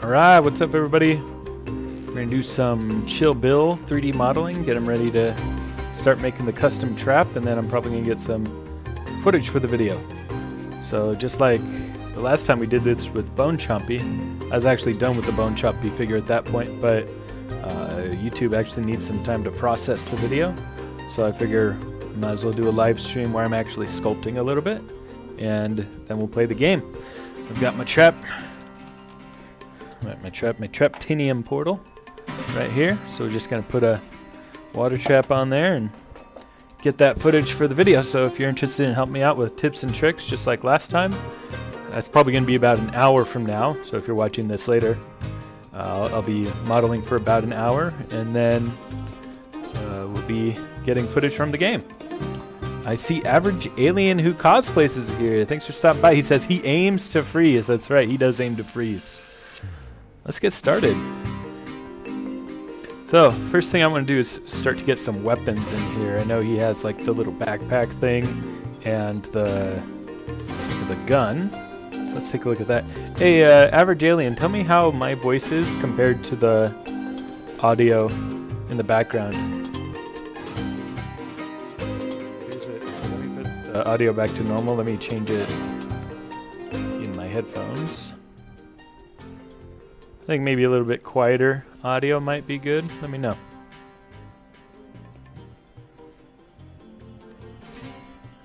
Alright, what's up everybody? We're going to do some Chill Bill 3D modeling, get him ready to start making the custom trap, and then I'm probably going to get some footage for the video. So just like the last time we did this with Bone Chompy, I was actually done with the Bone Chompy figure at that point, but YouTube actually needs some time to process the video, so I figure I might as well do a live stream where I'm actually sculpting a little bit, and then we'll play the game. I've got my trap. My Traptinium portal right here, so we're just going to put a water trap on there and get that footage for the video. So if you're interested in helping me out with tips and tricks just like last time, that's probably going to be about an hour from now, so if you're watching this later, I'll be modeling for about an hour, and then we'll be getting footage from the game. I see Average Alien Who Cosplays is here. Thanks for stopping by. He says he aims to freeze. That's right, he does aim to freeze. Let's get started. So, first thing I want to do is start to get some weapons in here. I know he has like the little backpack thing and the gun. So let's take a look at that. Hey, Average Alien, tell me how my voice is compared to the audio in the background. Here's it. Let me put the audio back to normal. Let me change it in my headphones. I think maybe a little bit quieter audio might be good. Let me know.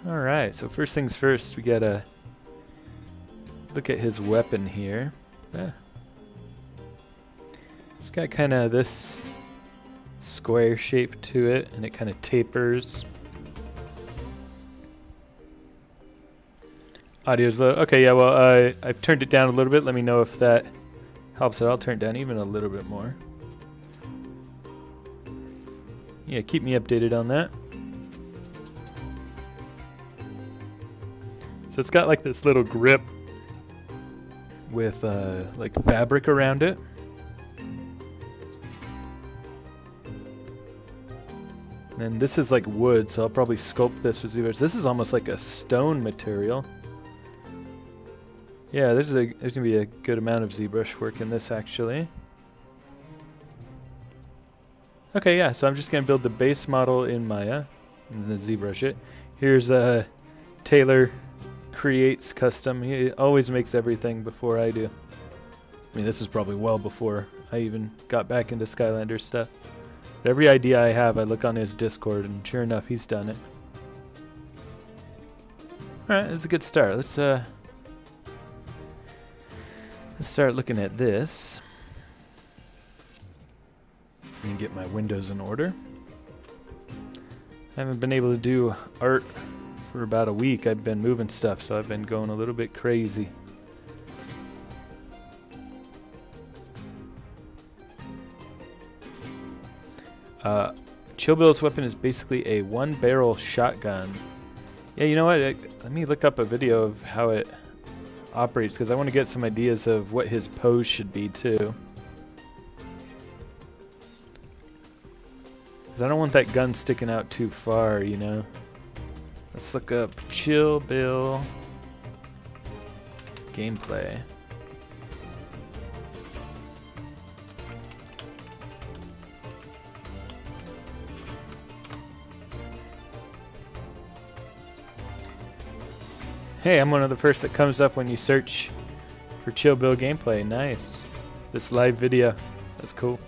Alright, so first things first, we gotta look at his weapon here. It's got kind of this square shape to it, and it kind of tapers. Audio's low. Okay, yeah, well, I've turned it down a little bit. Let me know if that helps it. I'll turn it down even a little bit more. Yeah, keep me updated on that. So it's got like this little grip with like fabric around it. And this is like wood, so I'll probably sculpt this with zebras. This is almost like a stone material. Yeah, there's gonna be a good amount of ZBrush work in this actually. Okay, yeah, so I'm just gonna build the base model in Maya and then ZBrush it. Here's Taylor Creates Custom. He always makes everything before I do. I mean, this is probably well before I even got back into Skylanders stuff. But every idea I have, I look on his Discord, and sure enough, he's done it. Alright, that's a good start. Let's start looking at this and get my windows in order. I haven't been able to do art for about a week. I've been moving stuff, so I've been going a little bit crazy. Chill Bill's weapon is basically a one-barrel shotgun. Yeah, you know what? Let me look up a video of how it operates, because I want to get some ideas of what his pose should be too. Because I don't want that gun sticking out too far, you know. Let's look up Chill Bill gameplay. Hey, I'm one of the first that comes up when you search for Chill Bill gameplay. Nice. This live video. That's cool.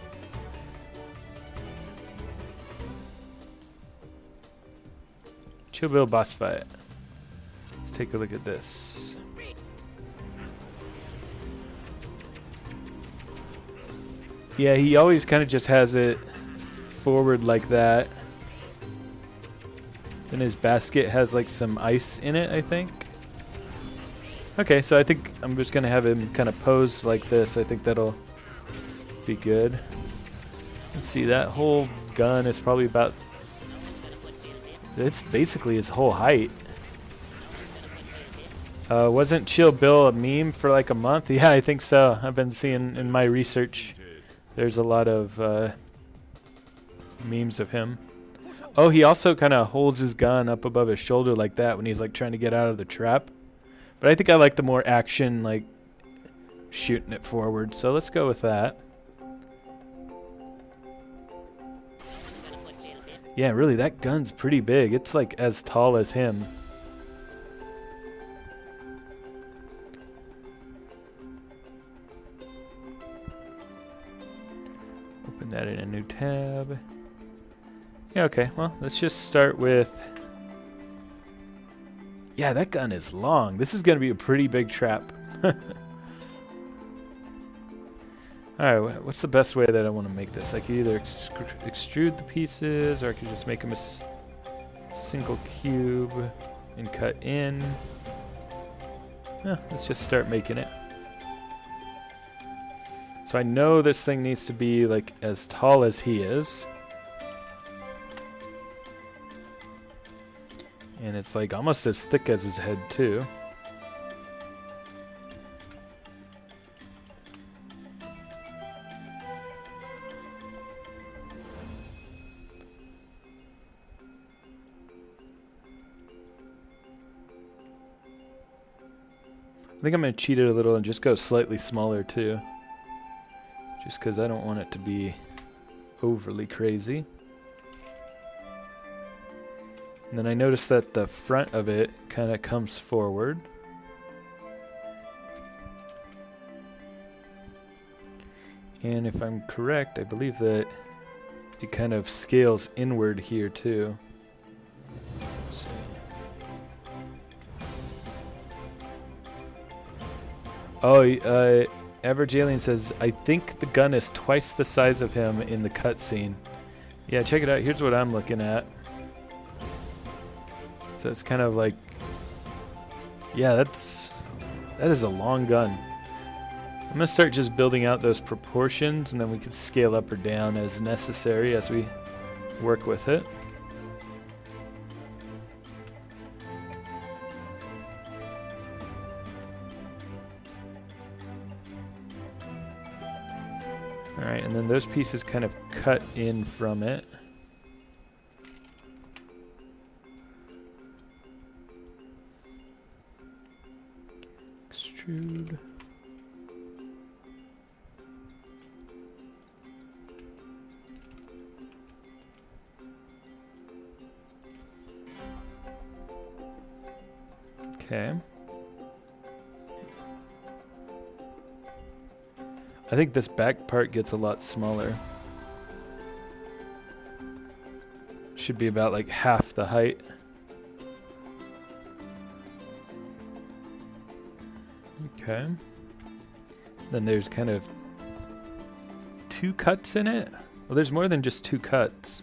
Chill Bill boss fight. Let's take a look at this. Yeah, he always kind of just has it forward like that. Then his basket has like some ice in it, I think. Okay, so I think I'm just going to have him kind of pose like this. I think that'll be good. Let's see, that whole gun is probably about... It's basically his whole height. Wasn't Chill Bill a meme for like a month? Yeah, I think so. I've been seeing in my research, there's a lot of memes of him. Oh, he also kind of holds his gun up above his shoulder like that when he's like trying to get out of the trap. But I think I like the more action, like shooting it forward. So let's go with that. Yeah, really, that gun's pretty big. It's like as tall as him. Open that in a new tab. Yeah, okay, well, let's just start with... Yeah, that gun is long. This is going to be a pretty big trap. Alright, what's the best way that I want to make this? I could either extrude the pieces, or I could just make them a single cube and cut in. Let's just start making it. So I know this thing needs to be like as tall as he is. And it's like almost as thick as his head too. I think I'm going to cheat it a little and just go slightly smaller too. Just because I don't want it to be overly crazy. And then I noticed that the front of it kind of comes forward. And if I'm correct, I believe that it kind of scales inward here too. Let's see. Oh, Average Alien says, I think the gun is twice the size of him in the cutscene. Yeah, check it out. Here's what I'm looking at. So it's kind of like, yeah, that is a long gun. I'm gonna start just building out those proportions, and then we can scale up or down as necessary as we work with it. Alright, and then those pieces kind of cut in from it. Extrude. Okay. I think this back part gets a lot smaller. Should be about like half the height. Okay. Then there's kind of 2 cuts in it. Well, there's more than just 2 cuts.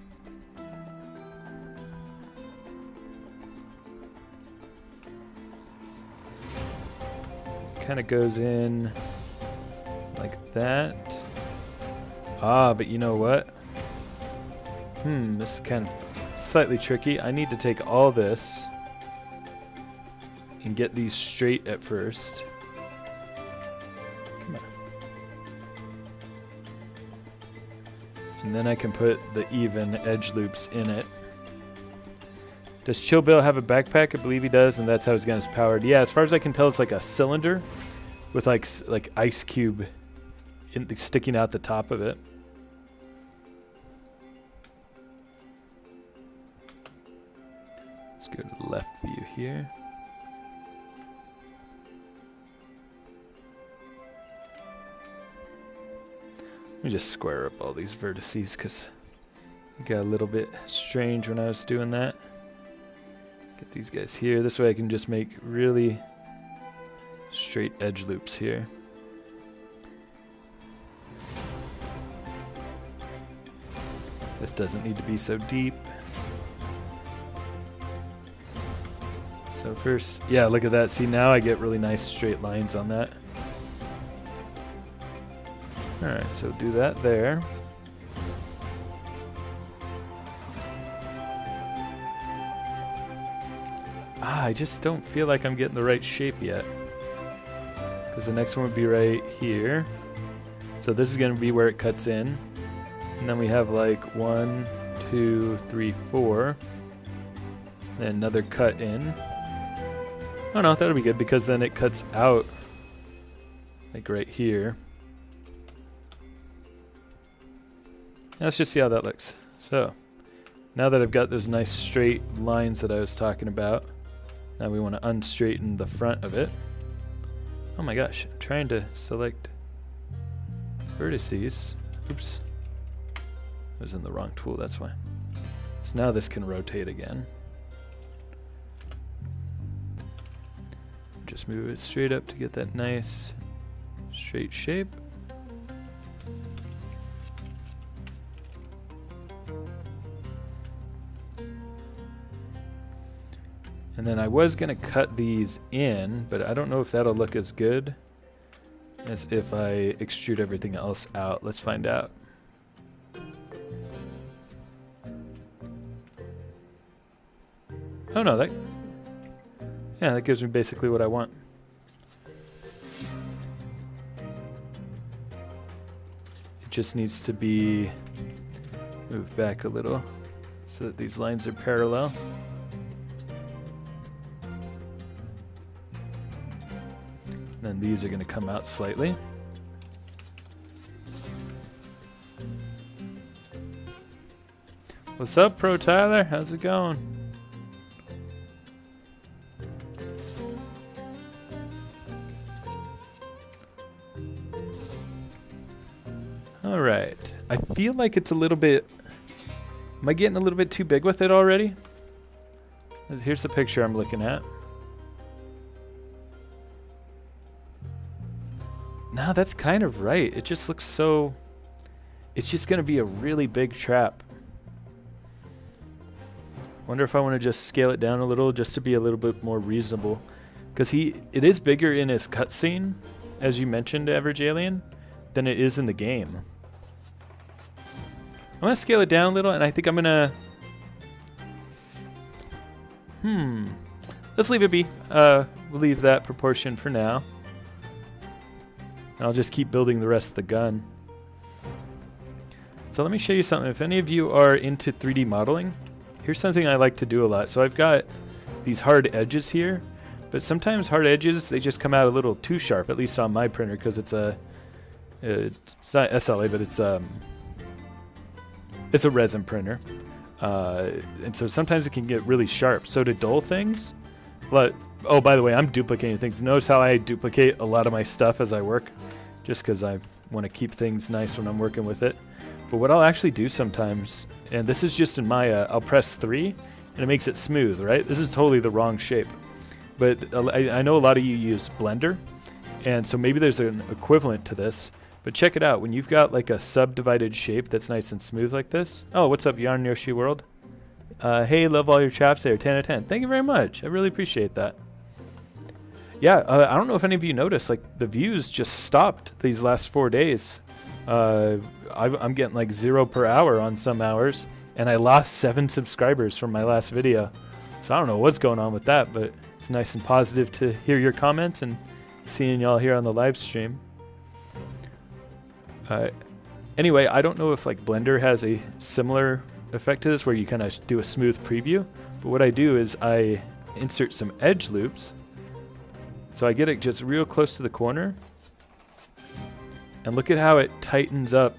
Kind of goes in like that. Ah, but you know what? This is kind of slightly tricky. I need to take all this and get these straight at first. Come on. And then I can put the even edge loops in it. Does Chill Bill have a backpack? I believe he does, and that's how his gun is powered. Yeah, as far as I can tell, it's like a cylinder with like ice cube sticking out the top of it. Let's go to the left view here. Let me just square up all these vertices because it got a little bit strange when I was doing that. Get these guys here. This way I can just make really straight edge loops here. This doesn't need to be so deep. So first, yeah, look at that. See, now I get really nice straight lines on that. Alright, so do that there. I just don't feel like I'm getting the right shape yet. Because the next one would be right here. So this is going to be where it cuts in. And then we have like 1, 2, 3, 4. Then another cut in. Oh no, that'll be good because then it cuts out like right here. Let's just see how that looks. So, now that I've got those nice straight lines that I was talking about, now we want to unstraighten the front of it. Oh my gosh, I'm trying to select vertices. Oops. I was in the wrong tool, that's why. So now this can rotate again. Just move it straight up to get that nice straight shape. And then I was going to cut these in, but I don't know if that'll look as good as if I extrude everything else out. Let's find out. Oh no, that gives me basically what I want. It just needs to be moved back a little so that these lines are parallel. Then these are going to come out slightly. What's up, Pro Tyler? How's it going? All right. I feel like it's a little bit... Am I getting a little bit too big with it already? Here's the picture I'm looking at. No, that's kind of right. It just looks so... It's just going to be a really big trap. Wonder if I want to just scale it down a little just to be a little bit more reasonable. Because it is bigger in his cutscene, as you mentioned, Average Alien, than it is in the game. I'm going to scale it down a little, and I think I'm going to... Let's leave it be. We'll leave that proportion for now. And I'll just keep building the rest of the gun. So let me show you something. If any of you are into 3D modeling, here's something I like to do a lot. So I've got these hard edges here, but sometimes hard edges, they just come out a little too sharp, at least on my printer, because it's not SLA, but it's a resin printer. And so sometimes it can get really sharp. So to dull things, oh, by the way, I'm duplicating things. Notice how I duplicate a lot of my stuff as I work, just because I want to keep things nice when I'm working with it. But what I'll actually do sometimes, and this is just in my, I'll press 3, and it makes it smooth, right? This is totally the wrong shape. But I know a lot of you use Blender, and so maybe there's an equivalent to this. But check it out. When you've got like a subdivided shape that's nice and smooth like this. Oh, what's up, Yarn Yoshi World? Hey, love all your chaps there. 10 out of 10. Thank you very much. I really appreciate that. Yeah, I don't know if any of you noticed, like the views just stopped these last 4 days. I'm getting like 0 per hour on some hours, and I lost 7 subscribers from my last video. So I don't know what's going on with that, but it's nice and positive to hear your comments and seeing y'all here on the live stream. Anyway, I don't know if like Blender has a similar effect to this where you kind of do a smooth preview, but what I do is I insert some edge loops. So I get it just real close to the corner, and look at how it tightens up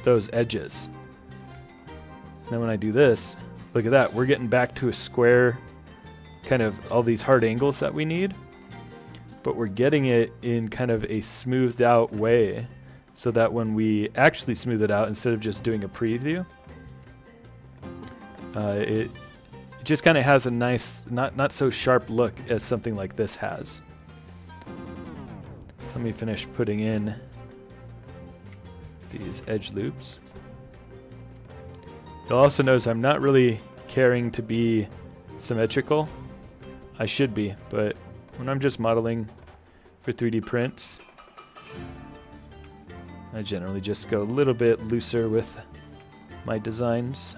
those edges. And then when I do this, look at that, we're getting back to a square, kind of all these hard angles that we need, but we're getting it in kind of a smoothed out way, so that when we actually smooth it out, instead of just doing a preview, it just kind of has a nice, not so sharp look as something like this has. So let me finish putting in these edge loops. You'll also notice I'm not really caring to be symmetrical. I should be, but when I'm just modeling for 3D prints, I generally just go a little bit looser with my designs.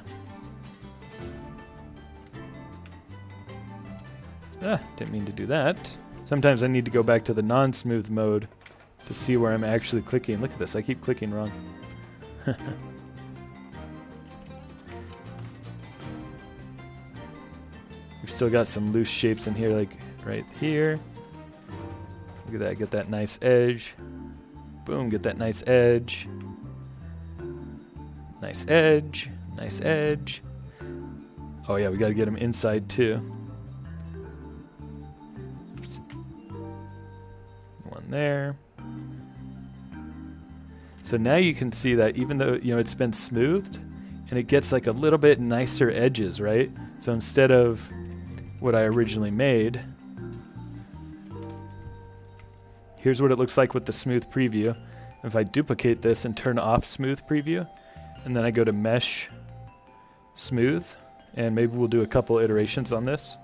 Didn't mean to do that. Sometimes I need to go back to the non-smooth mode to see where I'm actually clicking. Look at this, I keep clicking wrong. We've still got some loose shapes in here, like right here. Look at that, get that nice edge. Boom, get that nice edge. Nice edge. Nice edge. Oh yeah, we gotta get them inside too. Oops. One there. So now you can see that even though, you know, it's been smoothed, and it gets like a little bit nicer edges, right? So instead of what I originally made, here's what it looks like with the smooth preview. If I duplicate this and turn off smooth preview, and then I go to mesh smooth, and maybe we'll do a couple iterations on this.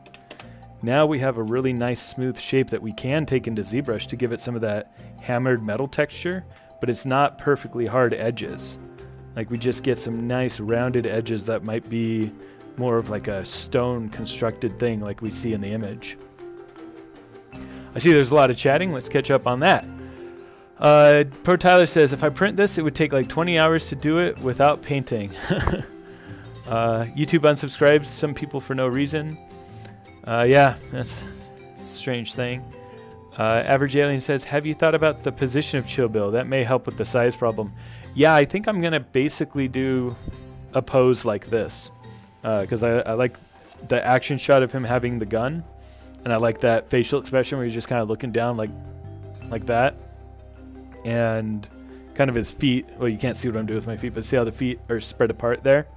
Now we have a really nice smooth shape that we can take into ZBrush to give it some of that hammered metal texture, but it's not perfectly hard edges. Like we just get some nice rounded edges that might be more of like a stone constructed thing like we see in the image. I see there's a lot of chatting. Let's catch up on that. Pro Tyler says, if I print this, it would take like 20 hours to do it without painting. YouTube unsubscribes some people for no reason. Yeah, that's a strange thing. Average Alien says, have you thought about the position of Chill Bill? That may help with the size problem. Yeah, I think I'm going to basically do a pose like this. Because I like the action shot of him having the gun. And I like that facial expression where he's just kind of looking down like that. And kind of his feet. Well, you can't see what I'm doing with my feet, but see how the feet are spread apart there?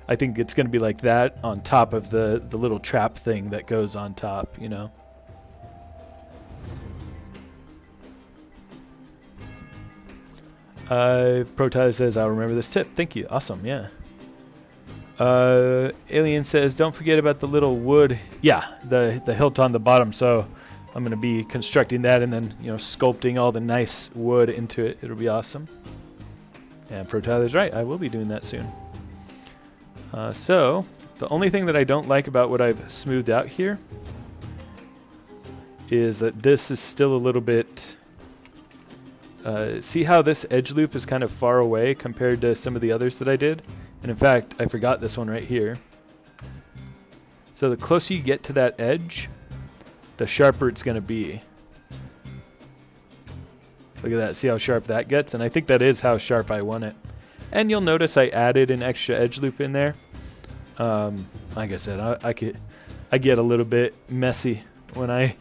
I think it's going to be like that on top of the little trap thing that goes on top, you know? Pro Tyler says, I'll remember this tip. Thank you. Awesome, yeah. Alien says, don't forget about the little wood. Yeah, the hilt on the bottom. So I'm going to be constructing that and then, you know, sculpting all the nice wood into it. It'll be awesome. And Pro Tyler's right. I will be doing that soon. So the only thing that I don't like about what I've smoothed out here is that this is still a little bit... see how this edge loop is kind of far away compared to some of the others that I did? And in fact, I forgot this one right here. So the closer you get to that edge, the sharper it's going to be. Look at that. See how sharp that gets? And I think that is how sharp I want it. And you'll notice I added an extra edge loop in there. Like I said, I get a little bit messy when I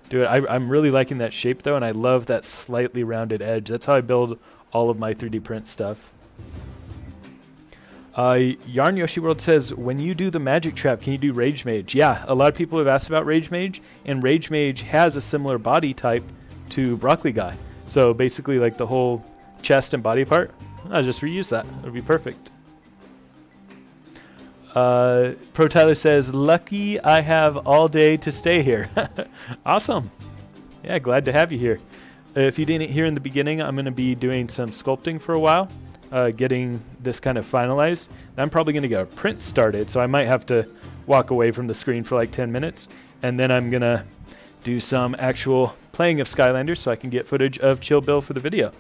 do it. I'm really liking that shape though, and I love that slightly rounded edge. That's how I build all of my 3D print stuff. Yarn Yoshi World says, when you do the magic trap, can you do Rage Mage? Yeah, a lot of people have asked about Rage Mage, and Rage Mage has a similar body type to Broccoli Guy. So basically like the whole chest and body part, I'll just reuse that. It'll be perfect. Pro Tyler says, lucky I have all day to stay here. Awesome. Yeah, glad to have you here. If you didn't hear in the beginning, I'm going to be doing some sculpting for a while, getting this kind of finalized. I'm probably going to get a print started, so I might have to walk away from the screen for like 10 minutes, and then I'm going to do some actual playing of Skylanders so I can get footage of Chill Bill for the video.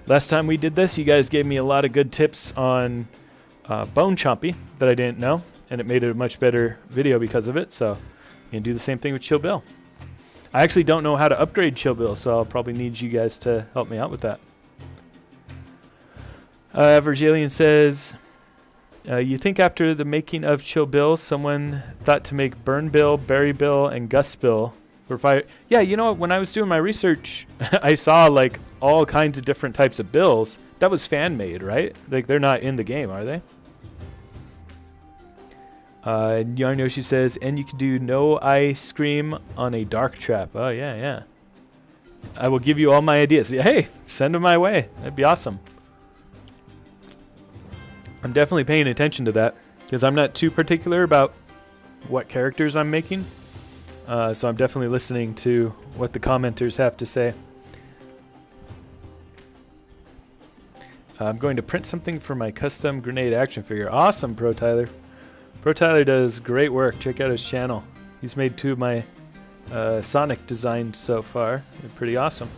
Last time we did this, you guys gave me a lot of good tips on Bone Chompy that I didn't know, and it made it a much better video because of it, so I'm going to do the same thing with Chill Bill. I actually don't know how to upgrade Chill Bill, so I'll probably need you guys to help me out with that. Average Alien says, you think after the making of Chill Bill, someone thought to make Burn Bill, Berry Bill, and Gust Bill for fire? Yeah, you know what? When I was doing my research, I saw like all kinds of different types of bills. That was fan made, right? Like they're not in the game, are they? Yarn Yoshi says, and you can do no ice cream on a dark trap. Oh yeah, yeah. I will give you all my ideas. Yeah, hey, send them my way. That'd be awesome. I'm definitely paying attention to that because I'm not too particular about what characters I'm making. So I'm definitely listening to what the commenters have to say. I'm going to print something for my custom grenade action figure. Awesome, Pro Tyler. Pro Tyler does great work. Check out his channel. He's made 2 of my Sonic designs so far. They're pretty awesome.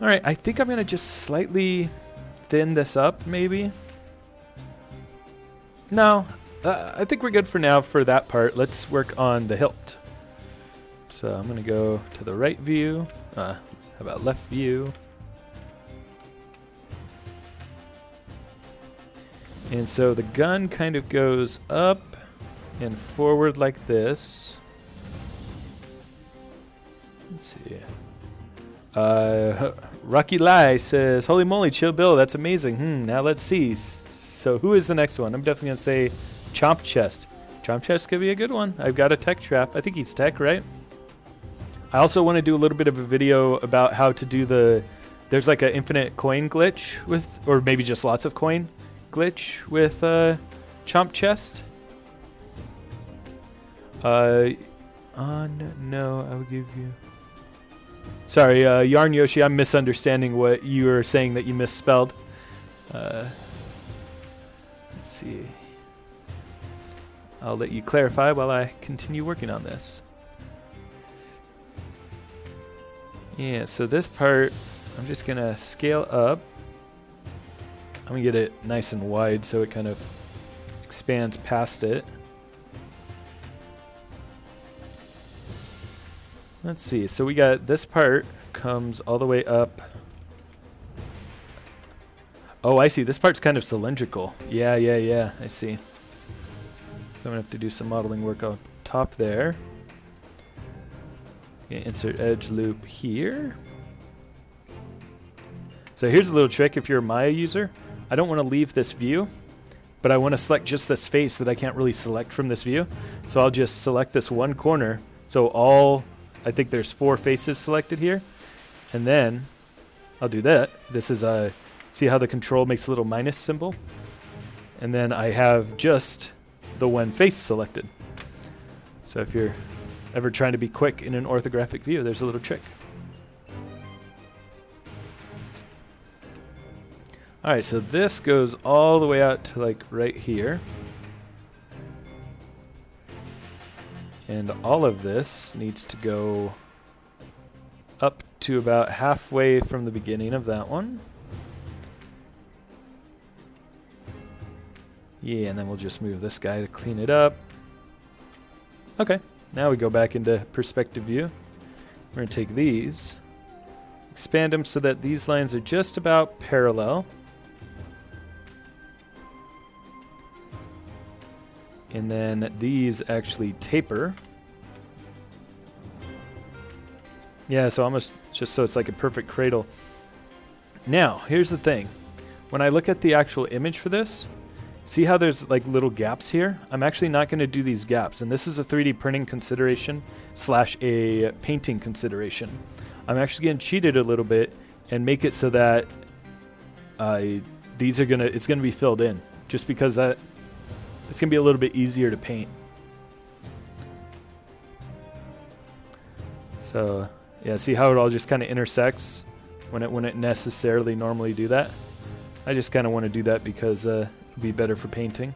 Alright, I think I'm going to just slightly thin this up, maybe. No, I think we're good for now for that part. Let's work on the hilt. So I'm going to go to the right view. How about left view? And so the gun kind of goes up and forward like this. Let's see. Rocky Lai says, "Holy moly, Chill Bill, that's amazing." Now let's see. So who is the next one? I'm definitely gonna say Chomp Chest. Chomp Chest could be a good one. I've got a tech trap. I think he's tech, right? I also want to do a little bit of a video about how to do there's like an infinite coin glitch with, or maybe just lots of coin glitch with Chomp Chest. No, I will give you. Sorry, Yarn Yoshi, I'm misunderstanding what you were saying that you misspelled. Let's see. I'll let you clarify while I continue working on this. Yeah, so this part, I'm just going to scale up. I'm going to get it nice and wide so it kind of expands past it. Let's see, so we got this part comes all the way up. Oh, I see, this part's kind of cylindrical. Yeah, I see. So I'm going to have to do some modeling work up top there. Insert edge loop here. So here's a little trick if you're a Maya user. I don't want to leave this view, but I want to select just this face that I can't really select from this view. So I'll just select this one corner. So I think there's 4 faces selected here. And then I'll do that. This is see how the control makes a little minus symbol? And then I have just the one face selected. So if you're ever trying to be quick in an orthographic view, there's a little trick. Alright, so this goes all the way out to like right here. And all of this needs to go up to about halfway from the beginning of that one. Yeah, and then we'll just move this guy to clean it up. Okay, now we go back into perspective view. We're going to take these, expand them so that these lines are just about parallel. And then these actually taper. Yeah, so almost just so it's like a perfect cradle. Now, here's the thing. When I look at the actual image for this, see how there's like little gaps here? I'm actually not going to do these gaps. And this is a 3D printing consideration / a painting consideration. I'm actually going to cheat it a little bit and make it so that it's going to be filled in, just because it's going to be a little bit easier to paint. So yeah, see how it all just kind of intersects when it wouldn't necessarily normally do that? I just kind of want to do that because it'll be better for painting.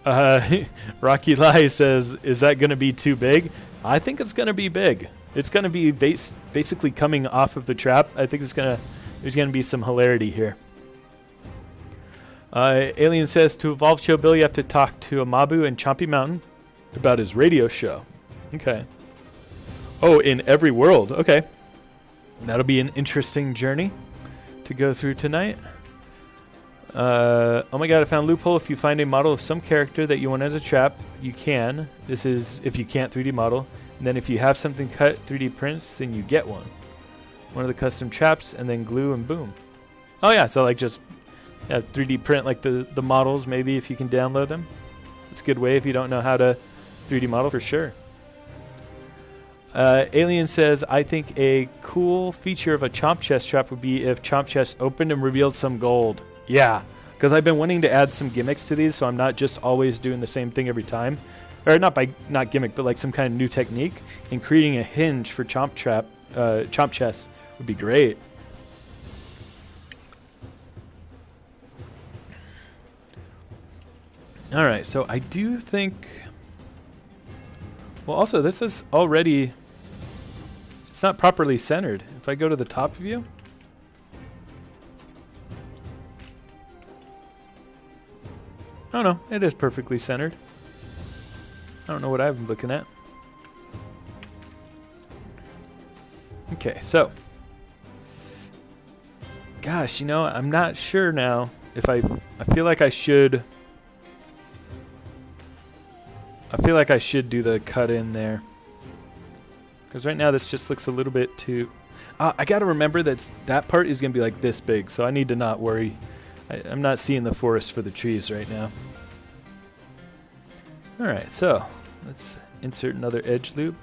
Rocky Lai says, is that going to be too big? I think it's going to be big. It's going to be basically coming off of the trap. I think there's going to be some hilarity here. Alien says, to evolve Chill Bill, you have to talk to Amabu and Chompy Mountain about his radio show. Okay. Oh, in every world. Okay. That'll be an interesting journey to go through tonight. Oh my god, I found a loophole. If you find a model of some character that you want as a trap, you can. This is if you can't 3D model. And then if you have something cut 3D prints, then you get one. One of the custom traps, and then glue and boom. Oh yeah, so like just 3D print like the models, maybe if you can download them. It's a good way if you don't know how to 3D model for sure. Alien says, I think a cool feature of a Chomp Chest trap would be if Chomp Chest opened and revealed some gold. Yeah, because I've been wanting to add some gimmicks to these, so I'm not just always doing the same thing every time. Or not gimmick, but like some kind of new technique. And creating a hinge for Chomp Chest would be great. All right, so I do think... Well, also, this is already... It's not properly centered. If I go to the top view... Oh no, it is perfectly centered. I don't know what I'm looking at. Okay, so. Gosh, you know, I'm not sure now if I feel like I should. I feel like I should do the cut in there. Because right now this just looks a little bit too... I got to remember that part is going to be like this big, so I need to not worry. I'm not seeing the forest for the trees right now. Alright, so let's insert another edge loop.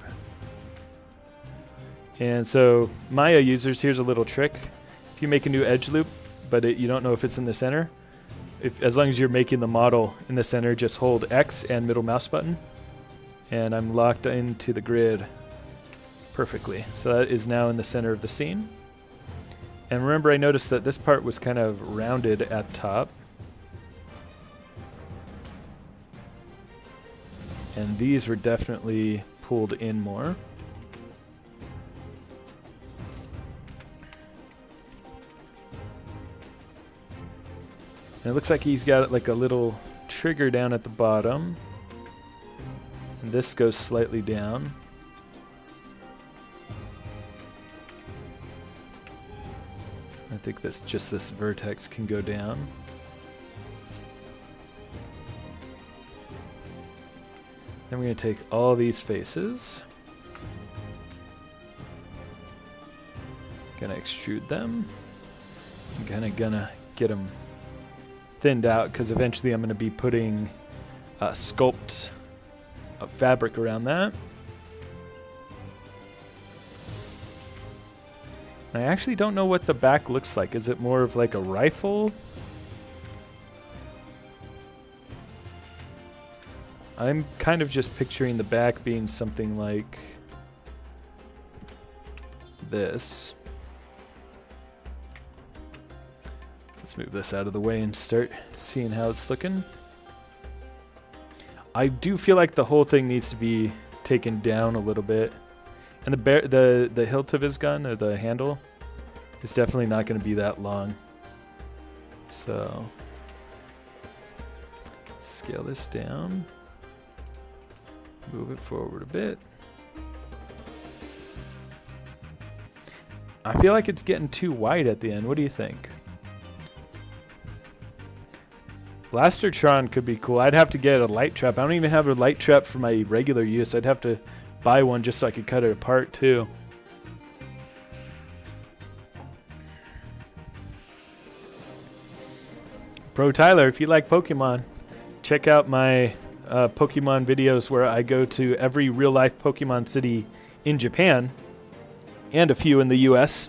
And so Maya users, here's a little trick. If you make a new edge loop, but you don't know if it's in the center, as long as you're making the model in the center, just hold X and middle mouse button. And I'm locked into the grid perfectly. So that is now in the center of the scene. And remember, I noticed that this part was kind of rounded at top. And these were definitely pulled in more. And it looks like he's got like a little trigger down at the bottom. And this goes slightly down. I think this vertex can go down. Then we're going to take all these faces. Gonna extrude them. I'm gonna get them thinned out because eventually I'm going to be putting sculpt fabric around that. I actually don't know what the back looks like. Is it more of like a rifle? I'm kind of just picturing the back being something like this. Let's move this out of the way and start seeing how it's looking. I do feel like the whole thing needs to be taken down a little bit. And the hilt of his gun, or the handle, is definitely not going to be that long. So, let's scale this down. Move it forward a bit. I feel like it's getting too wide at the end. What do you think? Blastertron could be cool. I'd have to get a light trap. I don't even have a light trap for my regular use. I'd have to buy one just so I could cut it apart too. Pro Tyler, if you like Pokemon, check out my Pokemon videos where I go to every real-life Pokemon city in Japan and a few in the US.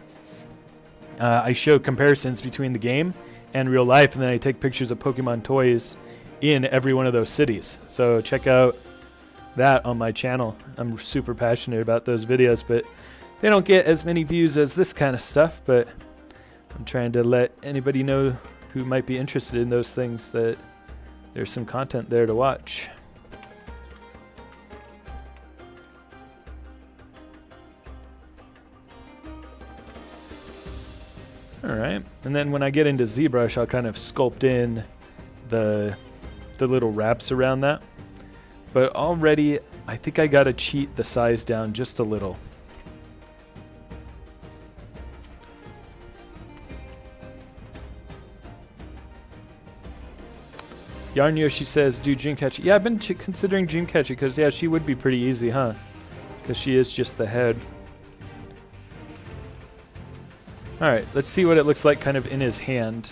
I show comparisons between the game and real life, and then I take pictures of Pokemon toys in every one of those cities. So check out that on my channel. I'm super passionate about those videos, but they don't get as many views as this kind of stuff, but I'm trying to let anybody know who might be interested in those things that there's some content there to watch. Alright, and then when I get into ZBrush, I'll kind of sculpt in the little wraps around that. But already, I think I gotta cheat the size down just a little. Yarn Yoshi says, do Dreamcatcher. Yeah, I've been considering Dreamcatcher because, yeah, she would be pretty easy, huh? Because she is just the head. Alright, let's see what it looks like kind of in his hand.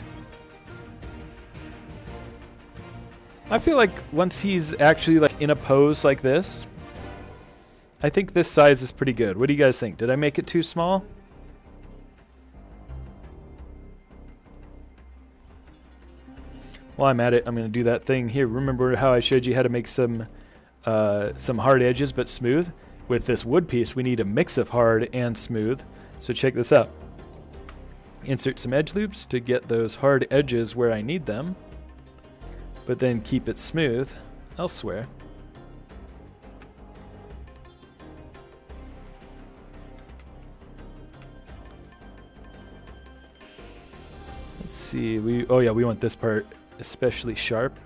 I feel like once he's actually like in a pose like this, I think this size is pretty good. What do you guys think? Did I make it too small? While I'm at it, I'm going to do that thing here. Remember how I showed you how to make some hard edges but smooth? With this wood piece, we need a mix of hard and smooth. So check this out. Insert some edge loops to get those hard edges where I need them, but then keep it smooth elsewhere. Let's see, we want this part especially sharp.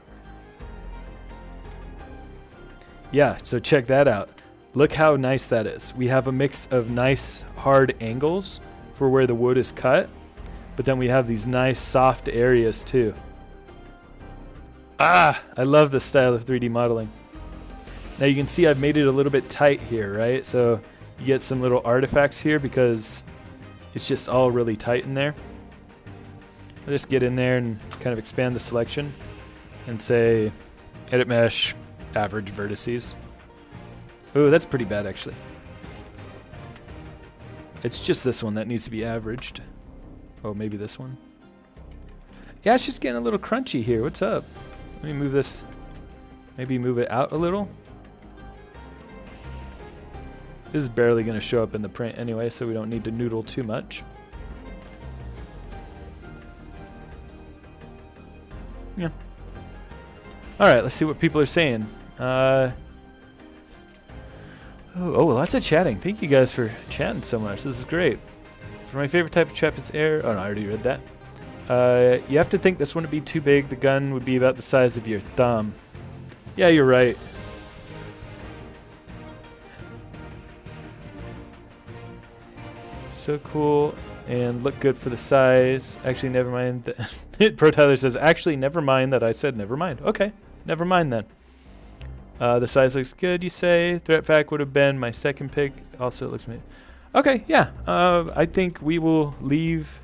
Yeah, so check that out. Look how nice that is. We have a mix of nice hard angles for where the wood is cut, but then we have these nice soft areas too. Ah, I love this style of 3D modeling. Now you can see I've made it a little bit tight here, right? So you get some little artifacts here because it's just all really tight in there. I'll just get in there and kind of expand the selection and say edit mesh, average vertices. Oh, that's pretty bad actually. It's just this one that needs to be averaged. Oh, maybe this one. Yeah, it's just getting a little crunchy here. What's up? Let me move this. Maybe move it out a little. This is barely going to show up in the print anyway, so we don't need to noodle too much. Yeah. Alright, let's see what people are saying. Oh, lots of chatting. Thank you guys for chatting so much. This is great. For my favorite type of trap, it's air. Oh, no, I already read that. You have to think this wouldn't be too big. The gun would be about the size of your thumb. Yeah, you're right. So cool and look good for the size. Actually, never mind. Pro Tyler says, actually, never mind that I said never mind. Okay, never mind then. The size looks good, you say. Threat fact would have been my second pick. Also, it looks amazing. Okay, yeah. I think we will leave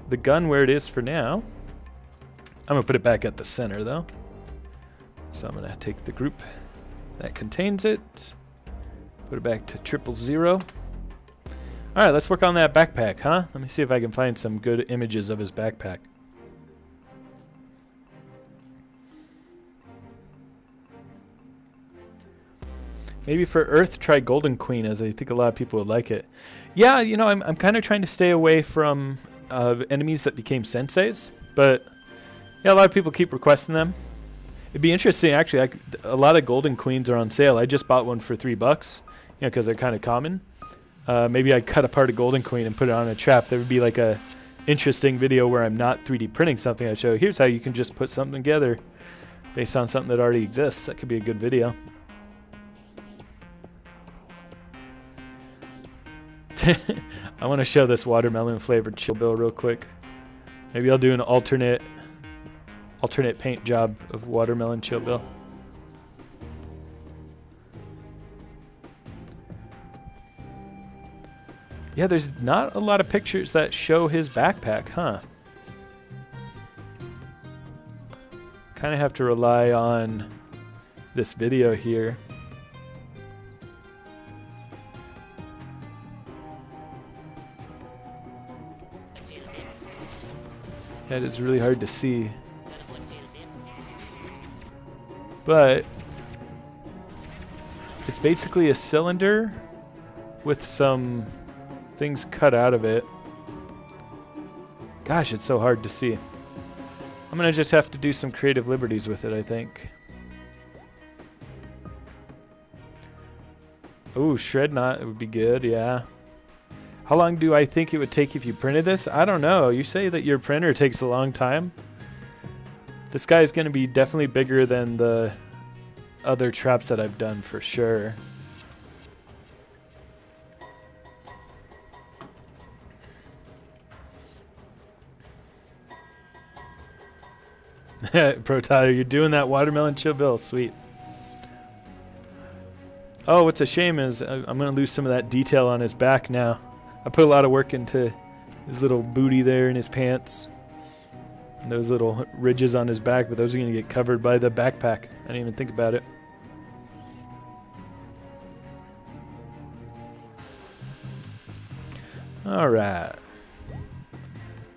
the gun where it is for now. I'm going to put it back at the center, though. So I'm going to take the group that contains it, put it back to 000. All right, let's work on that backpack, huh? Let me see if I can find some good images of his backpack. Maybe for Earth, try Golden Queen, as I think a lot of people would like it. Yeah, you know, I'm kind of trying to stay away from enemies that became senseis, but yeah, a lot of people keep requesting them. It'd be interesting, actually. A lot of Golden Queens are on sale. I just bought one for $3, you know, because they're kind of common. Maybe I cut apart a Golden Queen and put it on a trap. There would be like a interesting video where I'm not 3D printing something. I show here's how you can just put something together based on something that already exists. That could be a good video. I want to show this watermelon flavored chill bill real quick. Maybe I'll do an alternate paint job of watermelon chill bill. Yeah, there's not a lot of pictures that show his backpack, huh? Kind of have to rely on this video here. That is really hard to see. But it's basically a cylinder with some things cut out of it. Gosh, it's so hard to see. I'm gonna just have to do some creative liberties with it, I think. Oh, shred knot would be good, yeah. How long do I think it would take if you printed this? I don't know. You say that your printer takes a long time. This guy is going to be definitely bigger than the other traps that I've done for sure. Pro Tyler, you're doing that watermelon chill bill. Sweet. Oh, what's a shame is I'm going to lose some of that detail on his back now. I put a lot of work into his little booty there in his pants. And those little ridges on his back, but those are going to get covered by the backpack. I didn't even think about it. All right.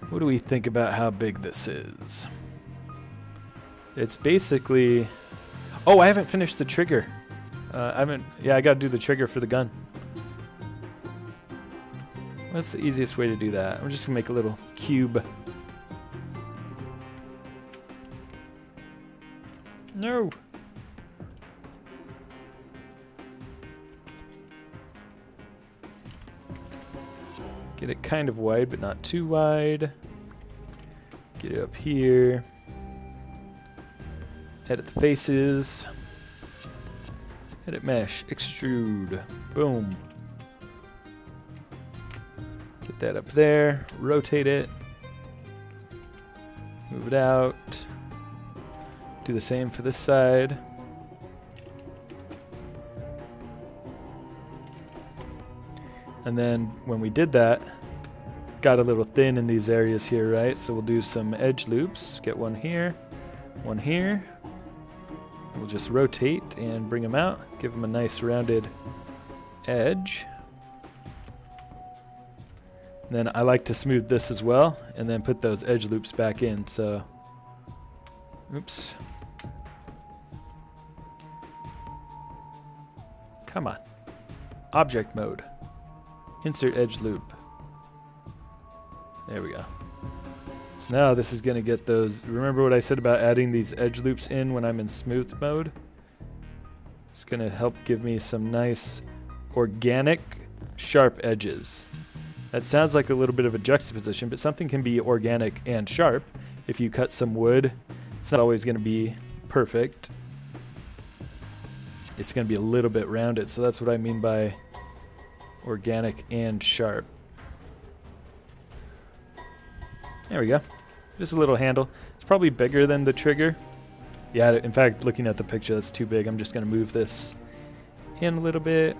What do we think about how big this is? It's basically... Oh, I haven't finished the trigger. Yeah, I got to do the trigger for the gun. What's the easiest way to do that? I'm just going to make a little cube. No. Get it kind of wide, but not too wide. Get it up here. Edit the faces. Edit mesh, extrude, boom. Get that up there, rotate it, move it out. Do the same for this side. And then when we did that, got a little thin in these areas here, right? So we'll do some edge loops. Get one here, one here. We'll just rotate and bring them out. Give them a nice rounded edge. And then I like to smooth this as well, and then put those edge loops back in. So, oops. Come on. Object mode. Insert edge loop. There we go. So now this is going to get those. Remember what I said about adding these edge loops in when I'm in smooth mode? It's going to help give me some nice organic sharp edges. That sounds like a little bit of a juxtaposition, but something can be organic and sharp. If you cut some wood, it's not always going to be perfect. It's going to be a little bit rounded, so that's what I mean by organic and sharp. There we go. Just a little handle. It's probably bigger than the trigger. Yeah, in fact, looking at the picture, that's too big. I'm just going to move this in a little bit.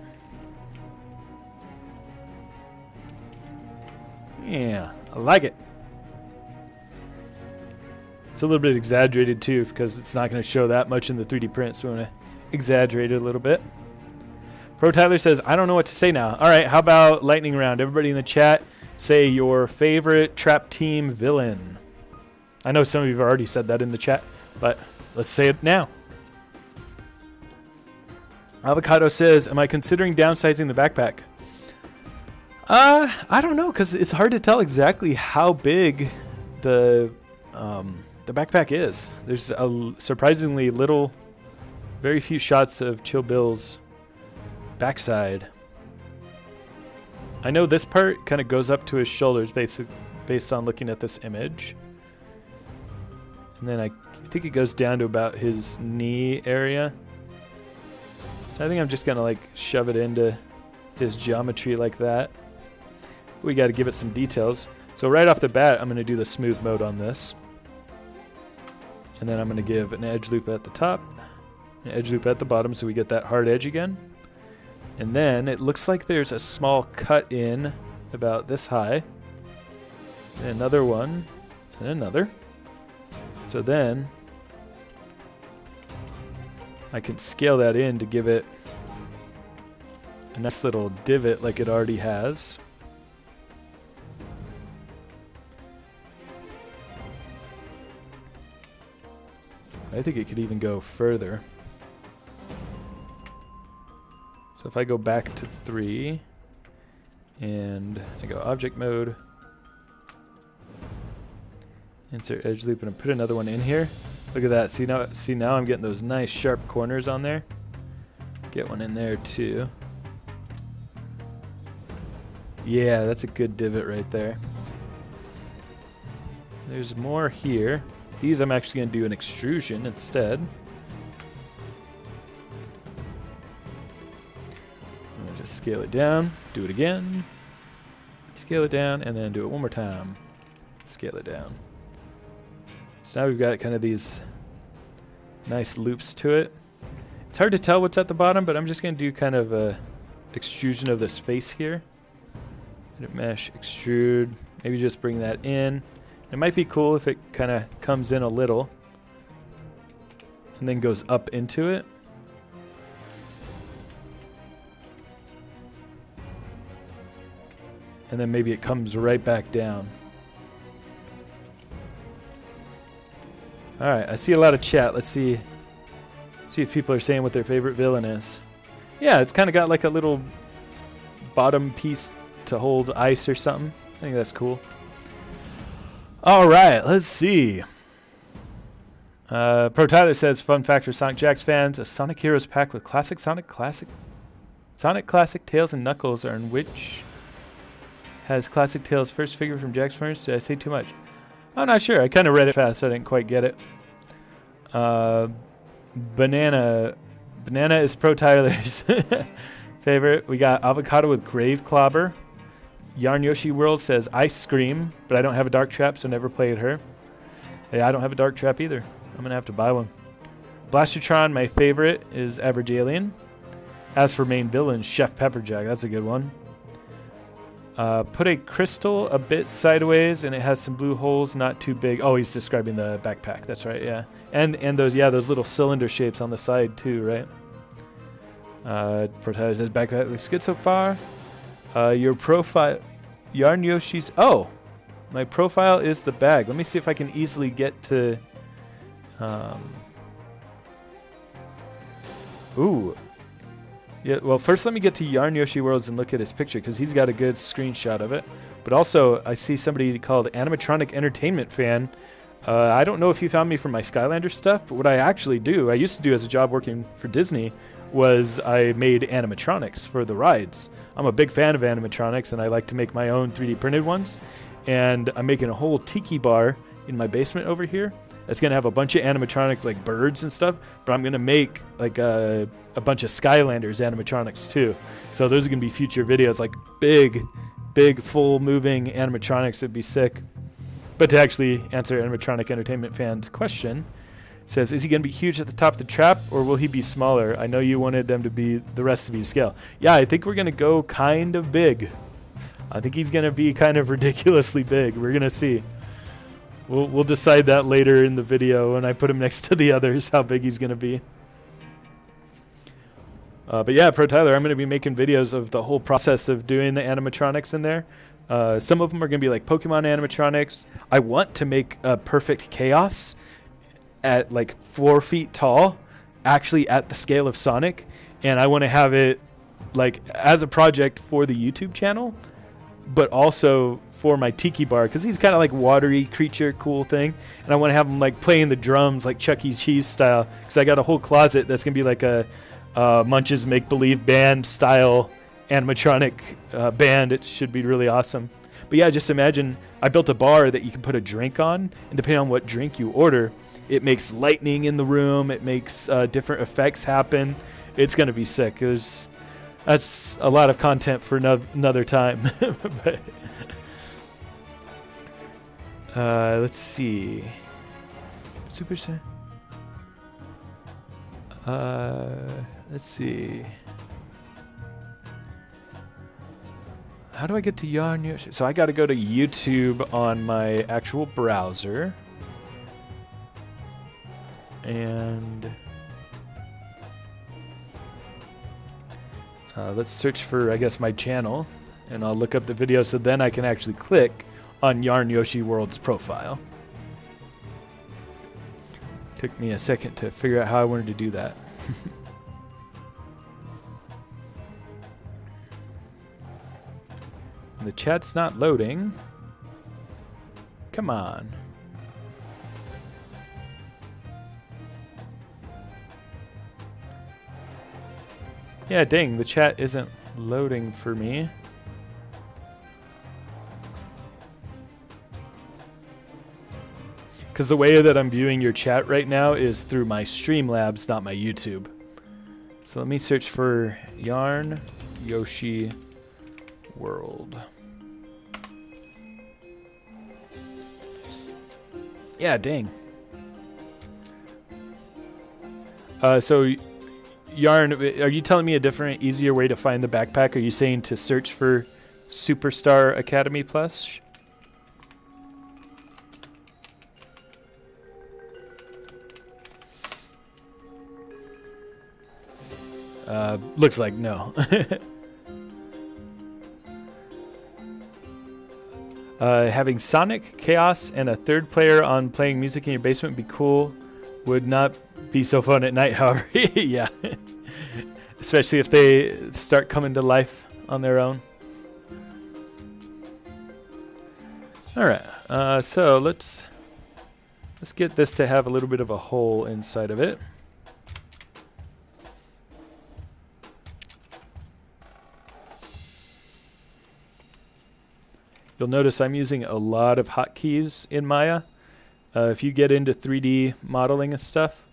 Yeah, I like it. It's a little bit exaggerated too because it's not going to show that much in the 3D print, so I'm going to exaggerate it a little bit. Pro Tyler says, I don't know what to say now. All right, how about lightning round? Everybody in the chat, say your favorite Trap Team villain. I know some of you have already said that in the chat, but let's say it now. Avocado says, am I considering downsizing the backpack? I don't know, because it's hard to tell exactly how big the backpack is. There's a surprisingly little, very few shots of Chill Bill's backside. I know this part kind of goes up to his shoulders based on looking at this image. And then I think it goes down to about his knee area. So I think I'm just going to like shove it into his geometry like that. We got to give it some details. So right off the bat, I'm going to do the smooth mode on this. And then I'm going to give an edge loop at the top, an edge loop at the bottom so we get that hard edge again. And then it looks like there's a small cut in about this high. And another one, and another. So then I can scale that in to give it a nice little divot like it already has. I think it could even go further. So if I go back to 3 and I go object mode, insert edge loop, and I put another one in here. Look at that. See now I'm getting those nice sharp corners on there. Get one in there too. Yeah, that's a good divot right there. There's more here. These I'm actually going to do an extrusion instead. I'm going to just scale it down, do it again, scale it down, and then do it one more time. Scale it down. So now we've got kind of these nice loops to it. It's hard to tell what's at the bottom, but I'm just going to do kind of a extrusion of this face here. Edit mesh, extrude, maybe just bring that in. It might be cool if it kind of comes in a little and then goes up into it. And then maybe it comes right back down. All right, I see a lot of chat. Let's see if people are saying what their favorite villain is. Yeah, it's kind of got like a little bottom piece to hold ice or something. I think that's cool. All right, let's see. Pro Tyler says, fun fact for Sonic Jax fans, a Sonic Heroes pack with classic Sonic Classic, Tails, and Knuckles are in which has Classic Tails' first figure from Jax Furnace. Did I say too much? I'm not sure. I kind of read it fast, so I didn't quite get it. Banana Banana is Pro Tyler's favorite. We got avocado with grave clobber. Yarn Yoshi World says ice cream, but I don't have a dark trap, so never played her. Yeah, I don't have a dark trap either. I'm gonna have to buy one. Blastertron, my favorite, is Average Alien. As for main villain, Chef Pepperjack, that's a good one. Put a crystal a bit sideways, and it has some blue holes, not too big. Oh, he's describing the backpack. That's right, yeah. And those little cylinder shapes on the side too, right? Protagonist backpack looks good so far. Your profile, Yarn Yoshi's. Oh, my profile is the bag. Let me see if I can easily get to. Ooh. Yeah, well, first let me get to Yarn Yoshi Worlds and look at his picture, because he's got a good screenshot of it. But also, I see somebody called Animatronic Entertainment Fan. I don't know if you found me from my Skylanders stuff, but what I actually do, I used to do as a job working for Disney, was I made animatronics for the rides. I'm a big fan of animatronics, and I like to make my own 3D printed ones. And I'm making a whole tiki bar in my basement over here. It's going to have a bunch of animatronic, like birds and stuff, but I'm going to make like a bunch of Skylanders animatronics too. So those are going to be future videos, like big, full moving animatronics. It'd be sick. But to actually answer Animatronic Entertainment Fan's question, it says, is he going to be huge at the top of the trap, or will he be smaller? I know you wanted them to be the rest of you scale. Yeah, I think we're going to go kind of big. I think he's going to be kind of ridiculously big. We're going to see. We'll decide that later in the video when I put him next to the others, how big he's going to be. But yeah, Pro Tyler, I'm going to be making videos of the whole process of doing the animatronics in there. Some of them are going to be like Pokemon animatronics. I want to make a perfect Chaos at like 4 feet tall, actually at the scale of Sonic. And I want to have it like as a project for the YouTube channel, but also for my tiki bar, because he's kind of like watery creature, cool thing. And I want to have him like playing the drums like Chuck E. Cheese style, because I got a whole closet that's going to be like a Munch's Make-Believe Band style animatronic band. It should be really awesome. But yeah, just imagine I built a bar that you can put a drink on, and depending on what drink you order, it makes lightning in the room, it makes different effects happen. It's going to be sick. That's a lot of content for another time. But, let's see. Super Saiyan. Let's see. How do I get to Yarn Yoshi? So I got to go to YouTube on my actual browser. And let's search for, I guess, my channel. And I'll look up the video so then I can actually click on Yarn Yoshi World's profile. Took me a second to figure out how I wanted to do that. The chat's not loading. Come on. Yeah, dang, the chat isn't loading for me. Because the way that I'm viewing your chat right now is through my Streamlabs, not my YouTube. So let me search for Yarn Yoshi World. Yeah, dang. So Yarn, are you telling me a different, easier way to find the backpack? Are you saying to search for Superstar Academy Plus? Looks like no. Having Sonic, Chaos, and a third player on playing music in your basement would be cool. Would not be so fun at night, however. Yeah. Especially if they start coming to life on their own. Alright, so let's get this to have a little bit of a hole inside of it. You'll notice I'm using a lot of hotkeys in Maya. If you get into 3D modeling and stuff,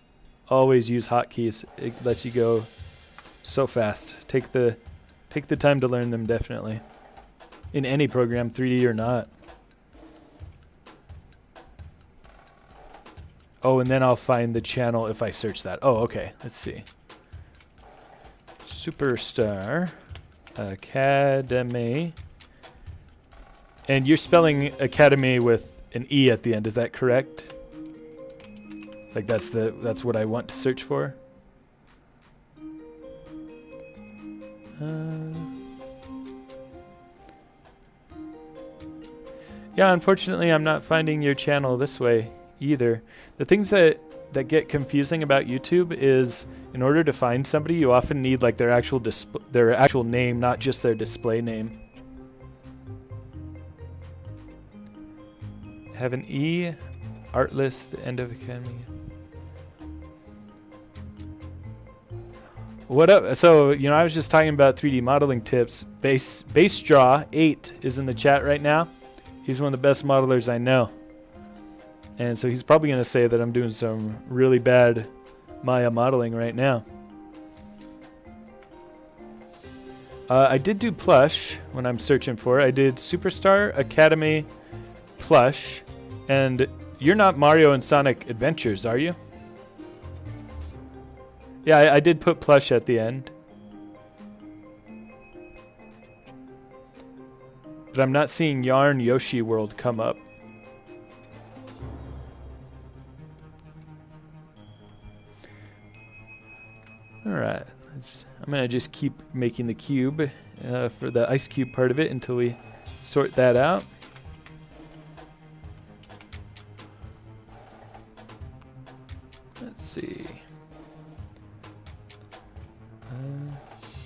always use hotkeys. It lets you go so fast. Take the time to learn them, definitely. In any program, 3D or not. Oh, and then I'll find the channel if I search that. Oh, okay. Let's see. Superstar Academy. And you're spelling Academy with an E at the end. Is that correct? Like that's what I want to search for? Yeah, unfortunately, I'm not finding your channel this way either. The things that get confusing about YouTube is, in order to find somebody, you often need like their actual name, not just their display name. Have an E, Artlist, the end of Academy. What up? So, you know, I was just talking about 3D modeling tips. BassDraw8 is in the chat right now. He's one of the best modelers I know. And so he's probably going to say that I'm doing some really bad Maya modeling right now. I did do plush when I'm searching for it. I did Superstar Academy plush. And you're not Mario and Sonic Adventures, are you? Yeah, I did put plush at the end. But I'm not seeing Yarn Yoshi World come up. Alright, I'm going to just keep making the cube for the ice cube part of it until we sort that out. Let's see.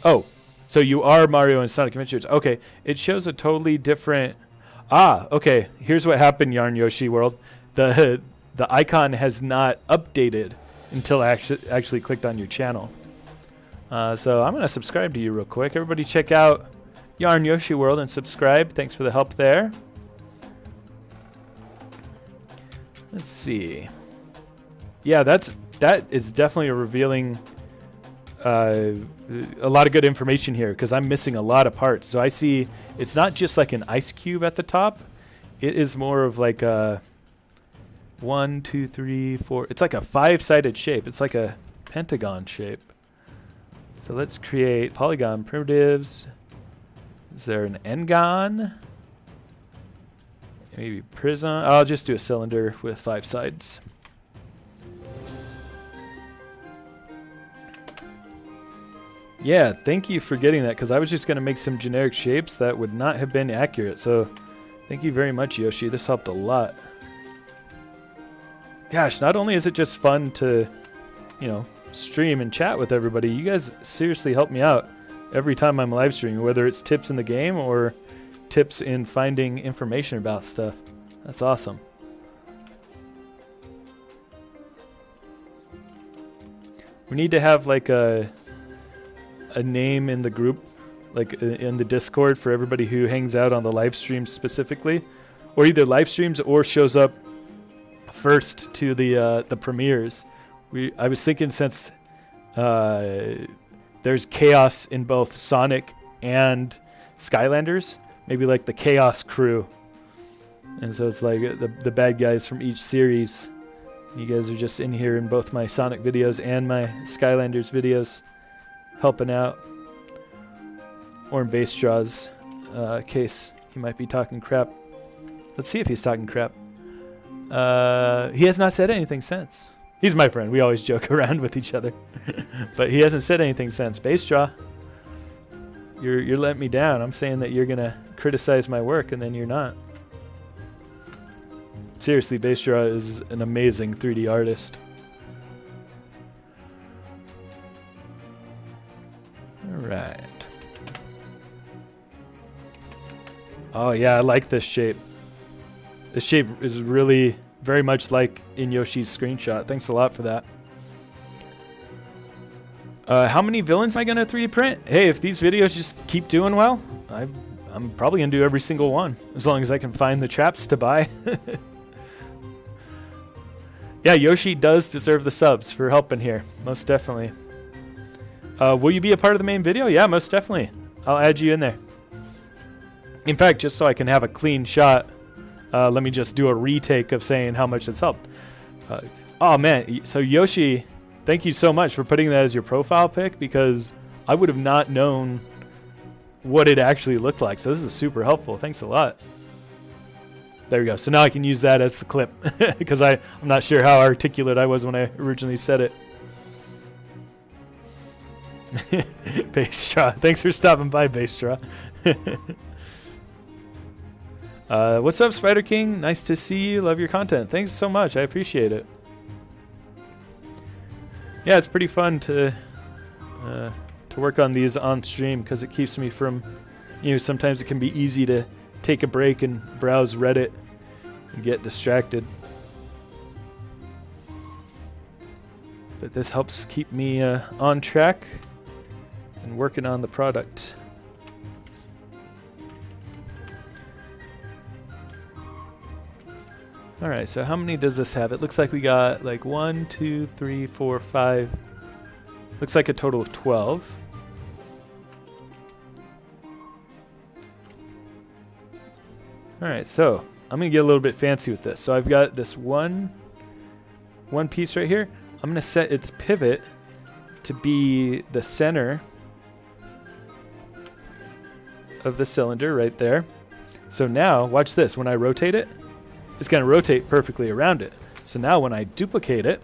Oh, so you are Mario and Sonic Adventures. Okay, it shows a totally different... Ah, okay, here's what happened, Yarn Yoshi World. The icon has not updated until I actually clicked on your channel. So I'm going to subscribe to you real quick. Everybody check out Yarn Yoshi World and subscribe. Thanks for the help there. Let's see. Yeah, that is definitely a revealing... a lot of good information here, because I'm missing a lot of parts. So I see it's not just like an ice cube at the top. It is more of like a 1, 2, 3, 4. It's like a 5-sided shape. It's like a pentagon shape. So let's create polygon primitives. Is there an n-gon? Maybe prism. I'll just do a cylinder with 5 sides. Yeah, thank you for getting that, because I was just going to make some generic shapes that would not have been accurate. So thank you very much, Yoshi. This helped a lot. Gosh, not only is it just fun to, you know, stream and chat with everybody, you guys seriously help me out every time I'm live streaming, whether it's tips in the game or tips in finding information about stuff. That's awesome. We need to have like a name in the group, like in the Discord, for everybody who hangs out on the live streams specifically, or either live streams or shows up first to the premieres. I was thinking, since there's chaos in both Sonic and Skylanders, maybe like the Chaos Crew, and so it's like the bad guys from each series. You guys are just in here in both my Sonic videos and my Skylanders videos, helping out. Or in BassDraw's case, he might be talking crap. Let's see if he's talking crap. He has not said anything since. He's my friend. We always joke around with each other. But he hasn't said anything since. BassDraw, you're letting me down. I'm saying that you're going to criticize my work, and then you're not. Seriously, BassDraw is an amazing 3D artist. Alright. Oh yeah, I like this shape. This shape is really very much like in Yoshi's screenshot. Thanks a lot for that. How many villains am I going to 3D print? Hey, if these videos just keep doing well, I'm probably going to do every single one, as long as I can find the traps to buy. Yeah, Yoshi does deserve the subs for helping here. Most definitely. Will you be a part of the main video? Yeah, most definitely. I'll add you in there. In fact, just so I can have a clean shot, let me just do a retake of saying how much it's helped. Oh, man. So, Yoshi, thank you so much for putting that as your profile pic, because I would have not known what it actually looked like. So, this is super helpful. Thanks a lot. There we go. So now I can use that as the clip because I'm not sure how articulate I was when I originally said it. Bassstraw. Thanks for stopping by, Bassstraw. What's up, Spider King? Nice to see you. Love your content. Thanks so much. I appreciate it. Yeah, it's pretty fun to work on these on stream because it keeps me from, sometimes it can be easy to take a break and browse Reddit and get distracted. But this helps keep me on track and working on the product. Alright, so how many does this have? It looks like we got like 1, 2, 3, 4, 5. Looks like a total of 12. Alright, so I'm going to get a little bit fancy with this. So I've got this one piece right here. I'm going to set its pivot to be the center of the cylinder right there. So now, watch this. When I rotate it, it's going to rotate perfectly around it. So now when I duplicate it,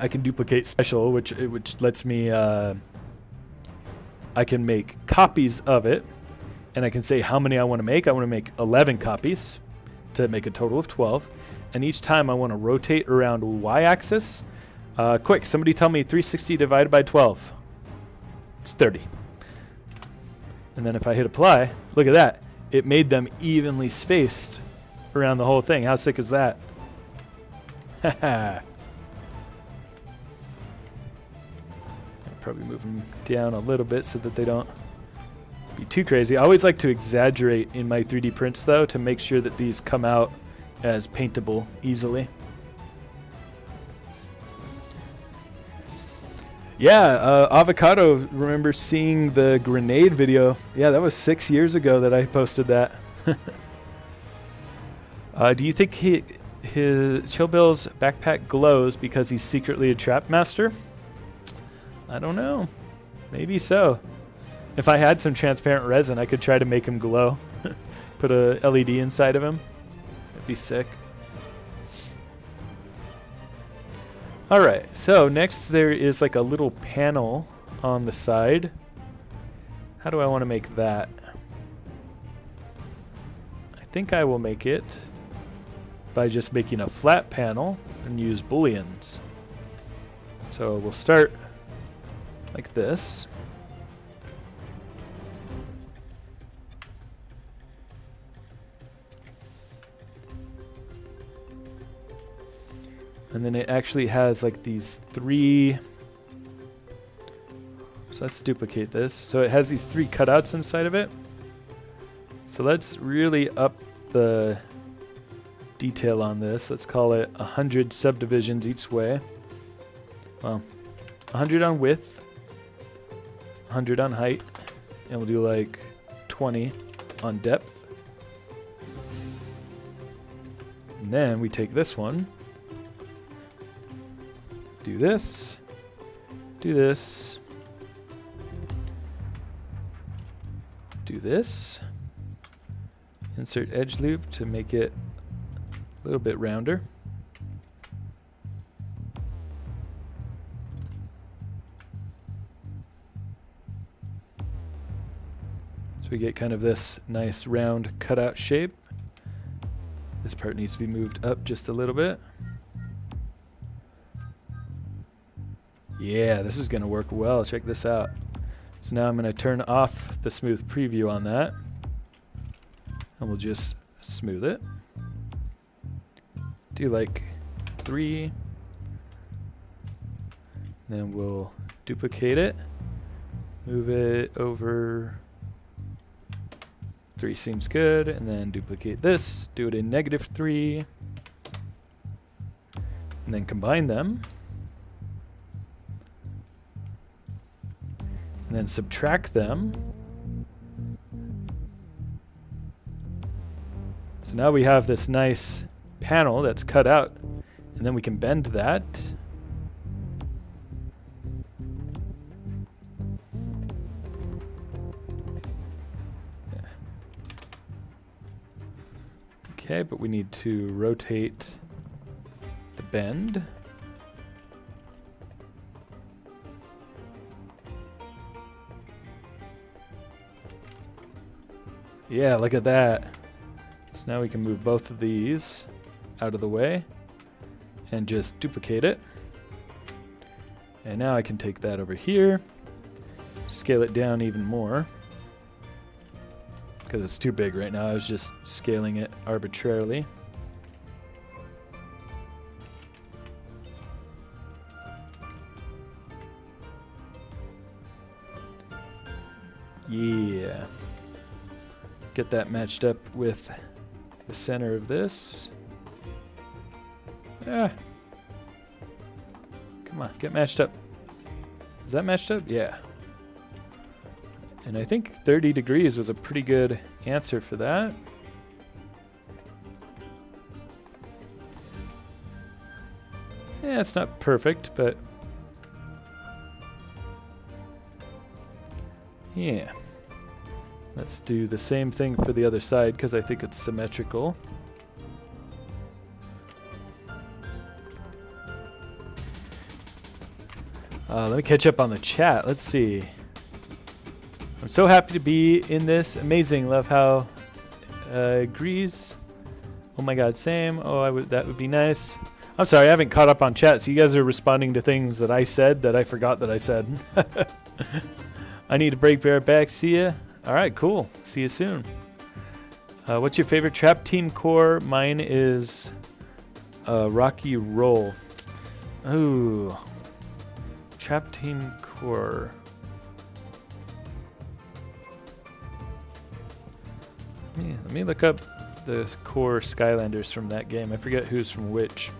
I can duplicate special, which lets me, I can make copies of it. And I can say how many I want to make. I want to make 11 copies to make a total of 12. And each time I want to rotate around y-axis. Quick, somebody tell me 360 divided by 12. It's 30. And then if I hit apply, look at that. It made them evenly spaced around the whole thing. How sick is that? Haha. Probably move them down a little bit so that they don't be too crazy. I always like to exaggerate in my 3D prints though to make sure that these come out as paintable easily. Yeah, Avocado, remember seeing the grenade video. Yeah, that was 6 years ago that I posted that. Do you think his Chill Bill's backpack glows because he's secretly a trap master? I don't know. Maybe so. If I had some transparent resin, I could try to make him glow. Put a LED inside of him. That'd be sick. Alright, so next there is like a little panel on the side. How do I want to make that? I think I will make it by just making a flat panel and use booleans. So we'll start like this. And then it actually has like these 3. So let's duplicate this. So it has these 3 cutouts inside of it. So let's really up the detail on this. Let's call it 100 subdivisions each way. Well, 100 on width, 100 on height, and we'll do like 20 on depth. And then we take this one. Do this, do this, do this, insert edge loop to make it a little bit rounder. So we get kind of this nice round cutout shape. This part needs to be moved up just a little bit. Yeah, this is going to work well. Check this out. So now I'm going to turn off the smooth preview on that. And we'll just smooth it. Do like 3. Then we'll duplicate it. Move it over 3 seems good, and then duplicate this, do it in -3, and then combine them. And then subtract them. So now we have this nice panel that's cut out, and then we can bend that. Okay, but we need to rotate the bend. Yeah, look at that. So now we can move both of these out of the way and just duplicate it. And now I can take that over here, scale it down even more, because it's too big right now. I was just scaling it arbitrarily. Yeah. Get that matched up with the center of this. Ah. Come on, get matched up. Is that matched up? Yeah. And I think 30 degrees was a pretty good answer for that. Yeah, it's not perfect, but yeah. Let's do the same thing for the other side because I think it's symmetrical. Let me catch up on the chat. Let's see. I'm so happy to be in this. Amazing. Love how agrees. Oh my god, same. Oh, that would be nice. I'm sorry, I haven't caught up on chat, so you guys are responding to things that I said that I forgot that I said. I need a break, bear back. See ya. Alright, cool. See you soon. What's your favorite Trap Team core? Mine is Rocky Roll. Ooh. Trap Team core. Let me look up the core Skylanders from that game. I forget who's from which.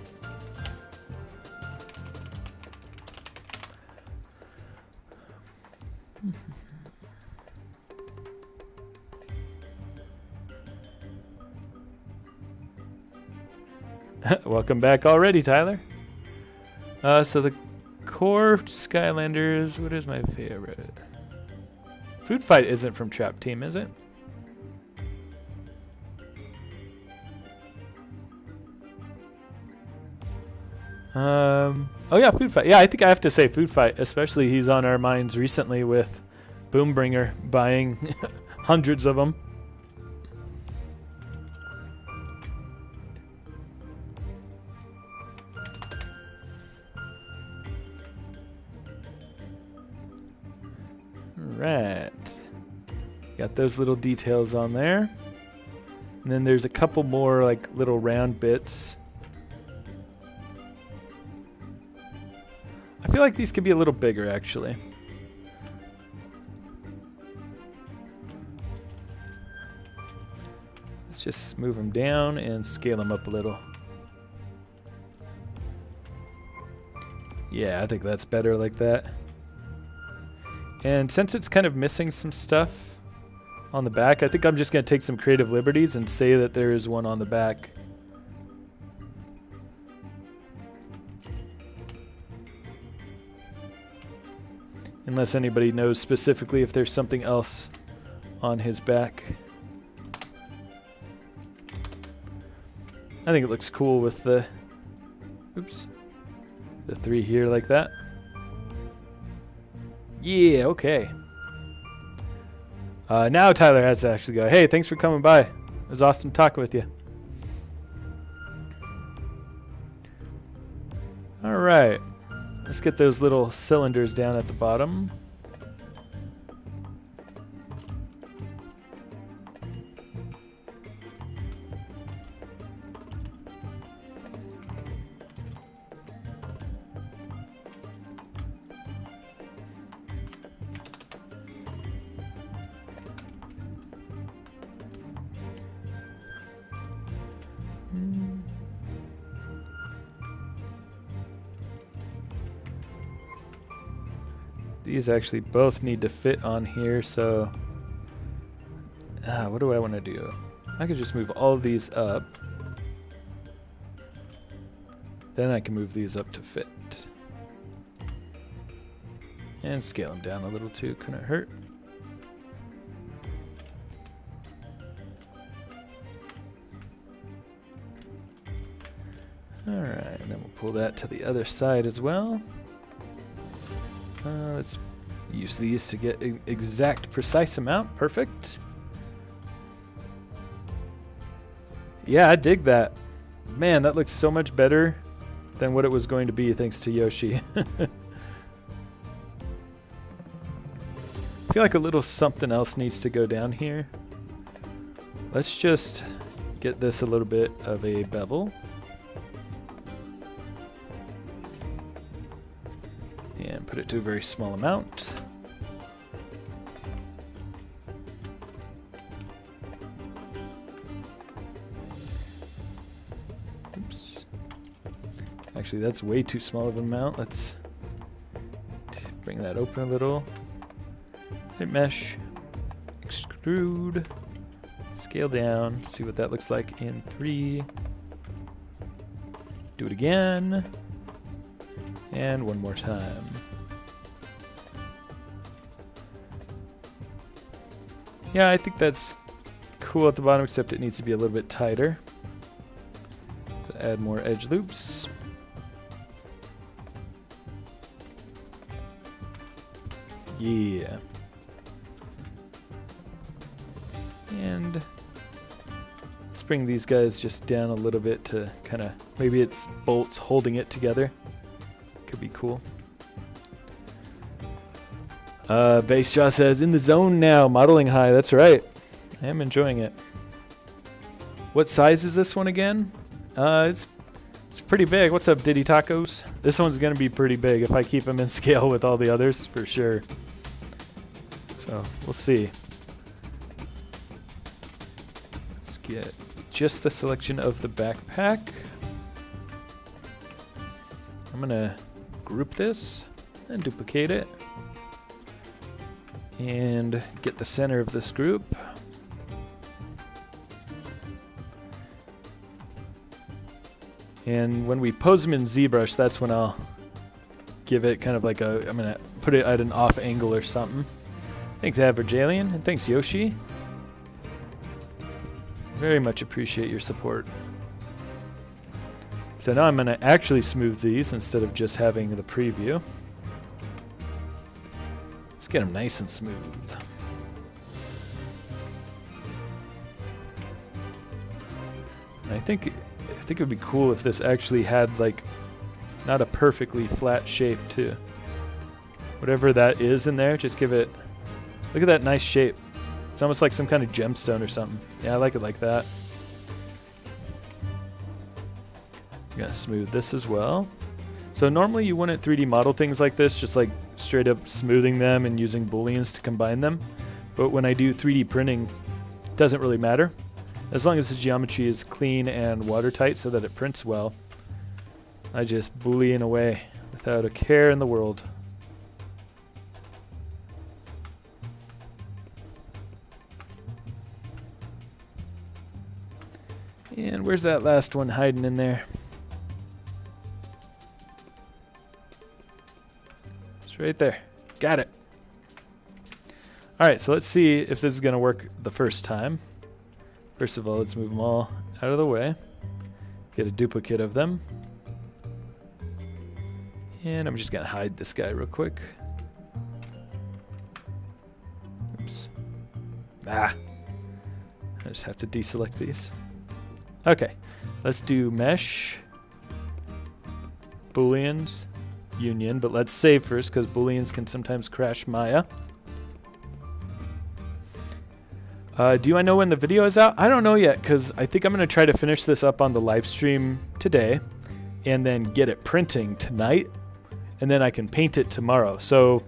Welcome back already, Tyler. So the core Skylanders, what is my favorite? Food Fight isn't from Trap Team, is it? Oh yeah, Food Fight. Yeah, I think I have to say Food Fight, especially he's on our minds recently with Boombringer buying hundreds of them. Right. Got those little details on there. And then there's a couple more like little round bits. I feel like these could be a little bigger actually. Let's just move them down and scale them up a little. Yeah, I think that's better like that. And since it's kind of missing some stuff on the back, I think I'm just going to take some creative liberties and say that there is one on the back. Unless anybody knows specifically if there's something else on his back. I think it looks cool with the, oops, the 3 here like that. Yeah, okay. Now Tyler has to actually go. Hey, thanks for coming by. It was awesome talking with you. All right. Let's get those little cylinders down at the bottom. these actually both need to fit on here, so what do I want to do? I could just move all of these up. Then I can move these up to fit. And scale them down a little too, couldn't hurt. Alright, and then we'll pull that to the other side as well. Let's use these to get an exact, precise amount. Perfect. Yeah, I dig that. Man, that looks so much better than what it was going to be thanks to Yoshi. I feel like a little something else needs to go down here. Let's just get this a little bit of a bevel. And put it to a very small amount. Oops. Actually, that's way too small of an amount. Let's bring that open a little. Hit mesh. Extrude. Scale down. See what that looks like in 3. Do it again. And one more time. Yeah, I think that's cool at the bottom, except it needs to be a little bit tighter. So add more edge loops. Yeah. And let's bring these guys just down a little bit to kind of, maybe it's bolts holding it together. Could be cool. Base Jaw says, in the zone now, modeling high. That's right. I am enjoying it. What size is this one again? It's pretty big. What's up, Diddy Tacos? This one's going to be pretty big if I keep them in scale with all the others, for sure. So, we'll see. Let's get just the selection of the backpack. I'm going to group this and duplicate it. And get the center of this group. And when we pose them in ZBrush, that's when I'll give it kind of like a, I'm going to put it at an off angle or something. Thanks, Average Alien, and thanks, Yoshi. Very much appreciate your support. So now I'm going to actually smooth these instead of just having the preview. Let's get them nice and smooth. And I think it would be cool if this actually had like not a perfectly flat shape too. Whatever that is in there, just give it, look at that nice shape. It's almost like some kind of gemstone or something. Yeah, I like it like that. I'm gonna smooth this as well. So normally you wouldn't 3D model things like this, just like straight up smoothing them and using booleans to combine them. But when I do 3D printing, it doesn't really matter. As long as the geometry is clean and watertight so that it prints well, I just boolean away without a care in the world. And where's that last one hiding in there? It's right there. Got it. Alright, so let's see if this is going to work the first time. First of all, let's move them all out of the way. Get a duplicate of them. And I'm just going to hide this guy real quick. Oops. Ah. I just have to deselect these. Okay. Let's do mesh. Booleans. Union. But let's save first because Booleans can sometimes crash Maya. Do I know when the video is out? I don't know yet because I think I'm going to try to finish this up on the live stream today and then get it printing tonight and then I can paint it tomorrow. So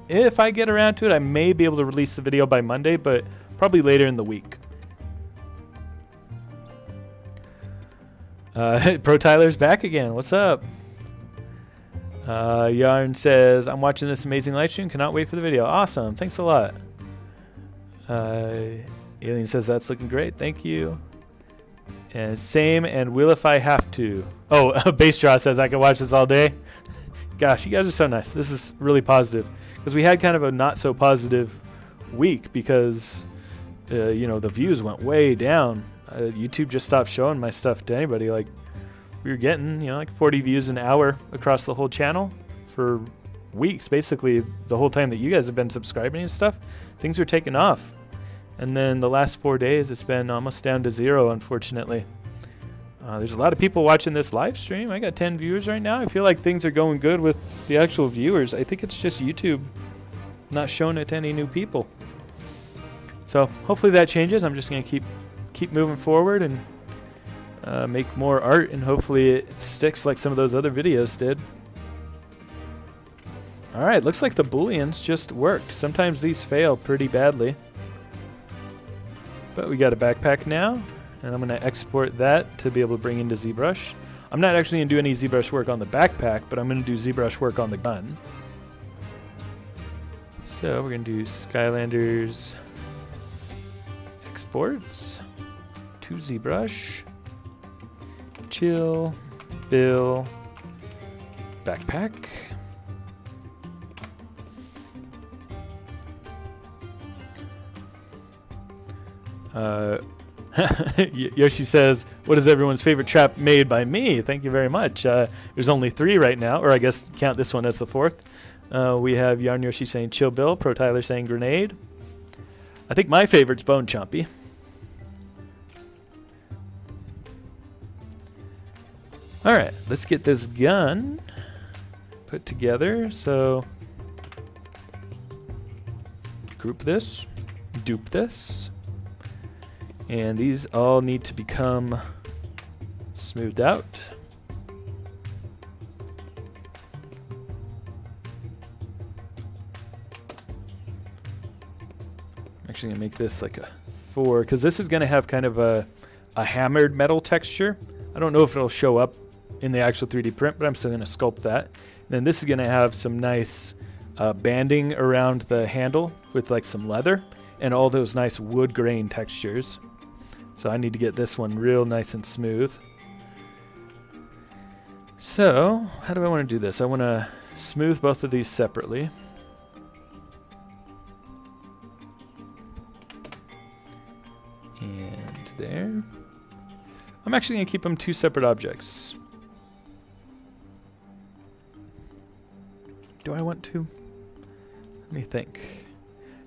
if I get around to it, I may be able to release the video by Monday, but probably later in the week. Pro Tyler's back again. What's up? Yarn says, I'm watching this amazing live stream. Cannot wait for the video. Awesome. Thanks a lot. Alien says, that's looking great. Thank you. And same, and will if I have to. Oh, Base Draw says, I can watch this all day. Gosh, you guys are so nice. This is really positive. Because we had kind of a not so positive week because, you know, the views went way down. YouTube just stopped showing my stuff to anybody. Like, we were getting, you know, like 40 views an hour across the whole channel for weeks. Basically, the whole time that you guys have been subscribing and stuff, things were taking off. And then the last 4 days, it's been almost down to 0, unfortunately. There's a lot of people watching this live stream. I got 10 viewers right now. I feel like things are going good with the actual viewers. I think it's just YouTube not showing it to any new people. So hopefully that changes. I'm just going to keep moving forward and make more art, and hopefully it sticks like some of those other videos did. Alright, looks like the booleans just worked. Sometimes these fail pretty badly. But we got a backpack now, and I'm going to export that to be able to bring into ZBrush. I'm not actually going to do any ZBrush work on the backpack, but I'm going to do ZBrush work on the gun. So we're going to do Skylanders exports to ZBrush. Chill, Bill, backpack. Yoshi says, what is everyone's favorite trap made by me? Thank you very much. There's only 3 right now, or I guess count this one as the 4th. We have Yarn Yoshi saying Chill Bill, Pro Tyler saying Grenade. I think my favorite's Bone Chompy. Alright, let's get this gun put together. So, group this, dupe this. And these all need to become smoothed out. I'm actually going to make this like a 4, because this is going to have kind of a hammered metal texture. I don't know if it'll show up in the actual 3D print, but I'm still going to sculpt that. And then this is going to have some nice banding around the handle with like some leather and all those nice wood grain textures. So I need to get this one real nice and smooth. So, how do I want to do this? I want to smooth both of these separately. And there. I'm actually going to keep them 2 separate objects. Do I want to? Let me think.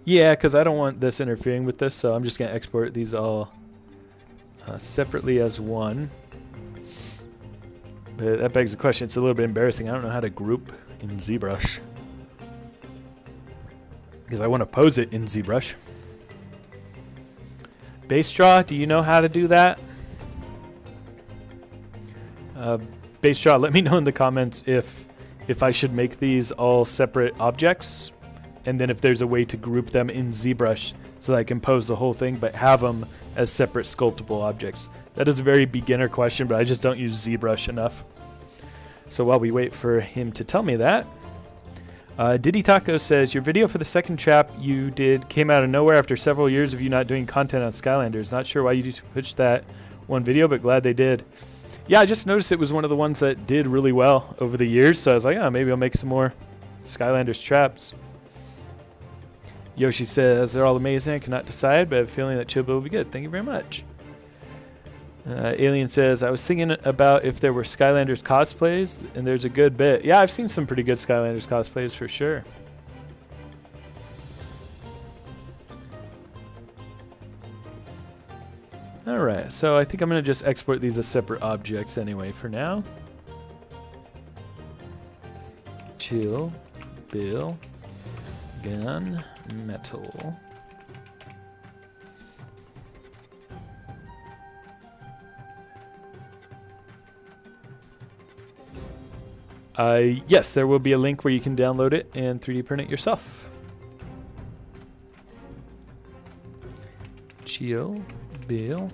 Yeah, because I don't want this interfering with this, so I'm just going to export these all separately as one. But that begs the question. It's a little bit embarrassing. I don't know how to group in ZBrush, because I want to pose it in ZBrush. Base Draw, do you know how to do that? Base Draw, let me know in the comments if I should make these all separate objects, and then if there's a way to group them in ZBrush so that I can pose the whole thing but have them as separate sculptable objects. That is a very beginner question, but I just don't use ZBrush enough. So while we wait for him to tell me that, Diddy Taco says, your video for the second trap you did came out of nowhere after several years of you not doing content on Skylanders. Not sure why you pushed that one video, but glad they did. Yeah, I just noticed it was one of the ones that did really well over the years, so I was like, oh, maybe I'll make some more Skylanders traps. Yoshi says, they're all amazing. I cannot decide, but I have a feeling that Chill Bill will be good. Thank you very much. Alien says, I was thinking about if there were Skylanders cosplays, and there's a good bit. Yeah, I've seen some pretty good Skylanders cosplays for sure. Alright, so I think I'm going to just export these as separate objects anyway for now. Chill Bill Gun Metal. Yes, there will be a link where you can download it and 3D print it yourself. Chill Bill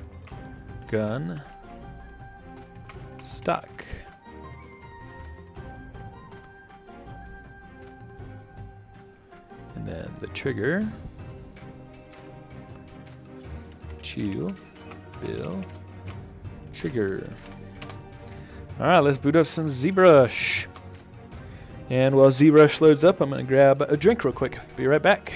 Gun Stock. trigger. Chill, Bill, trigger. All right, let's boot up some ZBrush. And while ZBrush loads up, I'm gonna grab a drink real quick. Be right back.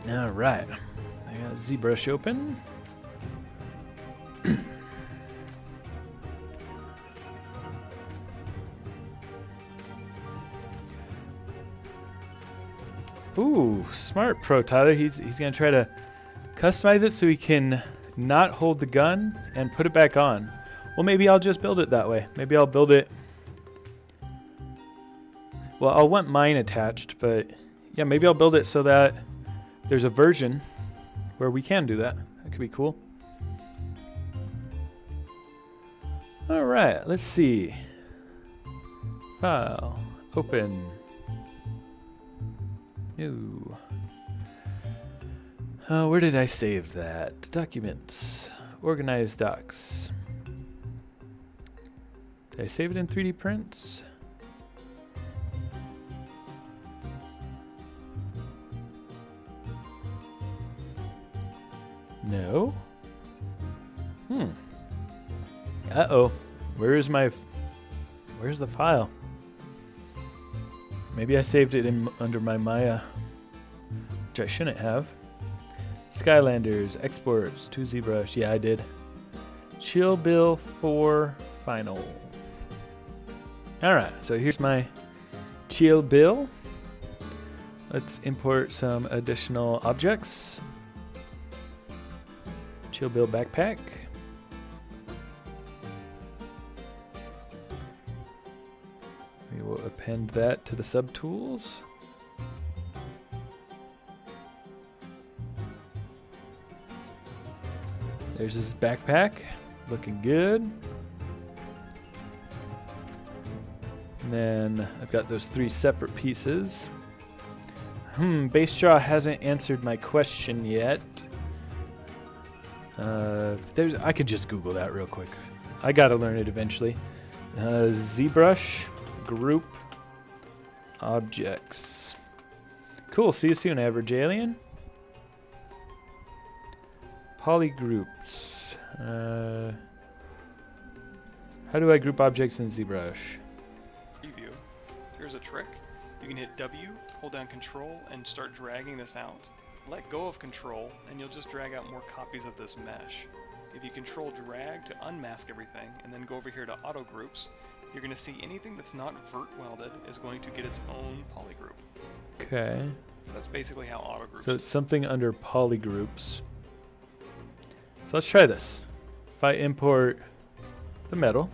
All right, I got ZBrush open. Ooh, smart Pro Tyler. He's gonna try to customize it so he can not hold the gun and put it back on. Well, maybe I'll just build it that way. Maybe I'll build it. Well, I'll want mine attached, but yeah, maybe I'll build it so that there's a version where we can do that. That could be cool. All right, let's see. File, open. New. Where did I save that? Documents, organized docs. Did I save it in 3D prints? No. Uh-oh. Where's the file? Maybe I saved it in under my Maya, which I shouldn't have. Skylanders, exports, to ZBrush. Yeah, I did. Chill Bill 4 final. Alright, so here's my Chill Bill. Let's import some additional objects. Chill Bill backpack. We will append that to the subtools. There's his backpack, looking good. And then I've got those 3 separate pieces. Base Jaw hasn't answered my question yet. I could just Google that real quick. I gotta learn it eventually. ZBrush, group, objects. Cool, see you soon, average alien. Polygroups. How do I group objects in ZBrush? Preview. Here's a trick. You can hit W, hold down Control, and start dragging this out. Let go of Control, and you'll just drag out more copies of this mesh. If you Control drag to unmask everything, and then go over here to Auto Groups, you're going to see anything that's not vert welded is going to get its own polygroup. Okay. So that's basically how Auto Groups. So it's something under polygroups. So let's try this. If I import the metal,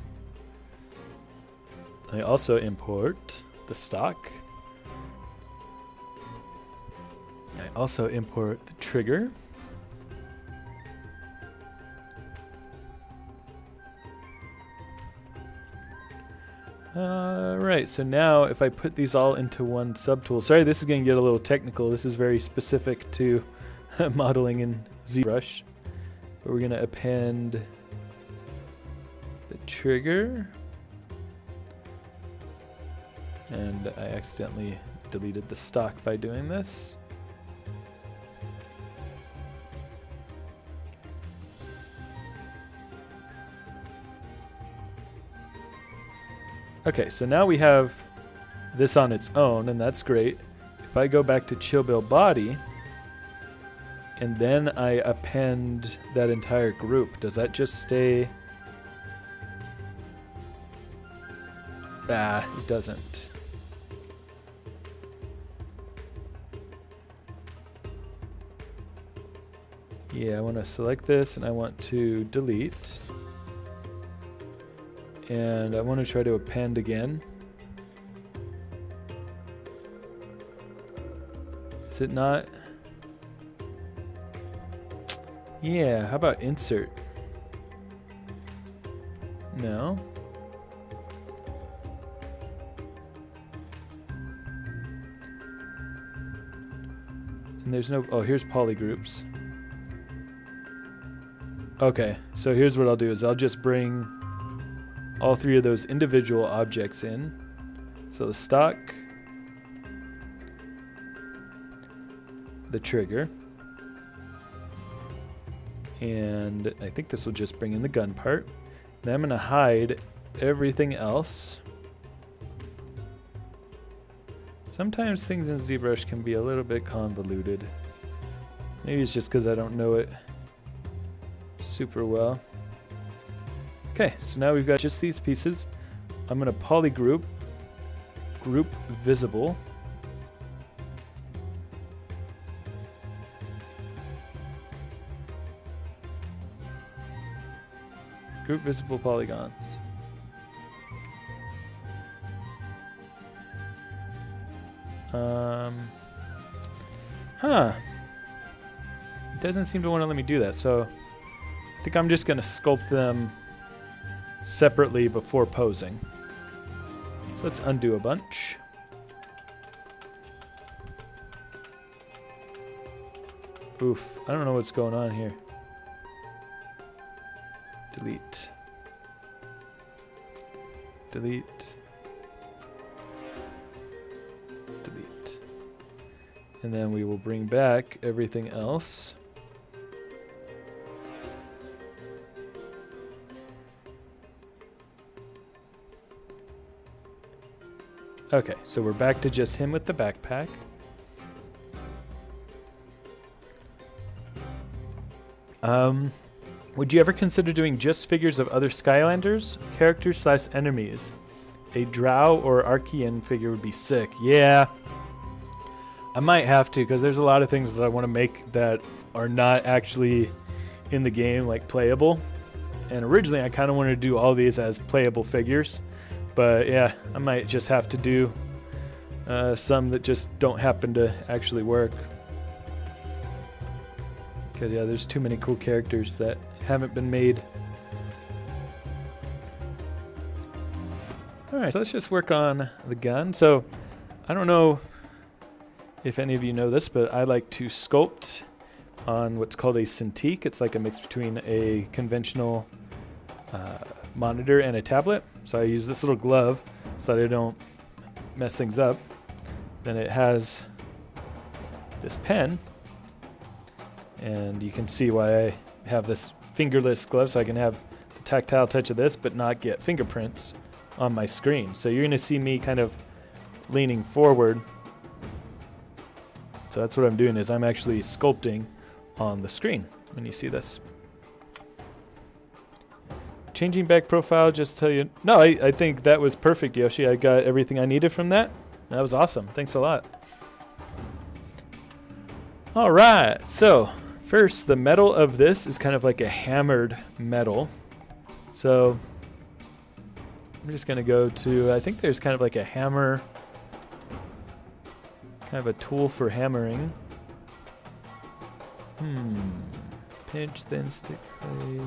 I also import the stock. I also import the trigger. Right, so now if I put these all into one subtool, sorry this is going to get a little technical, this is very specific to modeling in ZBrush, but we're going to append the trigger, and I accidentally deleted the stock by doing this. Okay, so now we have this on its own, and that's great. If I go back to Chill Bill Body, and then I append that entire group, does that just stay? Ah, it doesn't. Yeah, I want to select this, and I want to delete. And I want to try to append again. Is it not? Yeah, how about insert? No. And there's no, oh, here's polygroups. Okay, so here's what I'll do is I'll just bring all three of those individual objects in. So the stock, the trigger, and I think this will just bring in the gun part. Then I'm going to hide everything else. Sometimes things in ZBrush can be a little bit convoluted. Maybe it's just because I don't know it super well. Okay, so now we've got just these pieces. I'm going to polygroup, group visible. Group visible polygons. It doesn't seem to want to let me do that, so I think I'm just going to sculpt them separately before posing. So let's undo a bunch. Oof, I don't know what's going on here. Delete. Delete. Delete. And then we will bring back everything else. Okay, so we're back to just him with the backpack. Would you ever consider doing just figures of other Skylanders, characters / enemies? A Drow or Archean figure would be sick. Yeah, I might have to, because there's a lot of things that I want to make that are not actually in the game, like playable. And originally I kind of wanted to do all these as playable figures. But yeah, I might just have to do some that just don't happen to actually work. Because yeah, there's too many cool characters that haven't been made. Alright, so let's just work on the gun. So, I don't know if any of you know this, but I like to sculpt on what's called a Cintiq. It's like a mix between a conventional monitor and a tablet. So I use this little glove so that I don't mess things up. Then it has this pen, and you can see why I have this fingerless glove, so I can have the tactile touch of this but not get fingerprints on my screen. So you're going to see me kind of leaning forward. So that's what I'm doing, is I'm actually sculpting on the screen when you see this. Changing back profile, just to tell you. No, I think that was perfect, Yoshi. I got everything I needed from that. That was awesome. Thanks a lot. All right. So first, the metal of this is kind of like a hammered metal. So I'm just going to go to, I think there's kind of like a hammer, kind of a tool for hammering. Pinch, then stick, play.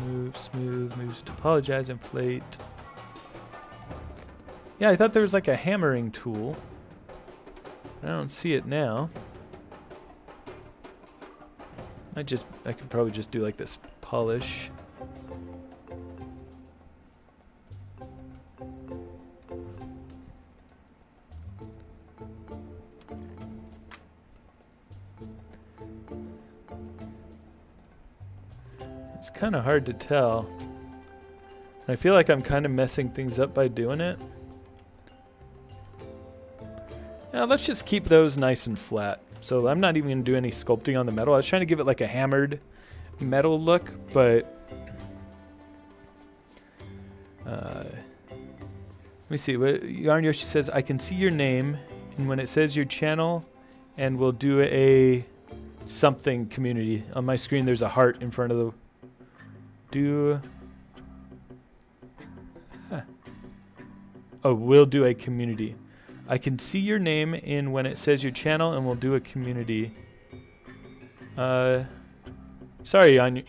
Move, smooth, moves, topologize, inflate. Yeah, I thought there was like a hammering tool. I don't see it now. I could probably just do like this polish. It's kind of hard to tell. I feel like I'm kind of messing things up by doing it. Now let's just keep those nice and flat. So I'm not even going to do any sculpting on the metal. I was trying to give it like a hammered metal look, but let me see. What Yarn Yoshi says, I can see your name, and when it says your channel, and we'll do a something community. On my screen there's a heart in front of the Oh, we'll do a community. I can see your name in when it says your channel, and we'll do a community. Sorry, Yarn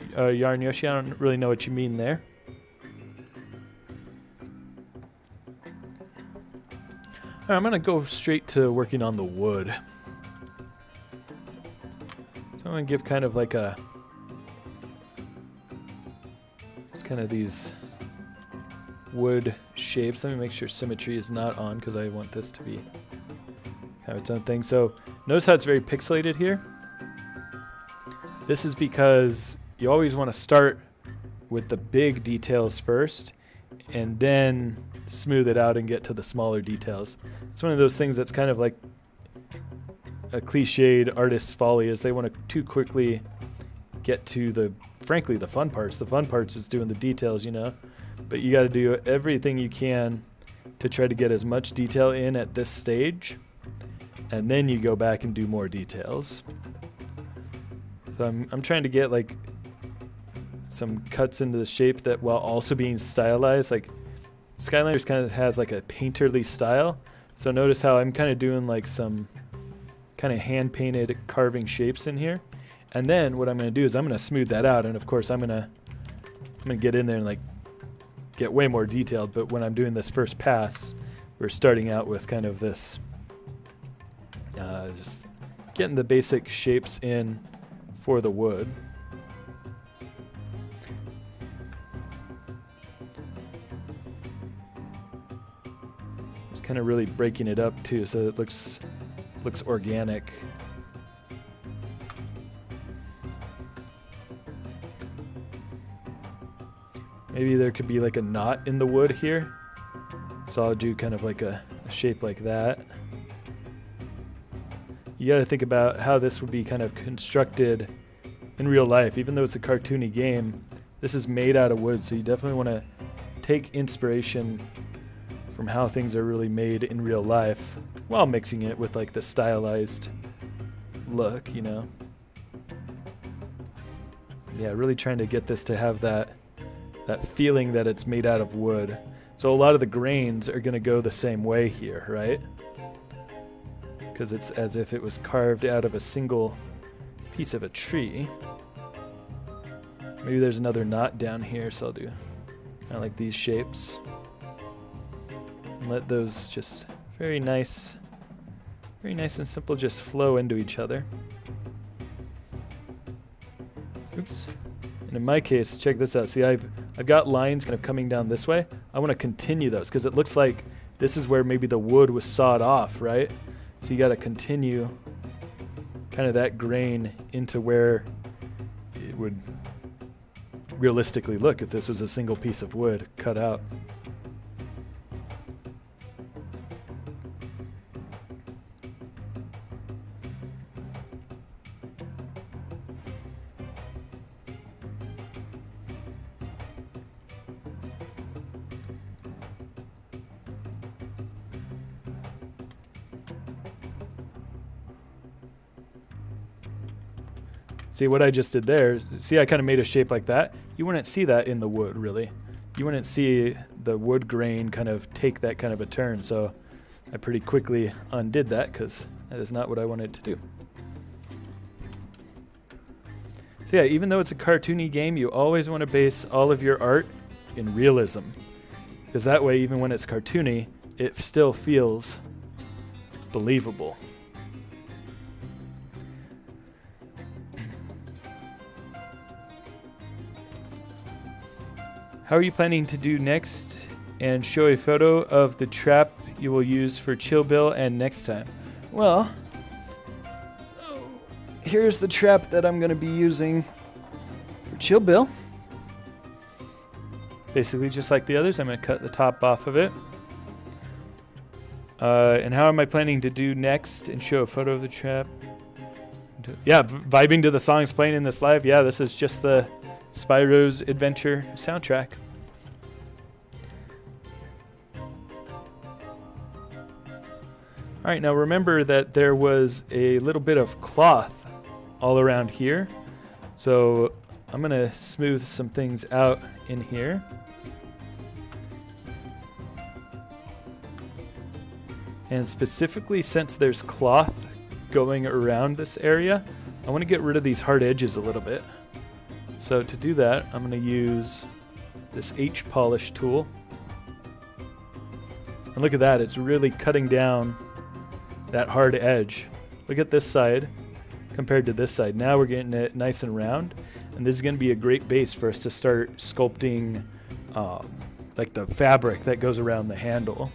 Yoshi, I don't really know what you mean there. Alright, I'm gonna go straight to working on the wood. So I'm gonna give kind of like a... It's kind of these wood shapes. Let me make sure symmetry is not on because I want this to be have its own thing. So notice how it's very pixelated here. This is because you always want to start with the big details first and then smooth it out and get to the smaller details. It's one of those things that's kind of like a cliched artist's folly, is they want to too quickly get to the, frankly, the fun parts. The fun parts is doing the details, you know. But you got to do everything you can to try to get as much detail in at this stage, and then you go back and do more details. So I'm trying to get like some cuts into the shape that while also being stylized. Like Skylanders kind of has like a painterly style. So notice how I'm kind of doing like some kind of hand painted carving shapes in here. And then what I'm going to do is I'm going to smooth that out, and of course I'm going to get in there and like get way more detailed. But when I'm doing this first pass, we're starting out with kind of this just getting the basic shapes in for the wood. Just kind of really breaking it up too, so it looks organic. Maybe there could be like a knot in the wood here, so I'll do kind of like a shape like that. You got to think about how this would be kind of constructed in real life. Even though it's a cartoony game, this is made out of wood, so you definitely want to take inspiration from how things are really made in real life while mixing it with like the stylized look, you know. Yeah, really trying to get this to have that feeling that it's made out of wood. So a lot of the grains are going to go the same way here, right? Because it's as if it was carved out of a single piece of a tree. Maybe there's another knot down here, so I'll do kind of like these shapes. And let those just very nice and simple just flow into each other. Oops. And in my case, check this out. See, I've got lines kind of coming down this way. I want to continue those because it looks like this is where maybe the wood was sawed off, right? So you got to continue kind of that grain into where it would realistically look if this was a single piece of wood cut out. See what I just did there? See, I kind of made a shape like that. You wouldn't see that in the wood, really. You wouldn't see the wood grain kind of take that kind of a turn. So I pretty quickly undid that because that is not what I wanted to do. So yeah, even though it's a cartoony game, you always want to base all of your art in realism. Because that way, even when it's cartoony, it still feels believable. How are you planning to do next, and show a photo of the trap you will use for Chill Bill and next time? Well, here's the trap that I'm going to be using for Chill Bill. Basically just like the others, I'm going to cut the top off of it. And how am I planning to do next and show a photo of the trap? Yeah, vibing to the songs playing in this live. Yeah, this is just the Spyro's Adventure soundtrack. Alright, now remember that there was a little bit of cloth all around here. So I'm going to smooth some things out in here. And specifically, since there's cloth going around this area, I want to get rid of these hard edges a little bit. So to do that, I'm going to use this H-polish tool. And look at that, it's really cutting down that hard edge. Look at this side compared to this side. Now we're getting it nice and round, and this is going to be a great base for us to start sculpting like the fabric that goes around the handle.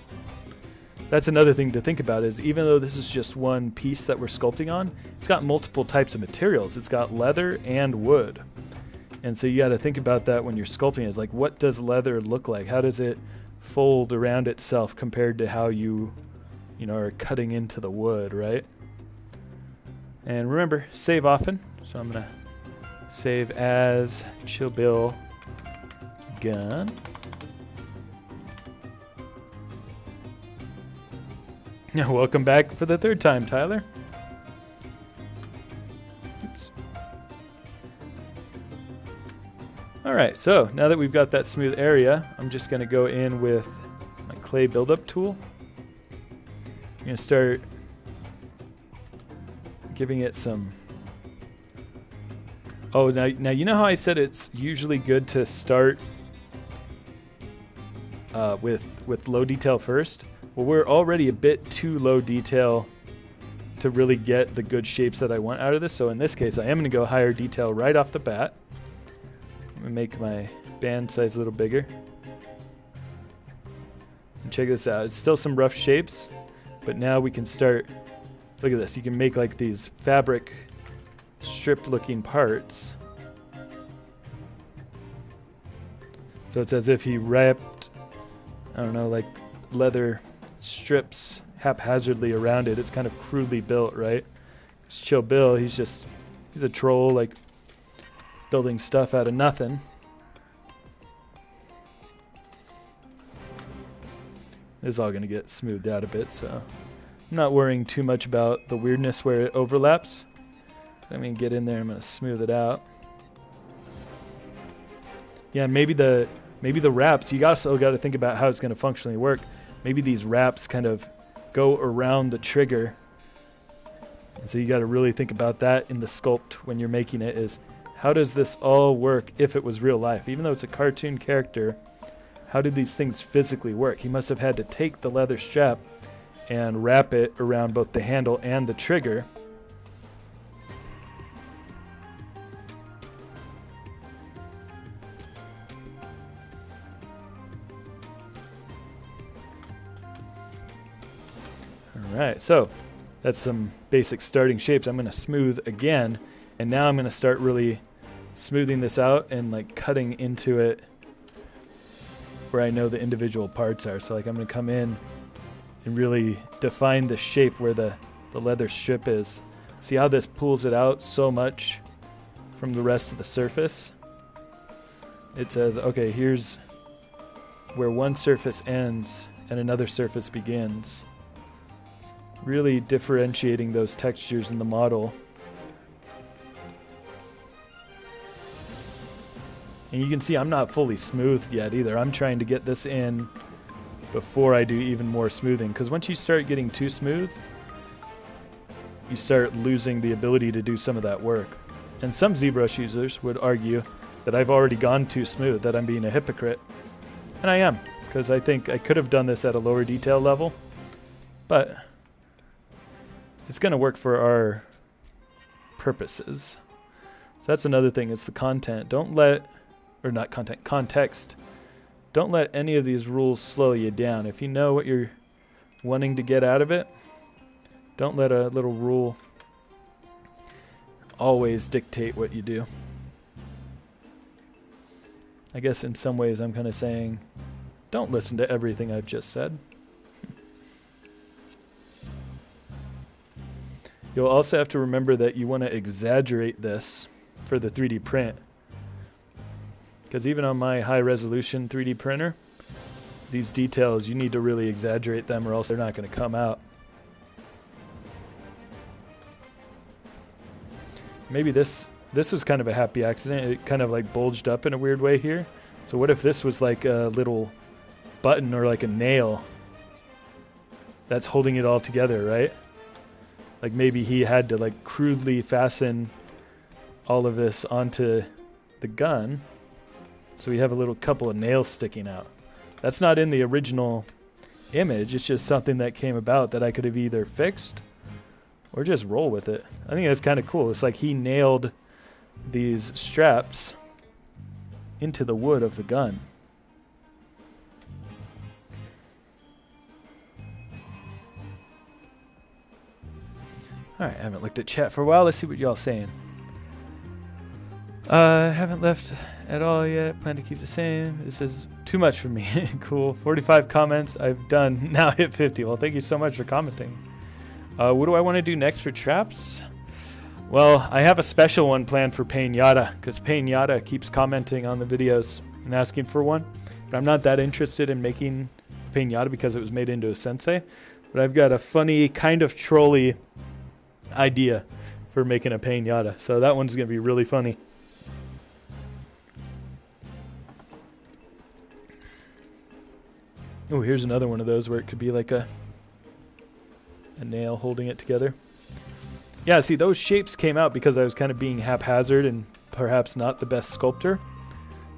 That's another thing to think about, is even though this is just one piece that we're sculpting on, it's got multiple types of materials. It's got leather and wood. And so you got to think about that when you're sculpting. It's like, what does leather look like? How does it fold around itself compared to how you are cutting into the wood, right? And remember, save often. So I'm going to save as Chill Bill Gun. Yeah, welcome back for the third time, Tyler. Oops. All right, so now that we've got that smooth area, I'm just going to go in with my clay buildup tool. I'm going to start giving it some... Oh, now you know how I said it's usually good to start with low detail first? Well, we're already a bit too low detail to really get the good shapes that I want out of this. So in this case, I am going to go higher detail right off the bat. I'm going to make my band size a little bigger. And check this out. It's still some rough shapes, but now we can start... Look at this. You can make like these fabric strip looking parts. So it's as if he wrapped, I don't know, like leather strips haphazardly around it. It's kind of crudely built, right? Chill Bill, he's a troll, like building stuff out of nothing. This is all going to get smoothed out a bit, so I'm not worrying too much about the weirdness where it overlaps. Let me get in there. I'm going to smooth it out. Yeah, maybe the wraps, you also got to think about how it's going to functionally work. Maybe these wraps kind of go around the trigger. And so you got to really think about that in the sculpt when you're making it, is how does this all work if it was real life? Even though it's a cartoon character, how did these things physically work? He must have had to take the leather strap and wrap it around both the handle and the trigger. Alright, so that's some basic starting shapes. I'm going to smooth again, and now I'm going to start really smoothing this out and like cutting into it where I know the individual parts are. So like I'm going to come in and really define the shape where the leather strip is. See how this pulls it out so much from the rest of the surface? It says, okay, here's where one surface ends and another surface begins. Really differentiating those textures in the model. And you can see I'm not fully smoothed yet either. I'm trying to get this in before I do even more smoothing, because once you start getting too smooth, you start losing the ability to do some of that work. And some ZBrush users would argue that I've already gone too smooth, that I'm being a hypocrite. And I am, because I think I could have done this at a lower detail level, but it's going to work for our purposes. So that's another thing, it's the content. Don't let, or not content, context. Don't let any of these rules slow you down. If you know what you're wanting to get out of it, don't let a little rule always dictate what you do. I guess in some ways I'm kind of saying, don't listen to everything I've just said. You'll also have to remember that you want to exaggerate this for the 3D print. Because even on my high resolution 3D printer, these details, you need to really exaggerate them or else they're not going to come out. Maybe this was kind of a happy accident. It kind of like bulged up in a weird way here. So what if this was like a little button or like a nail? that's holding it all together, right? Like maybe he had to like crudely fasten all of this onto the gun. So we have a little couple of nails sticking out. That's not in the original image. It's just something that came about that I could have either fixed or just roll with it. I think that's kind of cool. It's like he nailed these straps into the wood of the gun. Alright, I haven't looked at chat for a while. Let's see what y'all saying. Haven't left at all yet. Plan to keep the same. This is too much for me. Cool. 45 comments. I've done. Now hit 50. Well, thank you so much for commenting. What do I want to do next for traps? Well, I have a special one planned for Painata, because Painata keeps commenting on the videos and asking for one. But I'm not that interested in making Painata because it was made into a sensei. But I've got a funny, kind of trolly idea for making a Painata. So that one's going to be really funny. Oh, here's another one of those where it could be like a nail holding it together. Yeah, see, those shapes came out because I was kind of being haphazard and perhaps not the best sculptor.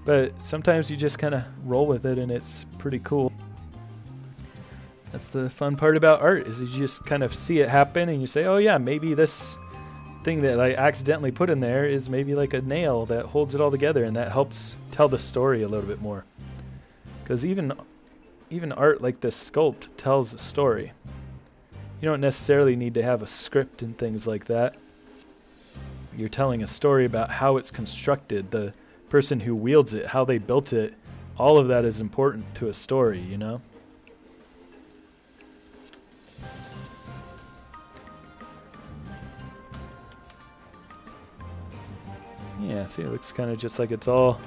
But sometimes you just kind of roll with it and it's pretty cool. That's the fun part about art, is you just kind of see it happen and you say, oh yeah, maybe this thing that I accidentally put in there is maybe like a nail that holds it all together, and that helps tell the story a little bit more. Because even art like this sculpt tells a story. You don't necessarily need to have a script and things like that. You're telling a story about how it's constructed, the person who wields it, how they built it. All of that is important to a story, you know? Yeah, see, it looks kind of just like it's all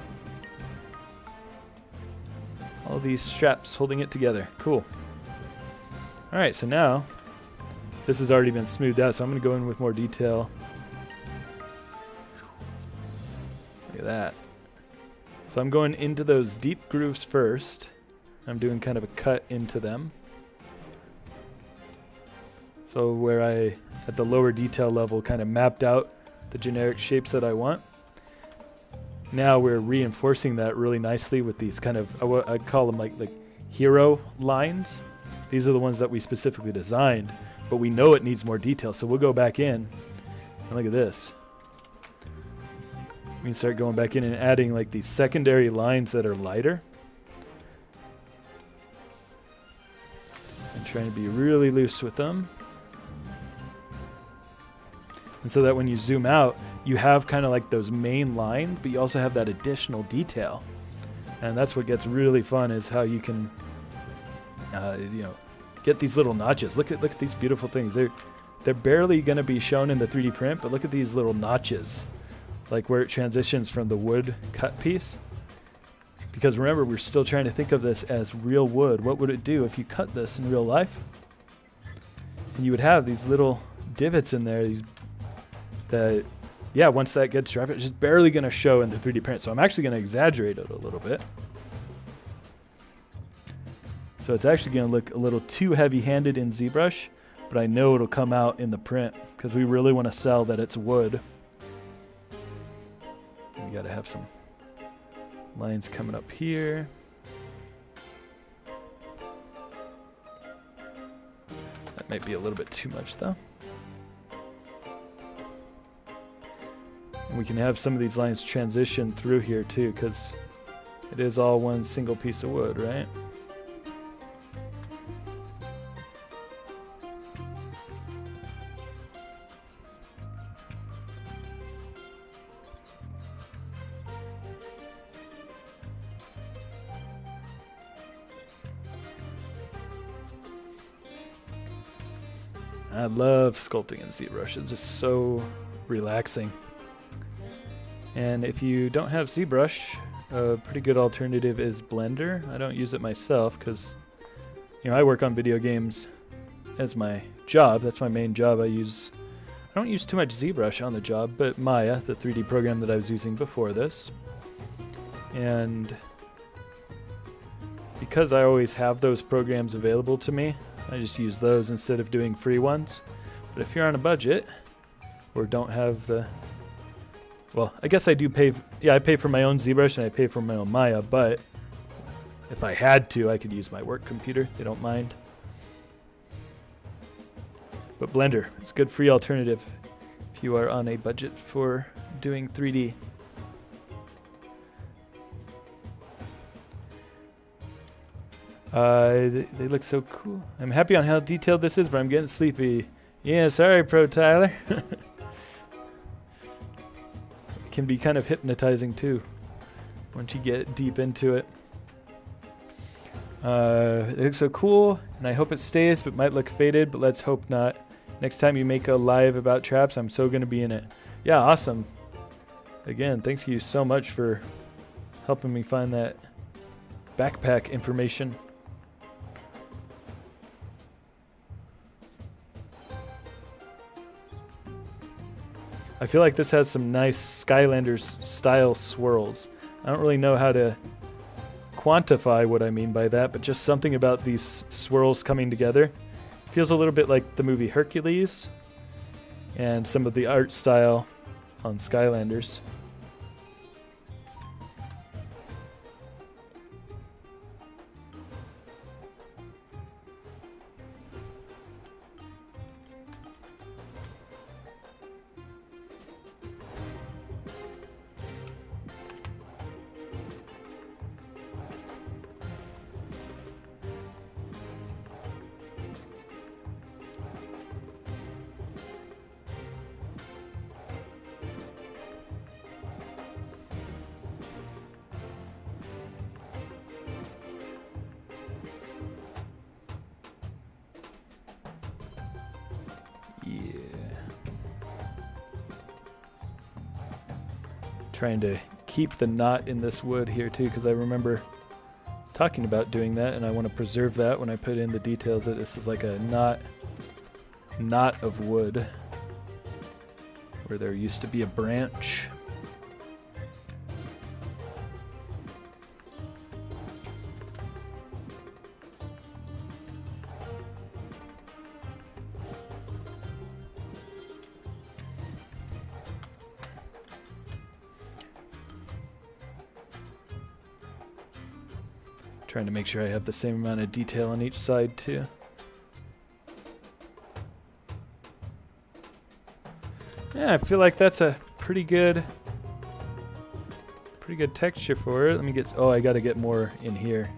these straps holding it together. Cool. All right, so now this has already been smoothed out, so I'm going to go in with more detail. Look at that. So I'm going into those deep grooves first. I'm doing kind of a cut into them. So where I, at the lower detail level, kind of mapped out the generic shapes that I want. Now we're reinforcing that really nicely with these kind of, I'd call them like hero lines. These are the ones that we specifically designed, but we know it needs more detail, so we'll go back in and look at this. We can start going back in and adding like these secondary lines that are lighter. And trying to be really loose with them. And so that when you zoom out, you have kind of like those main lines, but you also have that additional detail. And that's what gets really fun, is how you can, get these little notches. Look at these beautiful things. They're barely going to be shown in the 3D print, but look at these little notches, like where it transitions from the wood cut piece. Because remember, we're still trying to think of this as real wood. What would it do if you cut this in real life? And you would have these little divots in there, once that gets wrapped, it's just barely going to show in the 3D print. So I'm actually going to exaggerate it a little bit. So it's actually going to look a little too heavy-handed in ZBrush, but I know it'll come out in the print because we really want to sell that it's wood. We got to have some lines coming up here. That might be a little bit too much though. And we can have some of these lines transition through here too, because it is all one single piece of wood, right? I love sculpting in ZBrush. It's just so relaxing. And if you don't have ZBrush, a pretty good alternative is Blender. I don't use it myself because, I work on video games as my job. That's my main job. I don't use too much ZBrush on the job, but Maya, the 3D program that I was using before this. And because I always have those programs available to me, I just use those instead of doing free ones. But if you're on a budget or don't have the... Well, I guess I do pay... Yeah, I pay for my own ZBrush and I pay for my own Maya, but if I had to, I could use my work computer. They don't mind. But Blender, it's a good free alternative if you are on a budget for doing 3D. They look so cool. I'm happy on how detailed this is, but I'm getting sleepy. Yeah, sorry, Pro Tyler. It can be kind of hypnotizing too once you get deep into it. It looks so cool, and I hope it stays, but might look faded, but let's hope not. Next time you make a live about traps, I'm so going to be in it. Yeah, awesome. Again, thanks you so much for helping me find that backpack information. I feel like this has some nice Skylanders style swirls. I don't really know how to quantify what I mean by that, but just something about these swirls coming together. Feels a little bit like the movie Hercules and some of the art style on Skylanders. Trying to keep the knot in this wood here too, because I remember talking about doing that, and I want to preserve that when I put in the details that this is like a knot of wood where there used to be a branch. Trying to make sure I have the same amount of detail on each side too. Yeah, I feel like that's a pretty good texture for it. Let me get, oh, I gotta get more in here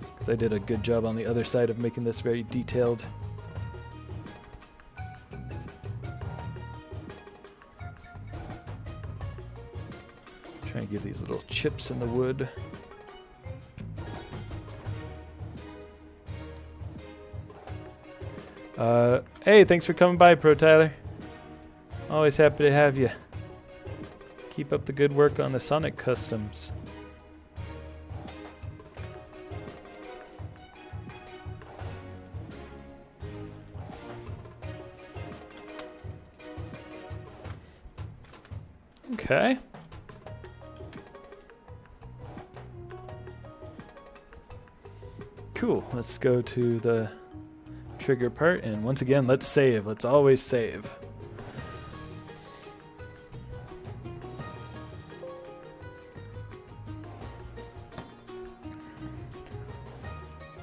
because I did a good job on the other side of making this very detailed. Trying to give these little chips in the wood. Hey, thanks for coming by, Pro Tyler. Always happy to have you. Keep up the good work on the Sonic customs. Okay. Cool. Let's go to the trigger part, and once again, let's save. Let's always save.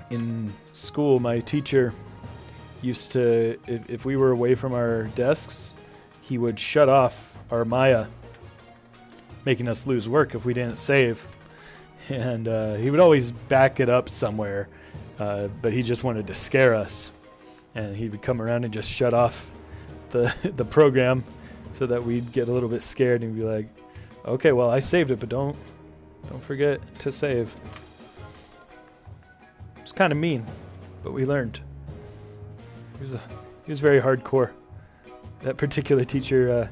In school, my teacher used to, if we were away from our desks, he would shut off our Maya, making us lose work if we didn't save. And he would always back it up somewhere, but he just wanted to scare us. And he would come around and just shut off the program so that we'd get a little bit scared and be like, okay, well, I saved it, but don't forget to save. It's kind of mean, but we learned. He was very hardcore. That particular teacher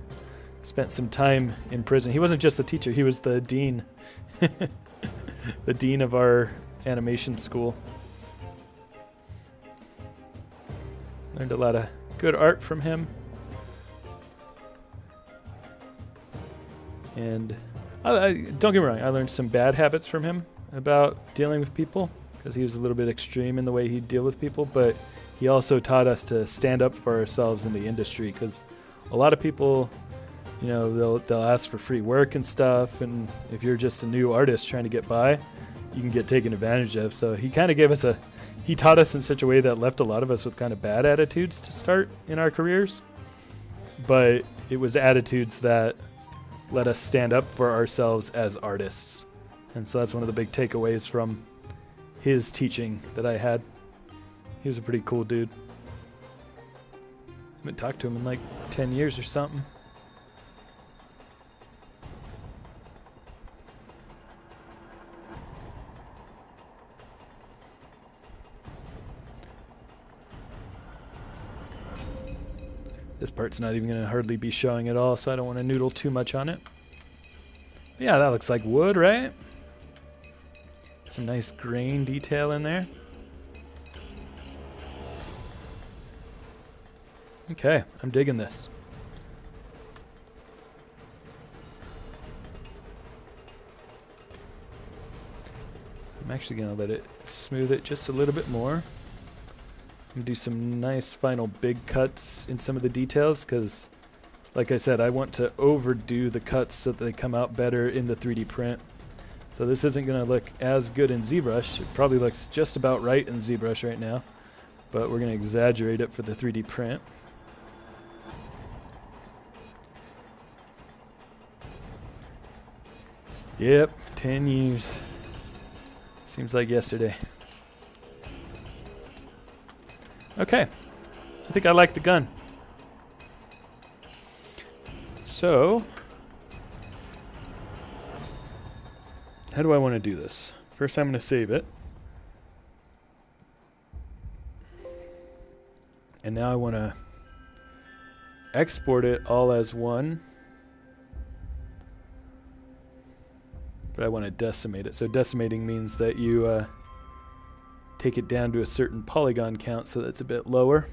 spent some time in prison. He wasn't just the teacher, he was the dean. The dean of our animation school. Learned a lot of good art from him. And don't get me wrong, I learned some bad habits from him about dealing with people, because he was a little bit extreme in the way he'd deal with people, but he also taught us to stand up for ourselves in the industry, because a lot of people, you know, they'll ask for free work and stuff, and if you're just a new artist trying to get by, you can get taken advantage of. So he kind of gave us he taught us in such a way that left a lot of us with kind of bad attitudes to start in our careers, but it was attitudes that let us stand up for ourselves as artists. And so that's one of the big takeaways from his teaching that I had. He was a pretty cool dude. I haven't talked to him in like 10 years or something. This part's not even going to hardly be showing at all, so I don't want to noodle too much on it. But yeah, that looks like wood, right? Some nice grain detail in there. Okay, I'm digging this. I'm actually going to let it smooth it just a little bit more. I'm going to do some nice final big cuts in some of the details, because like I said, I want to overdo the cuts so that they come out better in the 3D print. So this isn't going to look as good in ZBrush. It probably looks just about right in ZBrush right now, but we're going to exaggerate it for the 3D print. Yep, 10 years. Seems like yesterday. Okay, I think I like the gun. So, how do I want to do this? First, I'm going to save it. And now I want to export it all as one. But I want to decimate it. So decimating means that you take it down to a certain polygon count so that's a bit lower,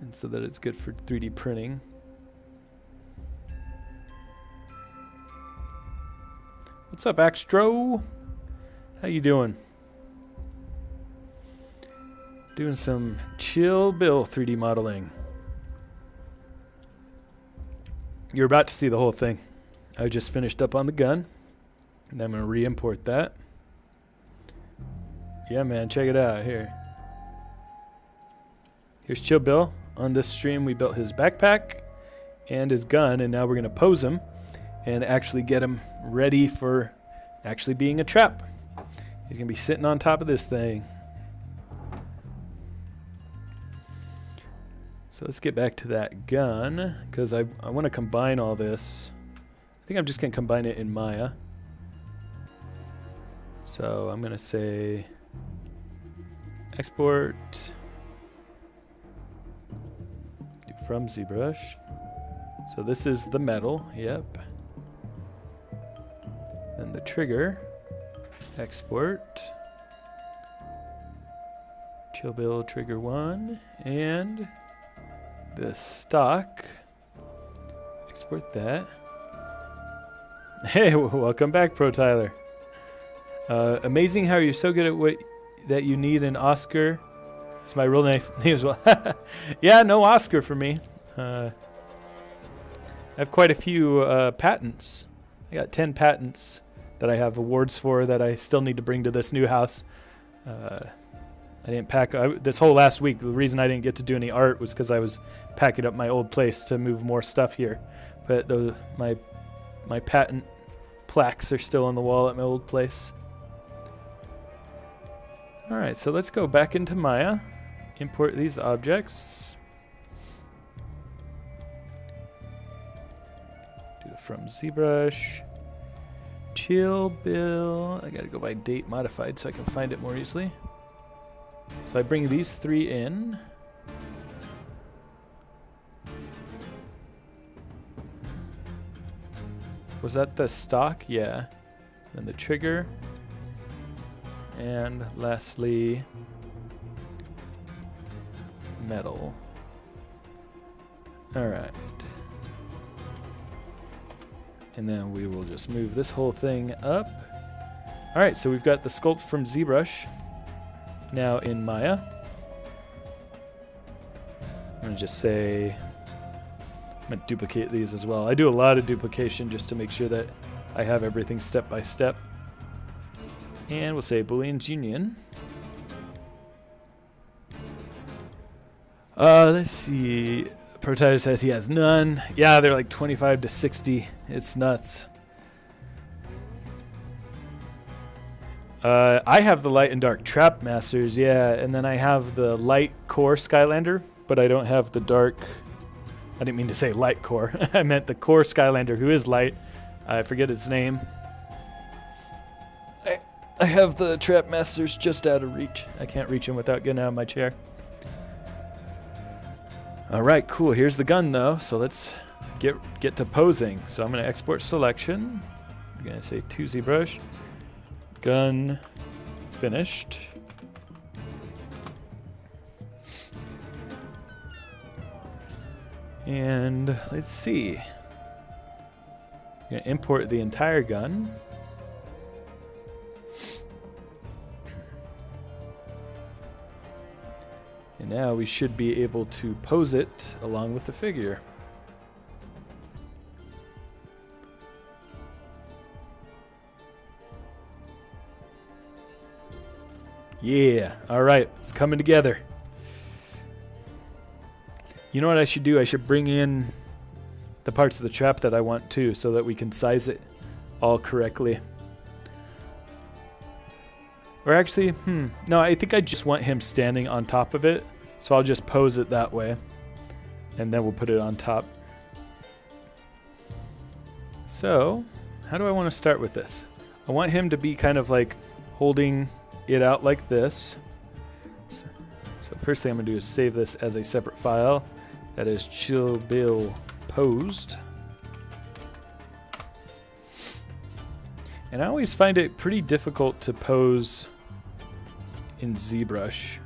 and so that it's good for 3D printing. What's up, Axtro? How you doing? Doing some Chill Bill 3D modeling. You're about to see the whole thing. I just finished up on the gun, and I'm going to re-import that. Yeah, man, check it out here. Here's Chill Bill. On this stream, we built his backpack and his gun, and now we're going to pose him and actually get him ready for actually being a trap. He's going to be sitting on top of this thing. So let's get back to that gun, because I want to combine all this. I think I'm just going to combine it in Maya. So I'm going to say export from ZBrush. So this is the metal, yep. Then the trigger, export, Chill Bill trigger 1, and the stock, export that. Hey, welcome back, Pro Tyler. Amazing how you're so good at what that you need an Oscar. It's my real name as well. Yeah, no Oscar for me. I have quite a few patents. I got 10 patents that I have awards for that I still need to bring to this new house. I didn't pack this whole last week. The reason I didn't get to do any art was because I was packing up my old place to move more stuff here. But my patent plaques are still on the wall at my old place. All right, so let's go back into Maya, import these objects. Do the from ZBrush, Chill Bill. I gotta go by date modified so I can find it more easily. So I bring these three in. Was that the stock? Yeah. Then the trigger. And lastly, metal. All right. And then we will just move this whole thing up. All right, so we've got the sculpt from ZBrush now in Maya. to just say, I'm going to duplicate these as well. I do a lot of duplication just to make sure that I have everything step by step. And we'll say Boolean's union. Let's see. Prototype says he has none. Yeah, they're like 25 to 60. It's nuts. I have the light and dark trap masters, yeah, and then I have the light core Skylander, but I don't have the dark. I didn't mean to say light core. I meant the core Skylander who is light. I forget his name. I have the trap masters just out of reach. I can't reach him without getting out of my chair. All right, cool. Here's the gun though, so let's get to posing. So I'm going to export selection. I'm going to say to ZBrush. Gun finished. And let's see. I'm going to import the entire gun. And now we should be able to pose it along with the figure. Yeah, all right, it's coming together. You know what I should do? I should bring in the parts of the trap that I want too, so that we can size it all correctly. Or actually, no, I think I just want him standing on top of it, so I'll just pose it that way, and then we'll put it on top. So, how do I want to start with this? I want him to be kind of like holding it out like this. So first thing I'm going to do is save this as a separate file. That is Chill Bill Posed. And I always find it pretty difficult to pose in ZBrush.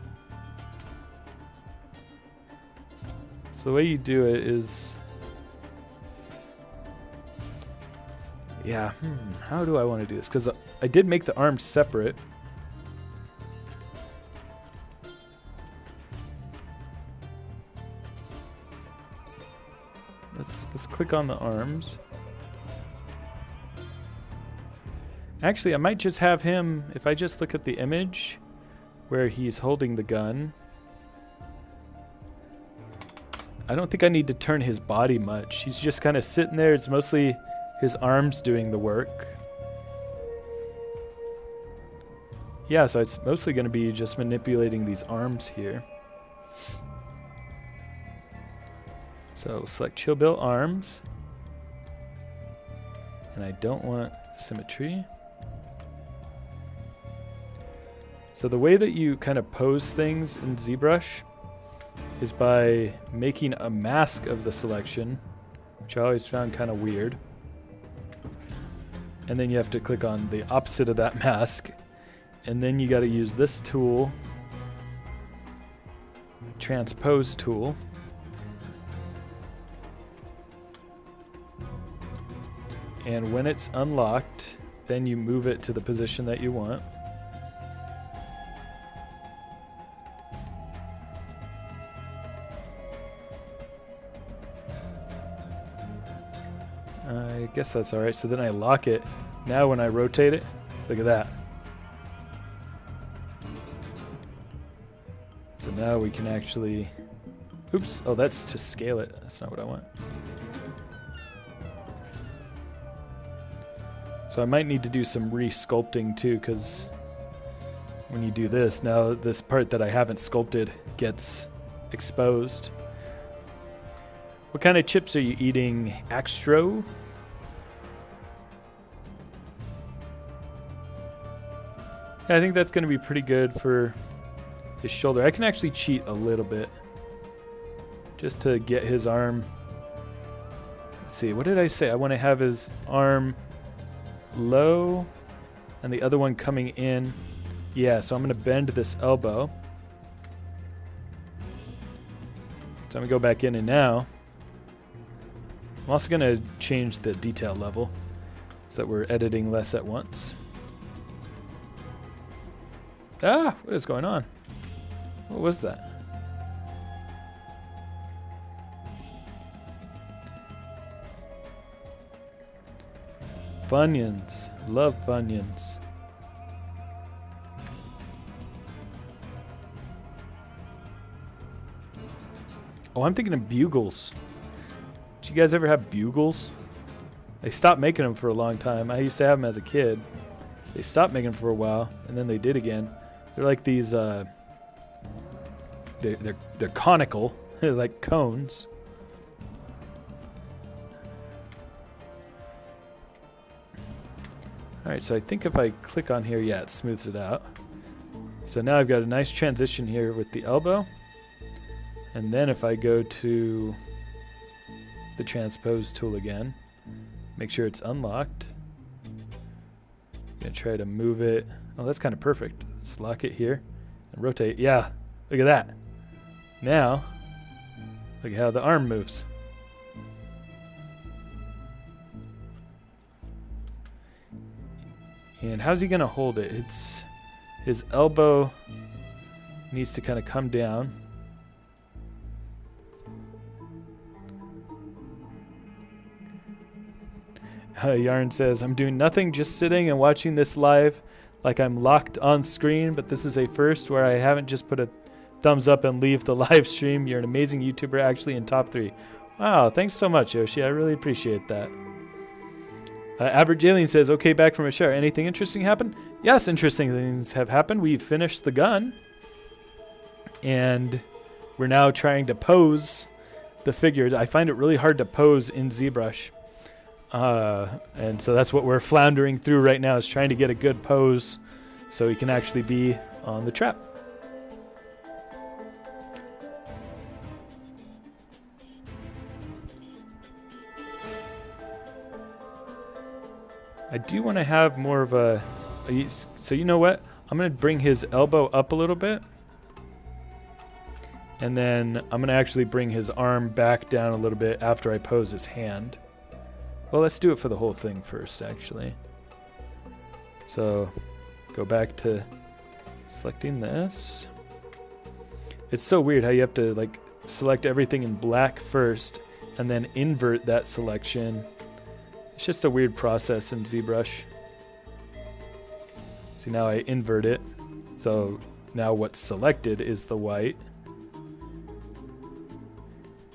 So the way you do it is... Yeah, how do I want to do this? Because I did make the arms separate. Let's click on the arms. Actually, I might just have him, if I just look at the image where he's holding the gun. I don't think I need to turn his body much. He's just kind of sitting there. It's mostly his arms doing the work. Yeah, so it's mostly going to be just manipulating these arms here. So select Chill Bill Arms. And I don't want symmetry. So the way that you kind of pose things in ZBrush is by making a mask of the selection, which I always found kind of weird. And then you have to click on the opposite of that mask. And then you got to use this tool, transpose tool. And when it's unlocked, then you move it to the position that you want. I guess that's alright. So then I lock it. Now when I rotate it, look at that. So now we can actually... Oops. Oh, that's to scale it. That's not what I want. So I might need to do some re-sculpting too, because when you do this, now this part that I haven't sculpted gets exposed. What kind of chips are you eating, Axtro? Yeah, I think that's going to be pretty good for his shoulder. I can actually cheat a little bit just to get his arm. Let's see, what did I say? I want to have his arm low and the other one coming in. Yeah, so I'm going to bend this elbow. So I'm going to go back in, and now I'm also going to change the detail level so that we're editing less at once. Ah, what is going on? What was that? Funyuns. Love Funyuns. Oh, I'm thinking of bugles. Did you guys ever have bugles? They stopped making them for a long time. I used to have them as a kid. They stopped making them for a while, and then they did again. They're like these, they're conical. They're like cones. Alright, so I think if I click on here, yeah, it smooths it out. So now I've got a nice transition here with the elbow. And then if I go to the transpose tool again, make sure it's unlocked. Gonna try to move it. Oh, that's kind of perfect. Let's lock it here and rotate. Yeah, look at that. Now, look at how the arm moves. And how's he gonna hold it? It's his elbow needs to kind of come down. Yarn says, I'm doing nothing, just sitting and watching this live like I'm locked on screen, but this is a first where I haven't just put a thumbs up and leave the live stream. You're an amazing YouTuber, actually in top 3. Wow, thanks so much, Yoshi. I really appreciate that. Average Alien says, okay, back from a shower. Anything interesting happen? Yes, interesting things have happened. We've finished the gun, and we're now trying to pose the figure. I find it really hard to pose in ZBrush. And so that's what we're floundering through right now, is trying to get a good pose so he can actually be on the trap. I do want to have more of a so you know what? I'm going to bring his elbow up a little bit. And then I'm going to actually bring his arm back down a little bit after I pose his hand. Well, let's do it for the whole thing first, actually. So, go back to selecting this. It's so weird how you have to, like, select everything in black first and then invert that selection. It's just a weird process in ZBrush. See, now I invert it. So, now what's selected is the white.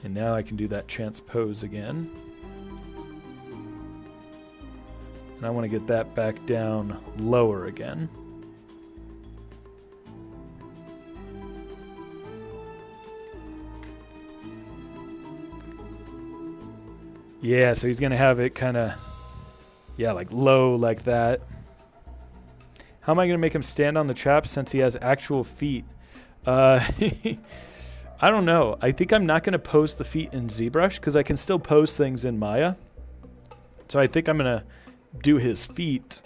And now I can do that transpose again. And I want to get that back down lower again. Yeah, so he's going to have it kind of, yeah, like low like that. How am I going to make him stand on the trap since he has actual feet? I don't know. I think I'm not going to pose the feet in ZBrush because I can still pose things in Maya. So I think I'm going to do his feet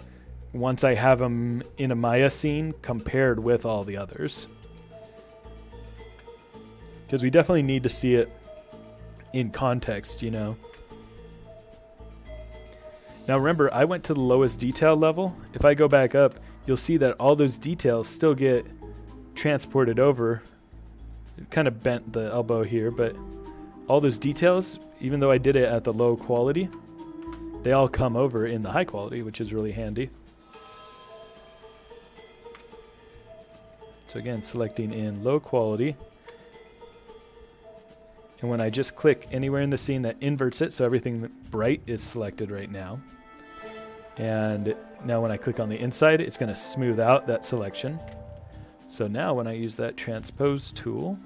once I have him in a Maya scene compared with all the others. Because we definitely need to see it in context, you know. Now remember, I went to the lowest detail level. If I go back up, you'll see that all those details still get transported over. It kind of bent the elbow here, but all those details, even though I did it at the low quality, they all come over in the high quality, which is really handy. So again, selecting in low quality. And when I just click anywhere in the scene that inverts it, so everything bright is selected right now. And now when I click on the inside, it's going to smooth out that selection. So now when I use that transpose tool,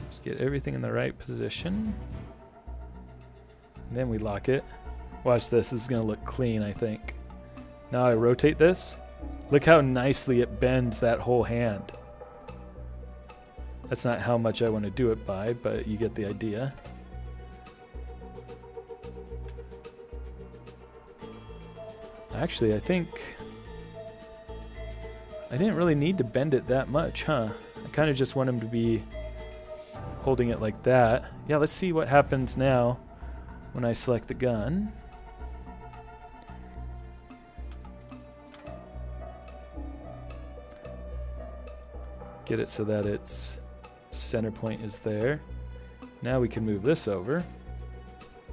just get everything in the right position. And then we lock it. Watch this, this is going to look clean, I think. Now I rotate this. Look how nicely it bends that whole hand. That's not how much I want to do it by, but you get the idea. Actually, I think I didn't really need to bend it that much, huh? I kind of just want him to be holding it like that. Yeah, let's see what happens now when I select the gun. Get it so that its center point is there. Now we can move this over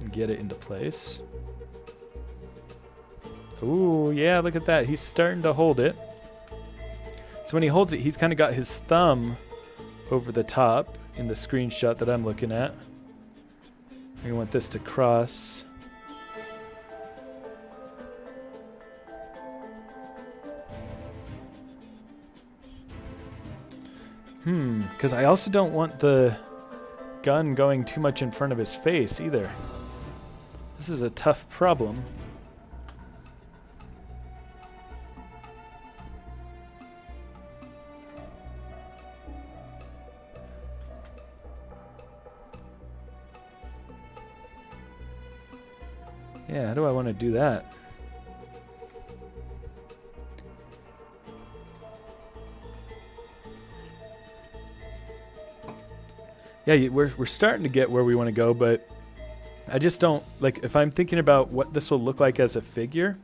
and get it into place. Ooh, yeah, look at that. He's starting to hold it. So when he holds it, he's kind of got his thumb over the top in the screenshot that I'm looking at. We want this to cross. Because I also don't want the gun going too much in front of his face either. This is a tough problem. Yeah, how do I want to do that? Yeah, we're starting to get where we want to go, but I just don't, like, if I'm thinking about what this will look like as a figure,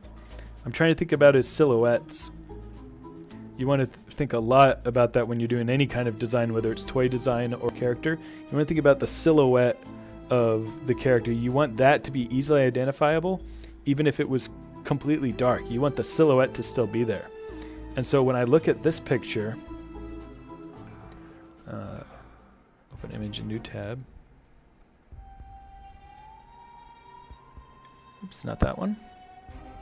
I'm trying to think about his silhouettes. You want to think a lot about that when you're doing any kind of design, whether it's toy design or character. You want to think about the silhouette of the character. You want that to be easily identifiable, even if it was completely dark. You want the silhouette to still be there. And so when I look at this picture, open image, and new tab. Oops, not that one.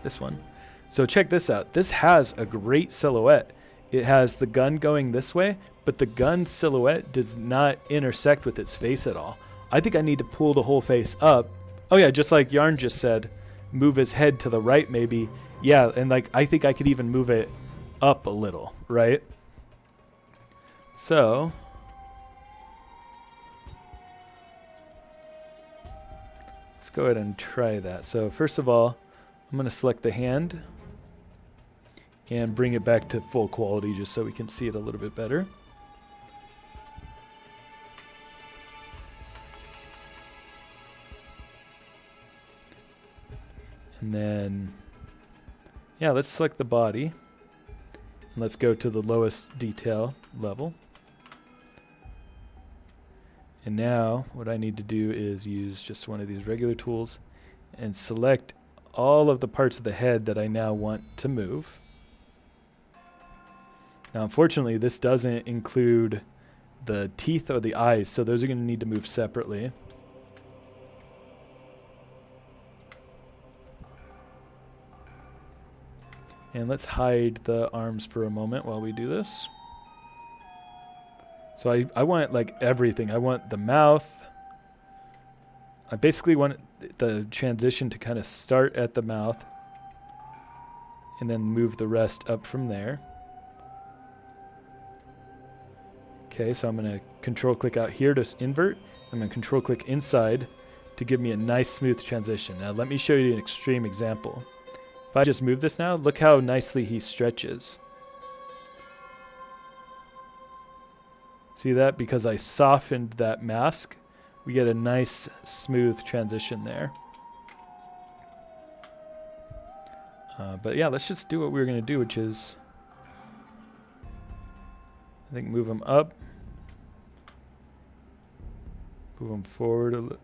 This one. So check this out. This has a great silhouette. It has the gun going this way, but the gun silhouette does not intersect with its face at all. I think I need to pull the whole face up. Oh yeah, just like Yarn just said, move his head to the right maybe. Yeah, and like I think I could even move it up a little, right? So let's go ahead and try that. So first of all, I'm going to select the hand and bring it back to full quality just so we can see it a little bit better. And then, yeah, let's select the body. And let's go to the lowest detail level. And now what I need to do is use just one of these regular tools and select all of the parts of the head that I now want to move. Now, unfortunately, this doesn't include the teeth or the eyes, so those are going to need to move separately. And let's hide the arms for a moment while we do this. So I want like everything. I want the mouth. I basically want the transition to kind of start at the mouth and then move the rest up from there. Okay, so I'm going to control click out here to invert. I'm going to control click inside to give me a nice smooth transition. Now let me show you an extreme example. If I just move this now, look how nicely he stretches. See that? Because I softened that mask, we get a nice smooth transition there. But yeah, let's just do what we were going to do, which is, I think, move him up, move him forward a little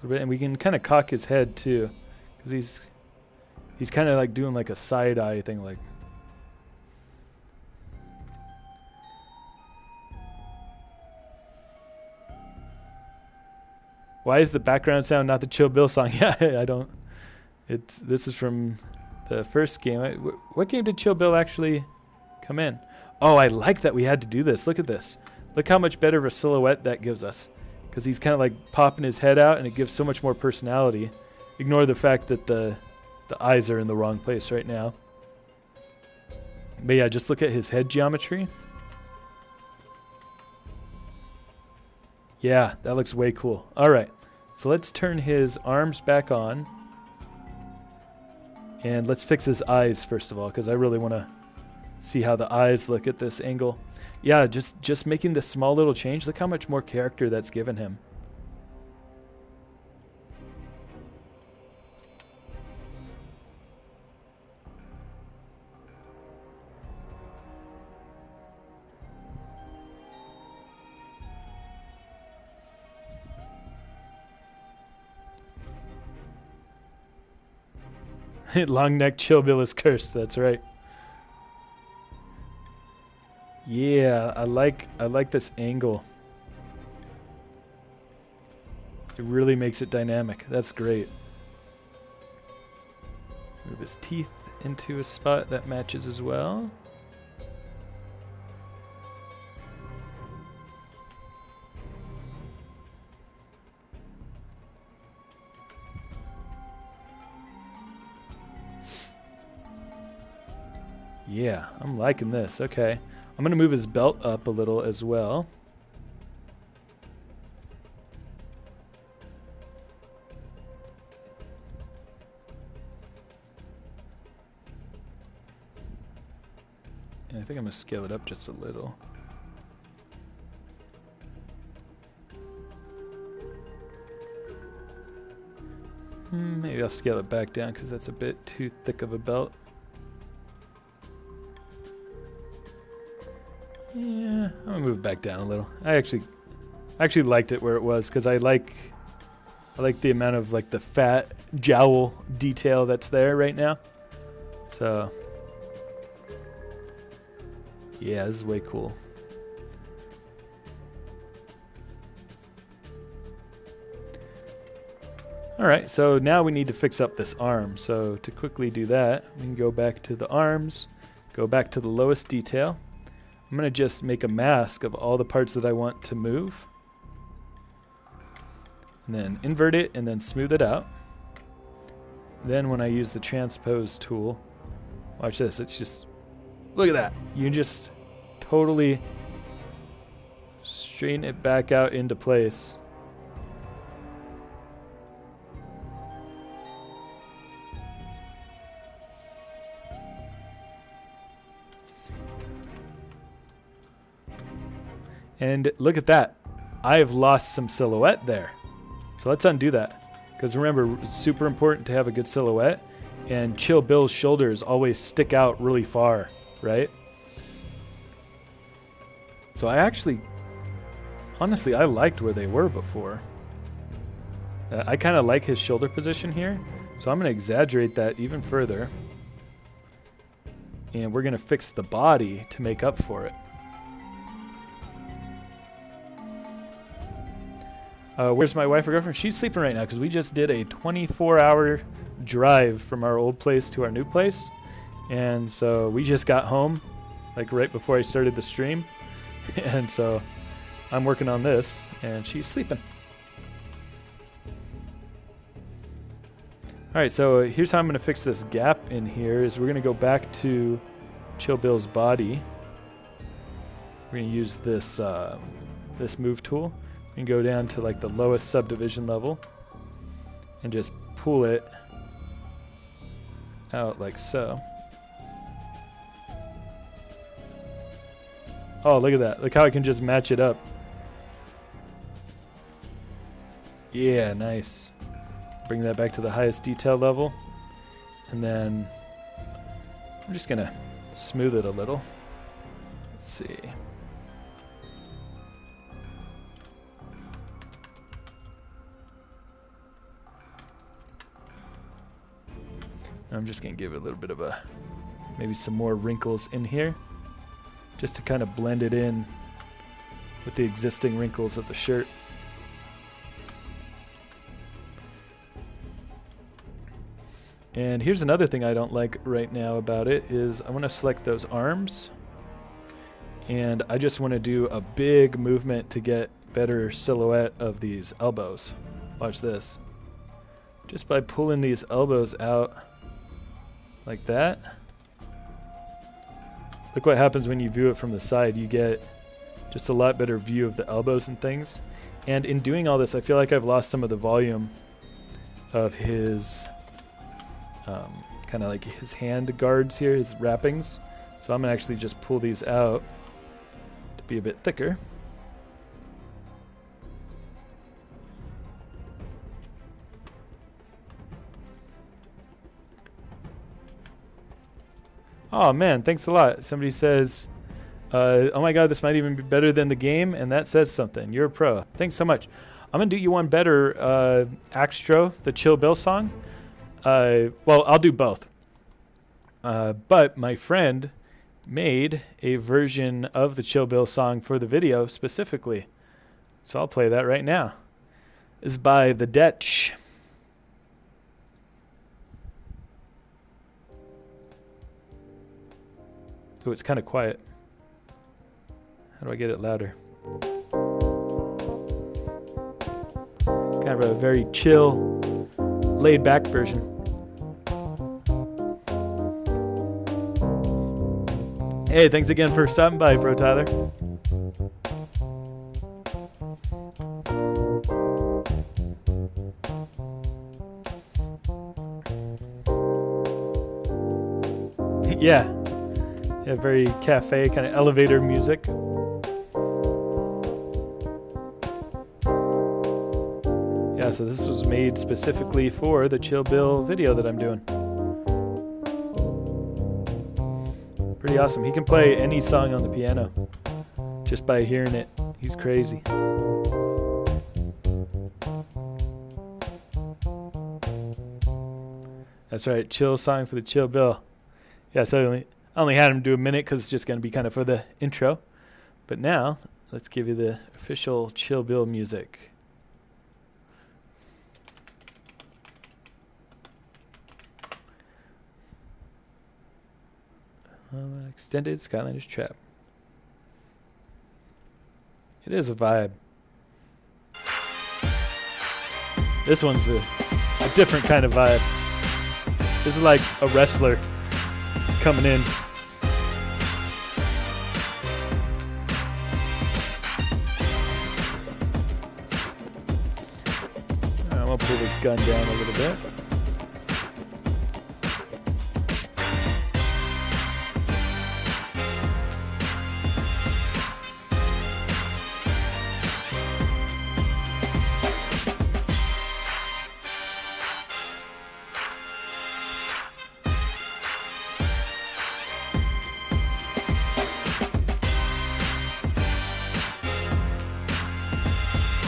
bit, and we can kind of cock his head too, because he's kind of like doing like a side eye thing, like. Why is the background sound not the Chill Bill song? Yeah, I don't. This is from the first game. What game did Chill Bill actually come in? Oh, I like that we had to do this. Look at this. Look how much better of a silhouette that gives us. Because he's kind of like popping his head out, and it gives so much more personality. Ignore the fact that the eyes are in the wrong place right now. But yeah, just look at his head geometry. Yeah, that looks way cool. All right, so let's turn his arms back on. And let's fix his eyes first of all, because I really want to see how the eyes look at this angle. Yeah, just making this small little change. Look how much more character that's given him. Long neck Chill Bill is cursed. That's right. Yeah, I like this angle. It really makes it dynamic. That's great. Move his teeth into a spot that matches as well. Yeah, I'm liking this. Okay. I'm going to move his belt up a little as well. And I think I'm going to scale it up just a little. Maybe I'll scale it back down because that's a bit too thick of a belt. Yeah, I'm gonna move it back down a little. I actually liked it where it was because I like the amount of like the fat jowl detail that's there right now. So yeah, this is way cool. Alright, so now we need to fix up this arm. So to quickly do that, we can go back to the arms, go back to the lowest detail. I'm going to just make a mask of all the parts that I want to move. And then invert it and then smooth it out. Then when I use the transpose tool, watch this, it's just, look at that. You just totally straighten it back out into place. And look at that. I have lost some silhouette there. So let's undo that. Because remember, it's super important to have a good silhouette. And Chill Bill's shoulders always stick out really far, right? So I actually, honestly, I liked where they were before. I kind of like his shoulder position here. So I'm going to exaggerate that even further. And we're going to fix the body to make up for it. Where's my wife or girlfriend? She's sleeping right now because we just did a 24-hour drive from our old place to our new place. And so we just got home like right before I started the stream. And so I'm working on this and she's sleeping. Alright, so here's how I'm going to fix this gap in here is we're going to go back to Chill Bill's body. We're going to use this, this move tool. And go down to like the lowest subdivision level and just pull it out like so. Oh, look at that. Look how I can just match it up. Yeah, nice. Bring that back to the highest detail level. And then I'm just going to smooth it a little. Let's see. I'm just going to give it a little bit of a, maybe some more wrinkles in here, just to kind of blend it in with the existing wrinkles of the shirt. And here's another thing I don't like right now about it is I want to select those arms, and I just want to do a big movement to get better silhouette of these elbows. Watch this. Just by pulling these elbows out like that. Look what happens when you view it from the side. You get just a lot better view of the elbows and things. And in doing all this, I feel like I've lost some of the volume of his kind of like his hand guards here, his wrappings. So I'm going to actually just pull these out to be a bit thicker. Oh man, thanks a lot. Somebody says, oh my god, this might even be better than the game, and that says something. You're a pro. Thanks so much. I'm going to do you one better, Axtro, the Chill Bill song. Well, I'll do both. But my friend made a version of the Chill Bill song for the video specifically. So I'll play that right now. This is by The Detch. Oh, it's kind of quiet. How do I get it louder? Kind of a very chill, laid-back version. Hey, thanks again for stopping by, Bro Tyler. Yeah. Yeah, very cafe, kind of elevator music. Yeah, so this was made specifically for the Chill Bill video that I'm doing. Pretty awesome. He can play any song on the piano just by hearing it. He's crazy. That's right, chill song for the Chill Bill. Yeah, so I only had him do a minute because it's just going to be kind of for the intro. But now, let's give you the official Chill Bill music. Extended Skylanders Trap. It is a vibe. This one's a different kind of vibe. This is like a wrestler coming in. I'm gonna pull this gun down a little bit.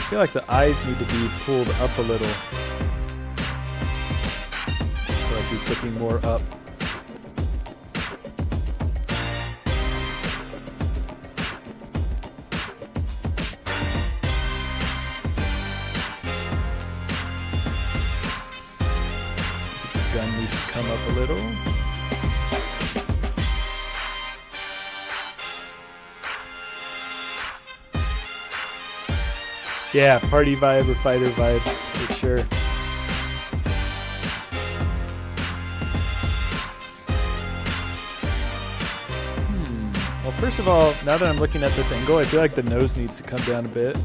I feel like the eyes need to be pulled up a little. So like he's looking more up. The gun needs to come up a little. Yeah, party vibe or fighter vibe, for sure. Well, first of all, now that I'm looking at this angle, I feel like the nose needs to come down a bit.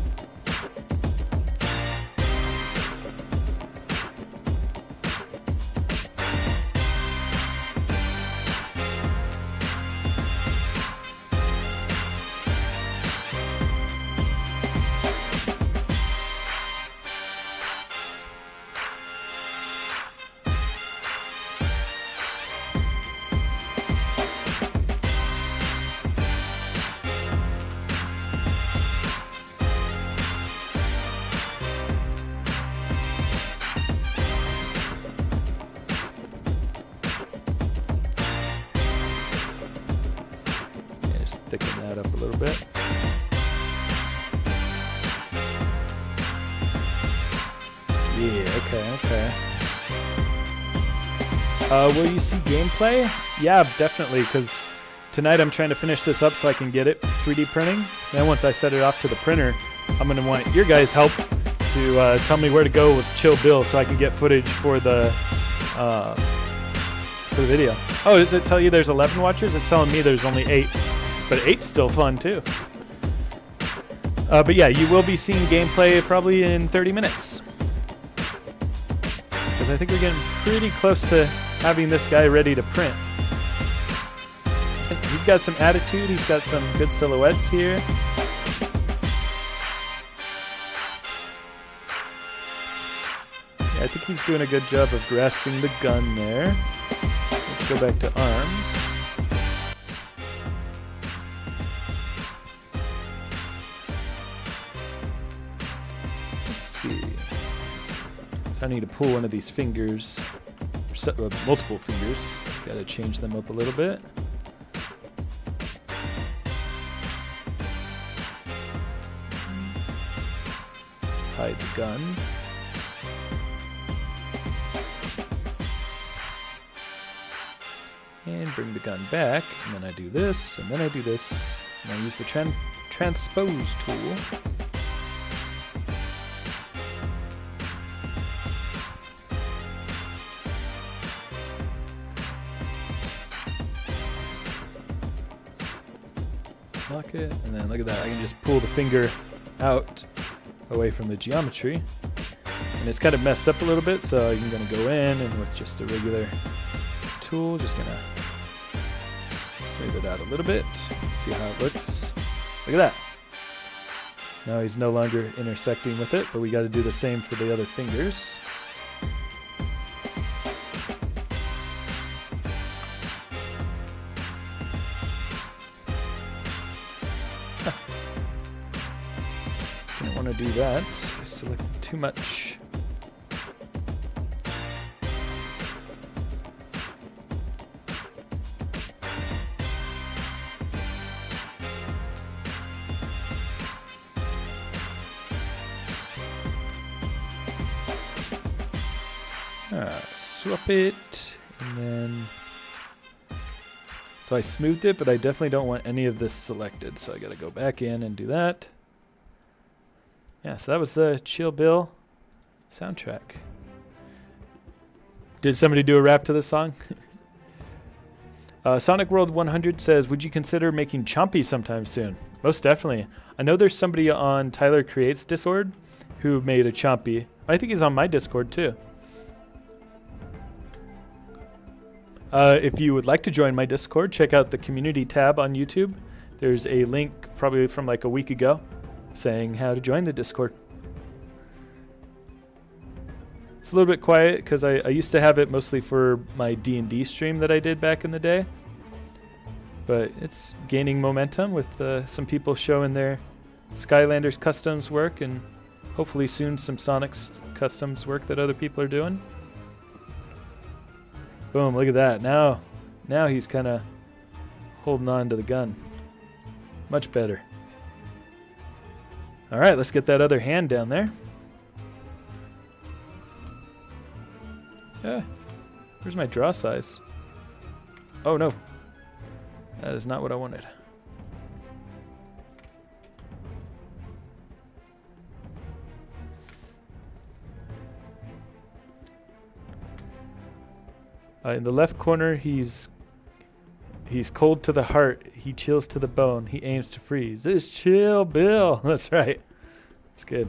Thicken that up a little bit. Yeah, okay. Will you see gameplay? Yeah, definitely, because tonight I'm trying to finish this up so I can get it 3D printing. Then once I set it off to the printer, I'm going to want your guys' help to tell me where to go with Chill Bill so I can get footage for the video. Oh, does it tell you there's 11 watchers? It's telling me there's only 8. But 8's still fun, too. But yeah, you will be seeing gameplay probably in 30 minutes. Because I think we're getting pretty close to having this guy ready to print. He's got some attitude. He's got some good silhouettes here. Yeah, I think he's doing a good job of grasping the gun there. Let's go back to arms. See. So I need to pull one of these fingers multiple fingers. Got to change them up a little bit. Let's hide the gun. And bring the gun back, and then I do this, and then I do this, and I use the transpose tool. Lock it, and then look at that, I can just pull the finger out away from the geometry. And it's kind of messed up a little bit, so I'm gonna go in and with just a regular tool, just gonna smooth it out a little bit. See how it looks. Look at that. Now he's no longer intersecting with it, but we got to do the same for the other fingers. Didn't want to do that. Select too much. Swap it, and then so I smoothed it, but I definitely don't want any of this selected, so I gotta go back in and do that. Yeah, so that was the Chill Bill soundtrack. Did somebody do a rap to this song? Sonic World 100 says, would you consider making Chompy sometime soon? Most definitely. I know there's somebody on Tyler Creates Discord who made a Chompy. I think he's on my Discord too. If you would like to join my Discord, check out the community tab on YouTube. There's a link probably from like a week ago saying how to join the Discord. It's a little bit quiet because I used to have it mostly for my D&D stream that I did back in the day. But it's gaining momentum with some people showing their Skylanders customs work, and hopefully soon some Sonic's customs work that other people are doing. Boom, look at that. Now he's kind of holding on to the gun. Much better. All right, let's get that other hand down there. Yeah. Where's my draw size? Oh, no. That is not what I wanted. In the left corner, he's cold to the heart. He chills to the bone. He aims to freeze. It's Chill Bill. That's right. It's good.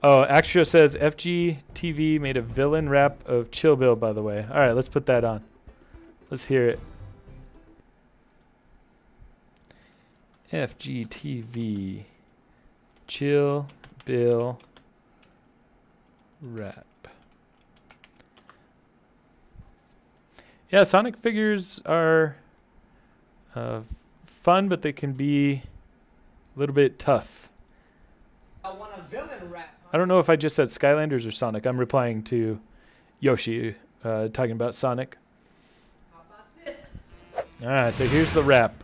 Oh, Extra says FGTV made a villain rap of Chill Bill, by the way. All right, let's put that on. Let's hear it. FGTV Chill Bill rap. Yeah, Sonic figures are fun, but they can be a little bit tough. I want a villain rap. I don't know if I just said Skylanders or Sonic. I'm replying to Yoshi, talking about Sonic. How about this? All right, so here's the rap.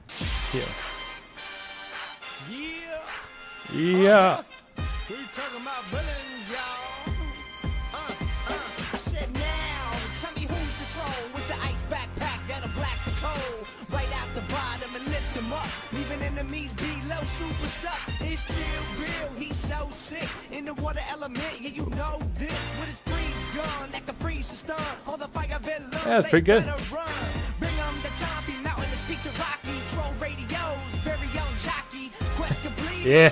Here. Yeah. We talking about villains, y'all. I said now, tell me who's the troll with the ice backpack that'll blast the cold right out the bottom and lift them up, leaving enemies below. Super stuff. It's Chill Bill, he's so sick in the water element. Yeah, you know this with his freeze gun that can freeze and stun all the fire villains. Yeah, that's pretty good. Bring them the Chompy mountain to speak to Rocky. Troll radios, very young jockey. Quest complete. Yeah.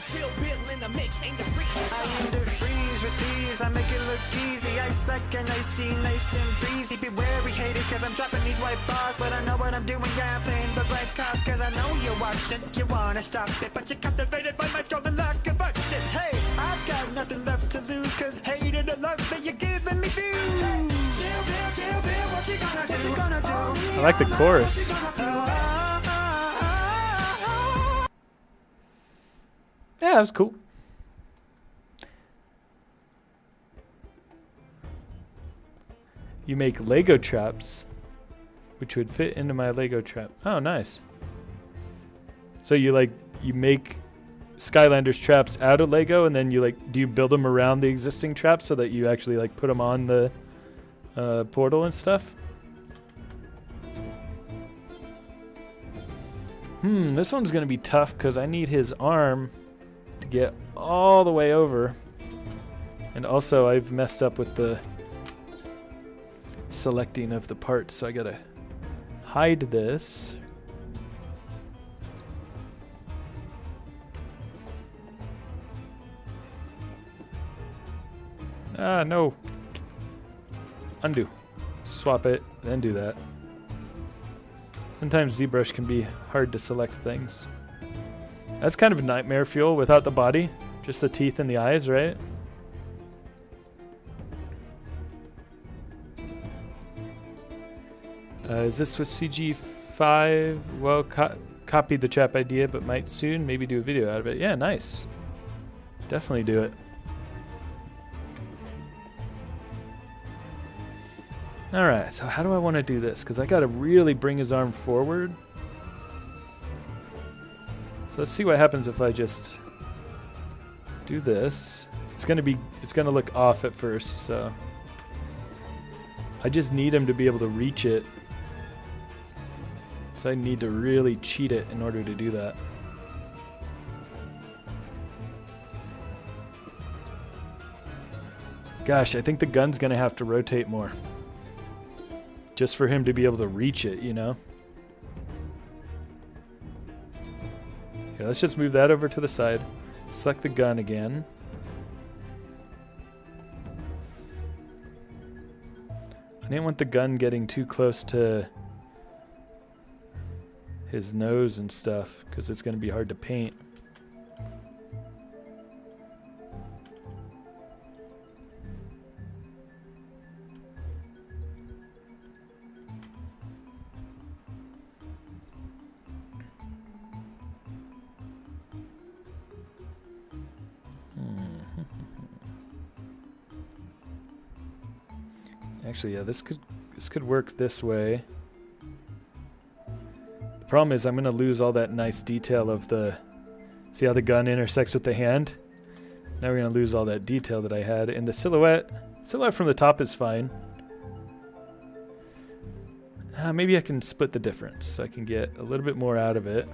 Chill Bill in the mix, ain't the freeze. I aim to freeze with these, I make it look easy. Ice like an icy, nice and breezy. Be wary haters, cause I'm dropping these white bars. But I know what I'm doing, yeah, I'm playing the right cards. Cause I know you're watching, you wanna stop it. But you're captivated by my scope and lack of action. Hey, I've got nothing left to lose. Cause hate and the love that you're giving me views. Chill Bill, what you gonna do? What you gonna do? I like the chorus. Yeah, that was cool. you make Lego traps, which would fit into my Lego trap. Oh, nice. So you make Skylanders traps out of Lego, and then do you build them around the existing traps so that you actually put them on the portal and stuff? This one's gonna be tough because I need his arm to get all the way over, and also I've messed up with the selecting of the parts, so I gotta hide this. Ah, no. Undo. Swap it, then do that. Sometimes ZBrush can be hard to select things. That's kind of a nightmare fuel without the body. Just the teeth and the eyes, right? Is this with CG5? Well, copied the trap idea, but might soon maybe do a video out of it. Yeah, nice. Definitely do it. Alright, so how do I want to do this? Because I got to really bring his arm forward. So let's see what happens if I just do this. It's gonna look off at first, so I just need him to be able to reach it. So I need to really cheat it in order to do that. Gosh, I think the gun's gonna have to rotate more. Just for him to be able to reach it, you know? Okay, let's just move that over to the side. Select the gun again. I didn't want the gun getting too close to his nose and stuff, because it's going to be hard to paint. Actually, yeah, this could work this way. The problem is I'm going to lose all that nice detail of the... See how the gun intersects with the hand? Now we're going to lose all that detail that I had. And the silhouette from the top is fine. Maybe I can split the difference so I can get a little bit more out of it.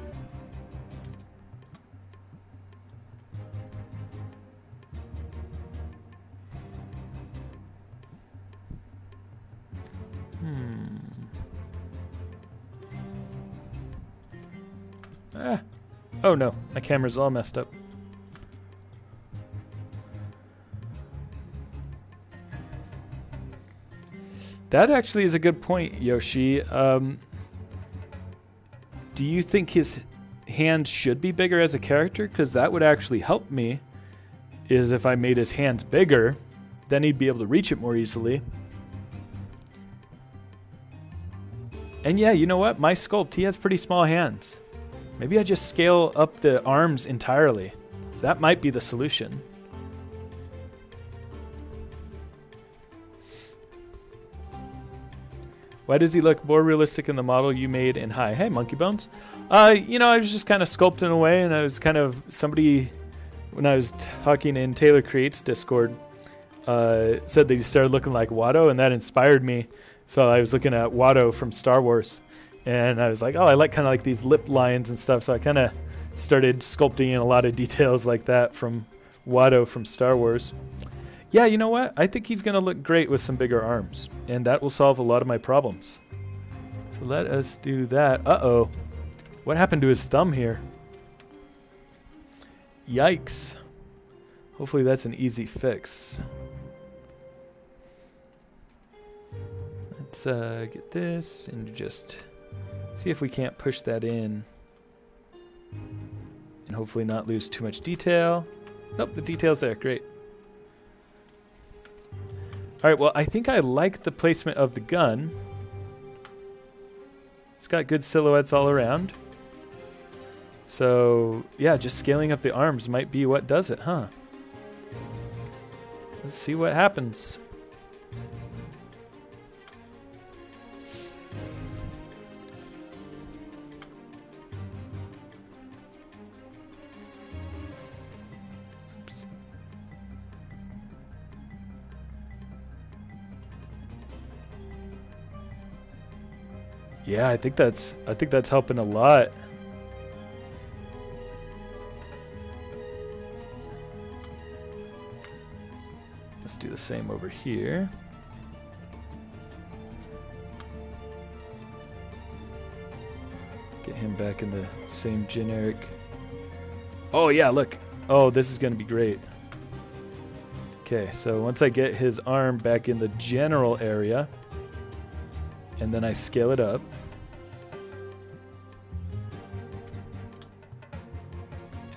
Oh no, my camera's all messed up. That actually is a good point, Yoshi. Do you think his hands should be bigger as a character? Because that would actually help me, is if I made his hands bigger, then he'd be able to reach it more easily. And yeah, you know what? My sculpt, he has pretty small hands. Maybe I just scale up the arms entirely. That might be the solution. Why does he look more realistic in the model you made in High? Hey, Monkey Bones. You know, I was just kind of sculpting away, and I was kind of somebody, when I was talking in Taylor Creates Discord, said that he started looking like Watto, and that inspired me. So I was looking at Watto from Star Wars. And I was like, oh, I like kind of like these lip lines and stuff. So I kind of started sculpting in a lot of details like that from Watto from Star Wars. Yeah, you know what? I think he's going to look great with some bigger arms. And that will solve a lot of my problems. So let us do that. Uh-oh. What happened to his thumb here? Yikes. Hopefully that's an easy fix. Let's get this and just... see if we can't push that in and hopefully not lose too much detail. Nope, the detail's there. Great. All right, well, I think I like the placement of the gun. It's got good silhouettes all around. So, yeah, just scaling up the arms might be what does it, huh? Let's see what happens. Yeah, I think that's helping a lot. Let's do the same over here. Get him back in the same generic. Oh yeah, look. Oh, this is gonna be great. Okay, so once I get his arm back in the general area, and then I scale it up.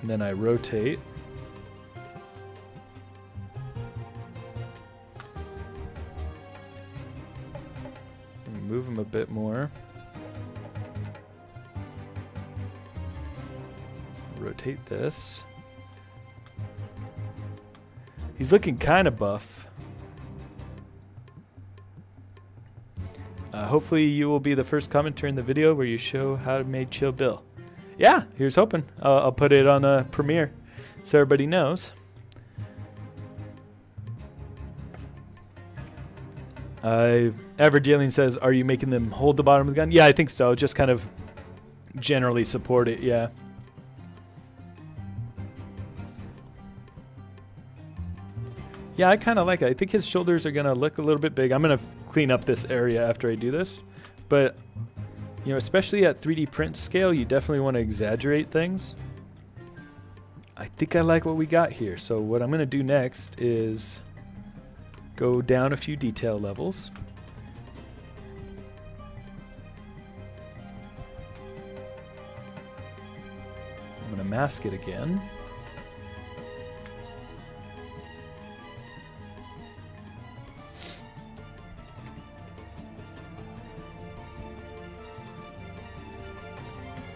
And then I rotate. And move him a bit more. Rotate this. He's looking kind of buff. Hopefully you will be the first commenter in the video where you show how to make Chill Bill. Yeah, here's hoping. I'll put it on a premiere so everybody knows. Average Alien says, are you making them hold the bottom of the gun? Yeah, I think so. Just kind of generally support it, yeah. Yeah, I kind of like it. I think his shoulders are going to look a little bit big. I'm going to clean up this area after I do this. But, you know, especially at 3D print scale, you definitely want to exaggerate things. I think I like what we got here. So what I'm going to do next is go down a few detail levels. I'm going to mask it again.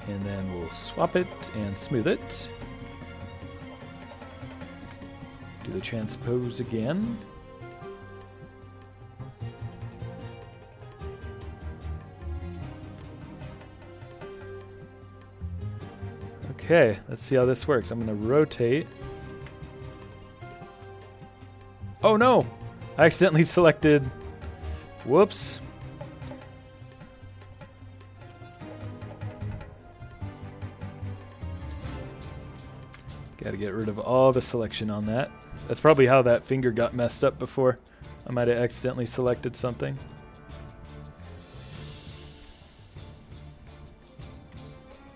And then we'll swap it and smooth it. Do the transpose again. Okay, let's see how this works. I'm going to rotate. Oh no! I accidentally selected... Whoops. Got to get rid of all the selection on that. That's probably how that finger got messed up before. I might have accidentally selected something.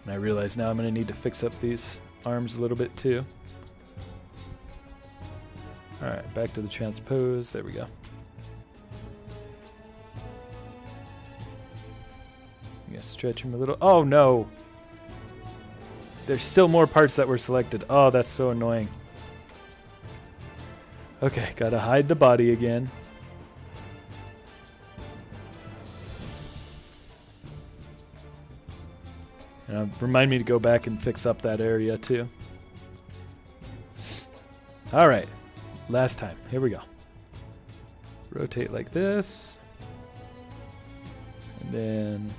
And I realize now I'm going to need to fix up these arms a little bit too. Alright, back to the transpose. There we go. I'm going to stretch him a little. Oh no! There's still more parts that were selected. Oh, that's so annoying. Okay, gotta hide the body again. And remind me to go back and fix up that area too. Alright, last time. Here we go. Rotate like this. And then...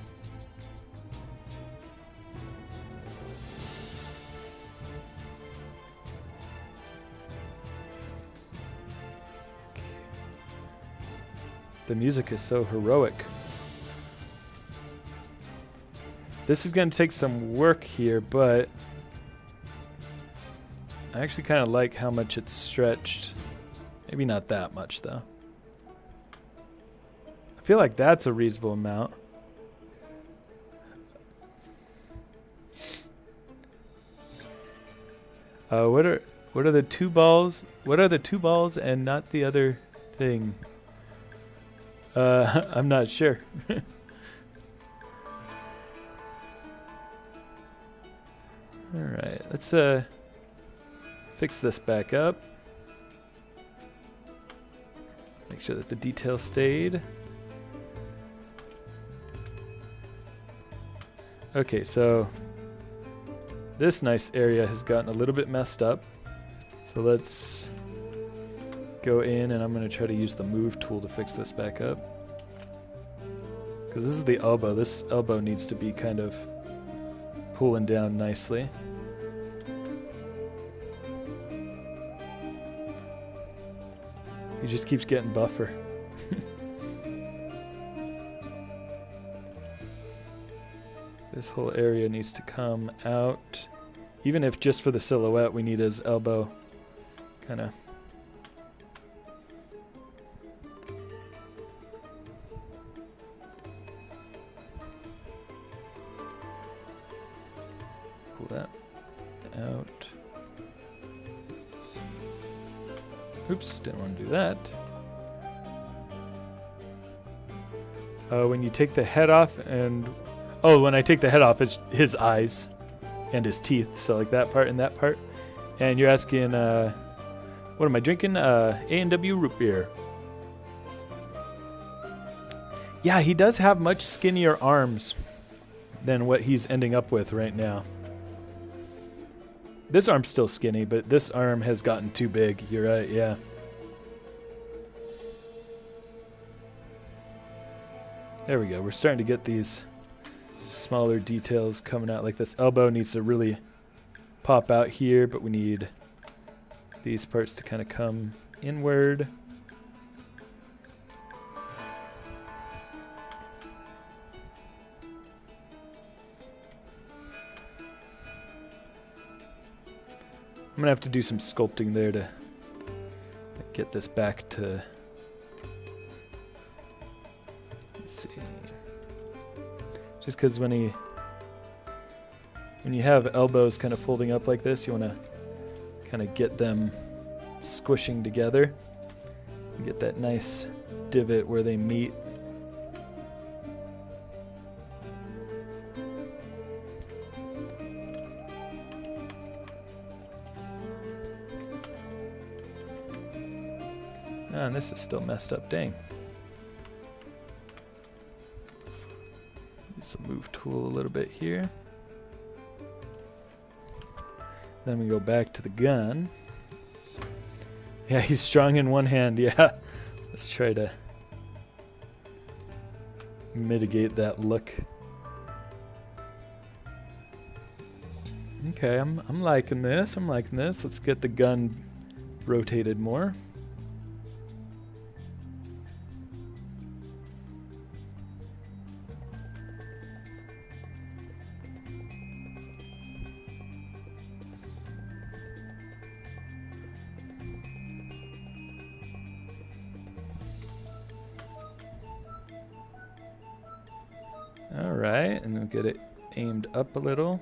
The music is so heroic. This is going to take some work here, but I actually kind of like how much it's stretched. Maybe not that much, though. I feel like that's a reasonable amount. What are the two balls? What are the two balls and not the other thing? I'm not sure. Alright, let's fix this back up. Make sure that the detail stayed. Okay, so this nice area has gotten a little bit messed up. So let's go in and I'm going to try to use the move tool to fix this back up. Because this is the elbow. This elbow needs to be kind of pulling down nicely. He just keeps getting buffer. This whole area needs to come out. Even if just for the silhouette we need his elbow kind of. Pull that out. Oops, didn't want to do that. When you take the head off and... Oh, when I take the head off, it's his eyes and his teeth. So like that part and that part. And you're asking, what am I drinking? A&W root beer. Yeah, he does have much skinnier arms than what he's ending up with right now. This arm's still skinny, but this arm has gotten too big. You're right, yeah. There we go. We're starting to get these smaller details coming out. Like this elbow needs to really pop out here, but we need these parts to kind of come inward. I'm gonna have to do some sculpting there to get this back to, let's see, just because when you have elbows kind of folding up like this, you want to kind of get them squishing together and get that nice divot where they meet. And this is still messed up, dang. Use the move tool a little bit here. Then we go back to the gun. Yeah, he's strong in one hand, yeah. Let's try to mitigate that look. Okay, I'm liking this, I'm liking this. Let's get the gun rotated more. Alright, and then get it aimed up a little.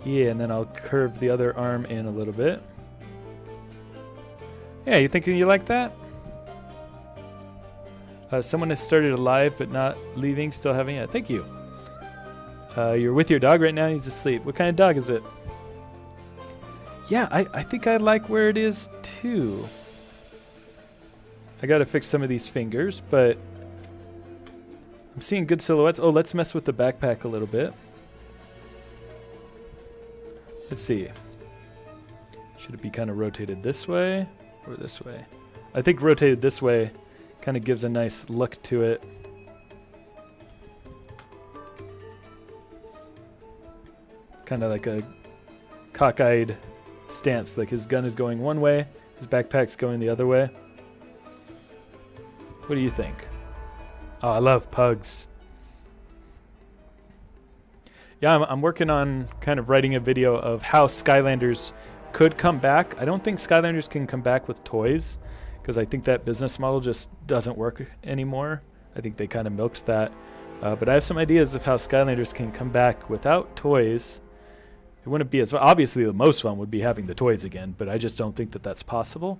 Yeah, and then I'll curve the other arm in a little bit. Yeah, you thinking you like that? Someone has started a live but not leaving, still having it. Thank you. You're with your dog right now, he's asleep. What kind of dog is it? Yeah, I think I like where it is too. I gotta fix some of these fingers, but I'm seeing good silhouettes. Oh, let's mess with the backpack a little bit. Let's see. Should it be kind of rotated this way or this way? I think rotated this way kind of gives a nice look to it. Kind of like a cockeyed stance, like his gun is going one way, his backpack's going the other way. What do you think? Oh, I love pugs. Yeah, I'm working on kind of writing a video of how Skylanders could come back. I don't think Skylanders can come back with toys because I think that business model just doesn't work anymore. I think they kind of milked that. But I have some ideas of how Skylanders can come back without toys. It wouldn't be as... Obviously, the most fun would be having the toys again, but I just don't think that that's possible.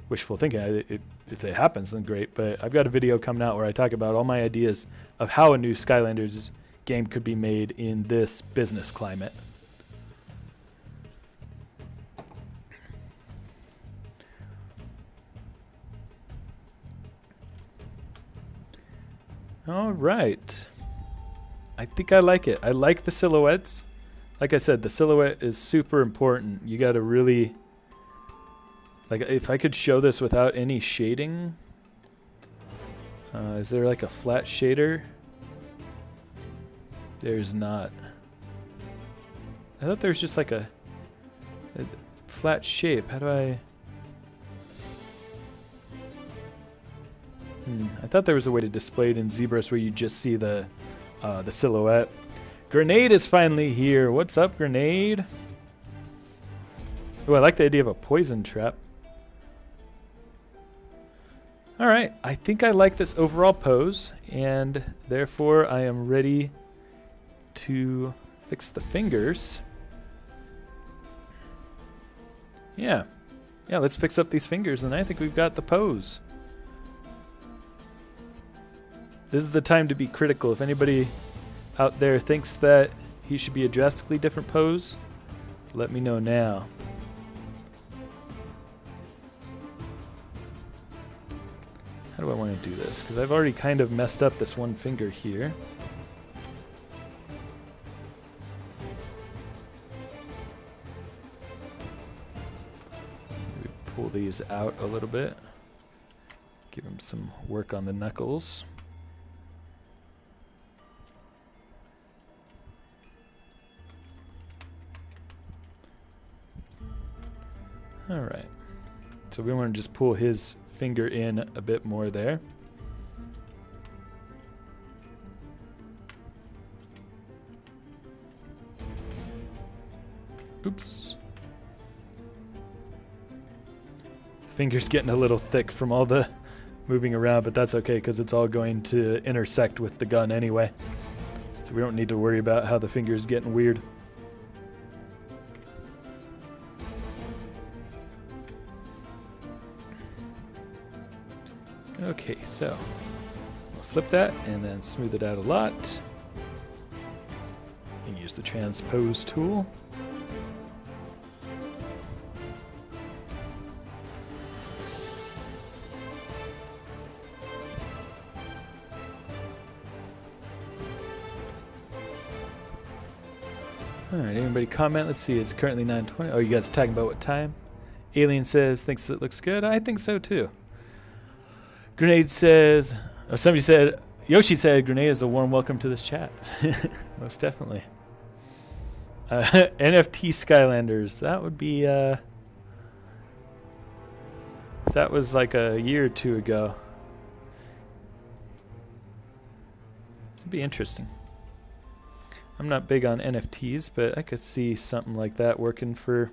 Wishful thinking. If it happens, then great. But I've got a video coming out where I talk about all my ideas of how a new Skylanders game could be made in this business climate. All right. I think I like it. I like the silhouettes. Like I said, the silhouette is super important. You got to really... Like, if I could show this without any shading... is there like a flat shader? There's not. I thought there was just like a flat shape. How do I... I thought there was a way to display it in ZBrush where you just see the silhouette. Grenade is finally here. What's up, Grenade? Oh, I like the idea of a poison trap. Alright, I think I like this overall pose, and therefore I am ready to fix the fingers. Yeah, let's fix up these fingers, and I think we've got the pose. This is the time to be critical. If anybody out there thinks that he should be a drastically different pose, let me know now. How do I want to do this? Because I've already kind of messed up this one finger here. Maybe pull these out a little bit. Give him some work on the knuckles. Alright. So we want to just pull his finger in a bit more there. Oops. The finger's getting a little thick from all the moving around, but that's okay because it's all going to intersect with the gun anyway. So we don't need to worry about how the finger's getting weird. Okay, so we'll flip that and then smooth it out a lot. And use the transpose tool. Alright, anybody comment? Let's see, it's currently 9:20. Oh, you guys are talking about what time? Alien says, thinks it looks good. I think so too. Grenade says, or somebody said, Yoshi said, Grenade is a warm welcome to this chat. Most definitely. NFT Skylanders. That would be, if that was like a year or two ago. It'd be interesting. I'm not big on NFTs, but I could see something like that working for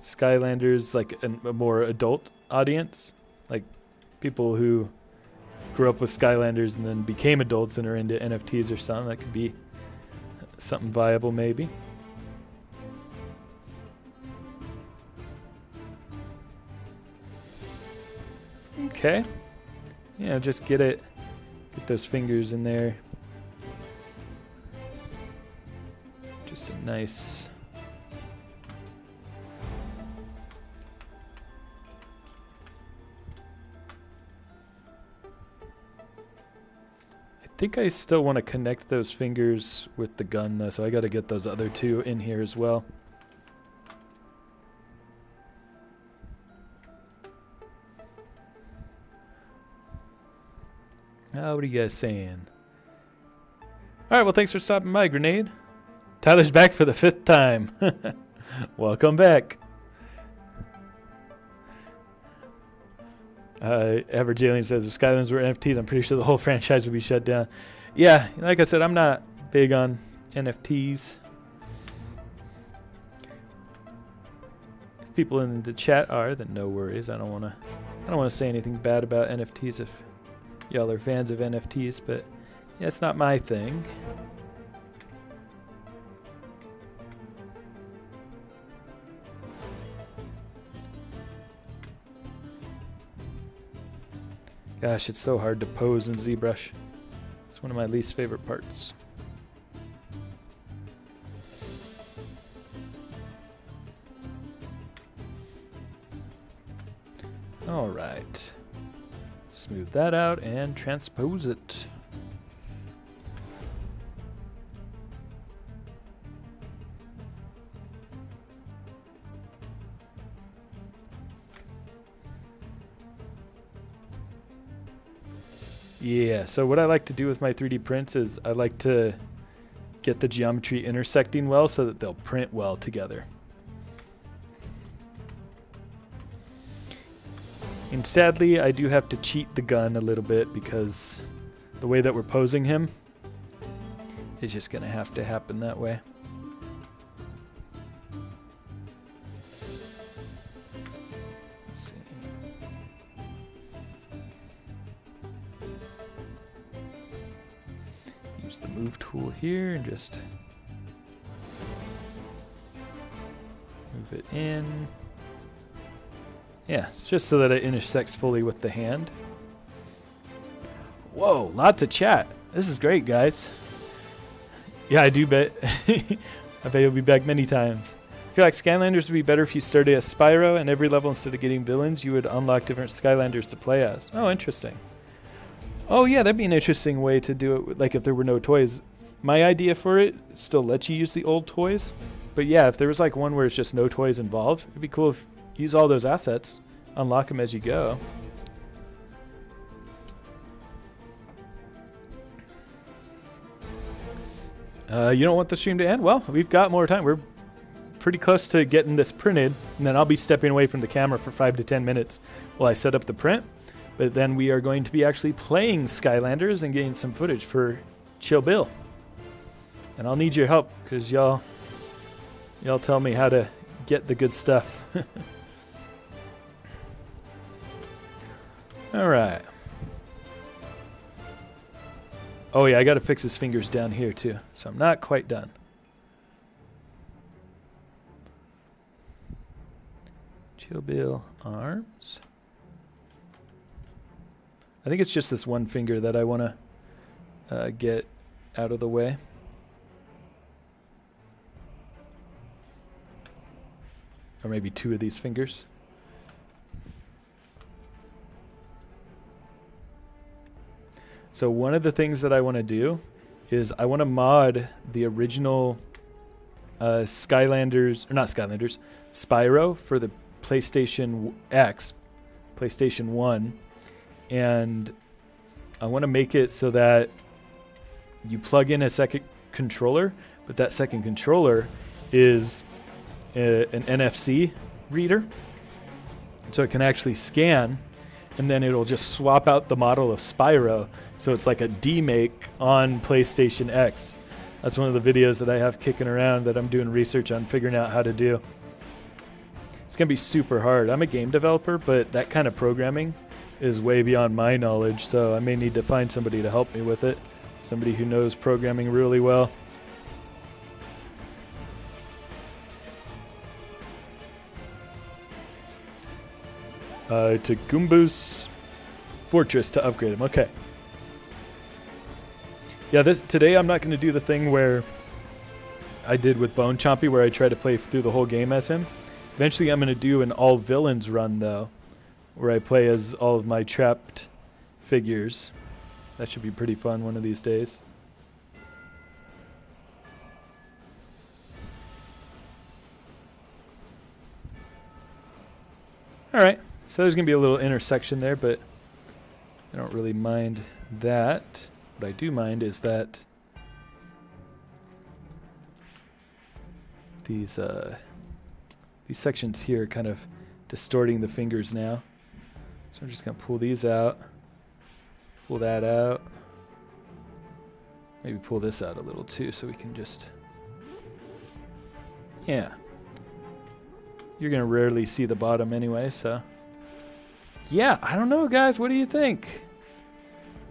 Skylanders, like a more adult audience. Like people who grew up with Skylanders and then became adults and are into NFTs or something. That could be something viable, maybe. Okay. Yeah, just get those fingers in there. Just a nice... I think I still want to connect those fingers with the gun though, so I got to get those other two in here as well. Oh, what are you guys saying? Alright, well thanks for stopping by, Grenade. Tyler's back for the 5th time. Welcome back. Average Alien says, if Skylanders were NFTs, I'm pretty sure the whole franchise would be shut down. Yeah, like I said, I'm not big on NFTs. If people in the chat are, then no worries. I don't want to say anything bad about NFTs if y'all are fans of NFTs, but yeah, it's not my thing. Gosh, it's so hard to pose in ZBrush. It's one of my least favorite parts. All right. Smooth that out and transpose it. Yeah, so what I like to do with my 3D prints is I like to get the geometry intersecting well so that they'll print well together. And sadly, I do have to cheat the gun a little bit because the way that we're posing him is just going to have to happen that way. Let's see. Use the move tool here and just move it in. Yeah, it's just so that it intersects fully with the hand. Whoa, lots of chat. This is great, guys. Yeah, I do bet. I bet you'll be back many times. I feel like Skylanders would be better if you started as Spyro, and every level, instead of getting villains, you would unlock different Skylanders to play as. Oh, interesting. Oh, yeah, that'd be an interesting way to do it, like if there were no toys. My idea for it still lets you use the old toys. But yeah, if there was like one where it's just no toys involved, it'd be cool if you use all those assets, unlock them as you go. You don't want the stream to end? Well, we've got more time. We're pretty close to getting this printed, and then I'll be stepping away from the camera for 5 to 10 minutes while I set up the print. But then we are going to be actually playing Skylanders and getting some footage for Chill Bill. And I'll need your help, because y'all tell me how to get the good stuff. All right. Oh yeah, I got to fix his fingers down here too, so I'm not quite done. Chill Bill arms. I think it's just this one finger that I want to get out of the way. Or maybe 2 of these fingers. So one of the things that I want to do is I want to mod the original Skylanders, or not Skylanders, Spyro for the PlayStation X, PlayStation 1. And I want to make it so that you plug in a second controller, but that second controller is an NFC reader. So it can actually scan, and then it'll just swap out the model of Spyro. So it's like a demake on PlayStation X. That's one of the videos that I have kicking around that I'm doing research on figuring out how to do. It's going to be super hard. I'm a game developer, but that kind of programming is way beyond my knowledge, so I may need to find somebody to help me with it. Somebody who knows programming really well. To Goomba's Fortress to upgrade him. Okay. Yeah, today I'm not going to do the thing where I did with Bone Chompy, where I try to play through the whole game as him. Eventually I'm going to do an all villains run, though, where I play as all of my trapped figures. That should be pretty fun one of these days. Alright, so there's going to be a little intersection there, but I don't really mind that. What I do mind is that these sections here are kind of distorting the fingers now. So I'm just going to pull these out, pull that out, maybe pull this out a little too so we can just, yeah. You're going to rarely see the bottom anyway, so. Yeah, I don't know, guys. What do you think?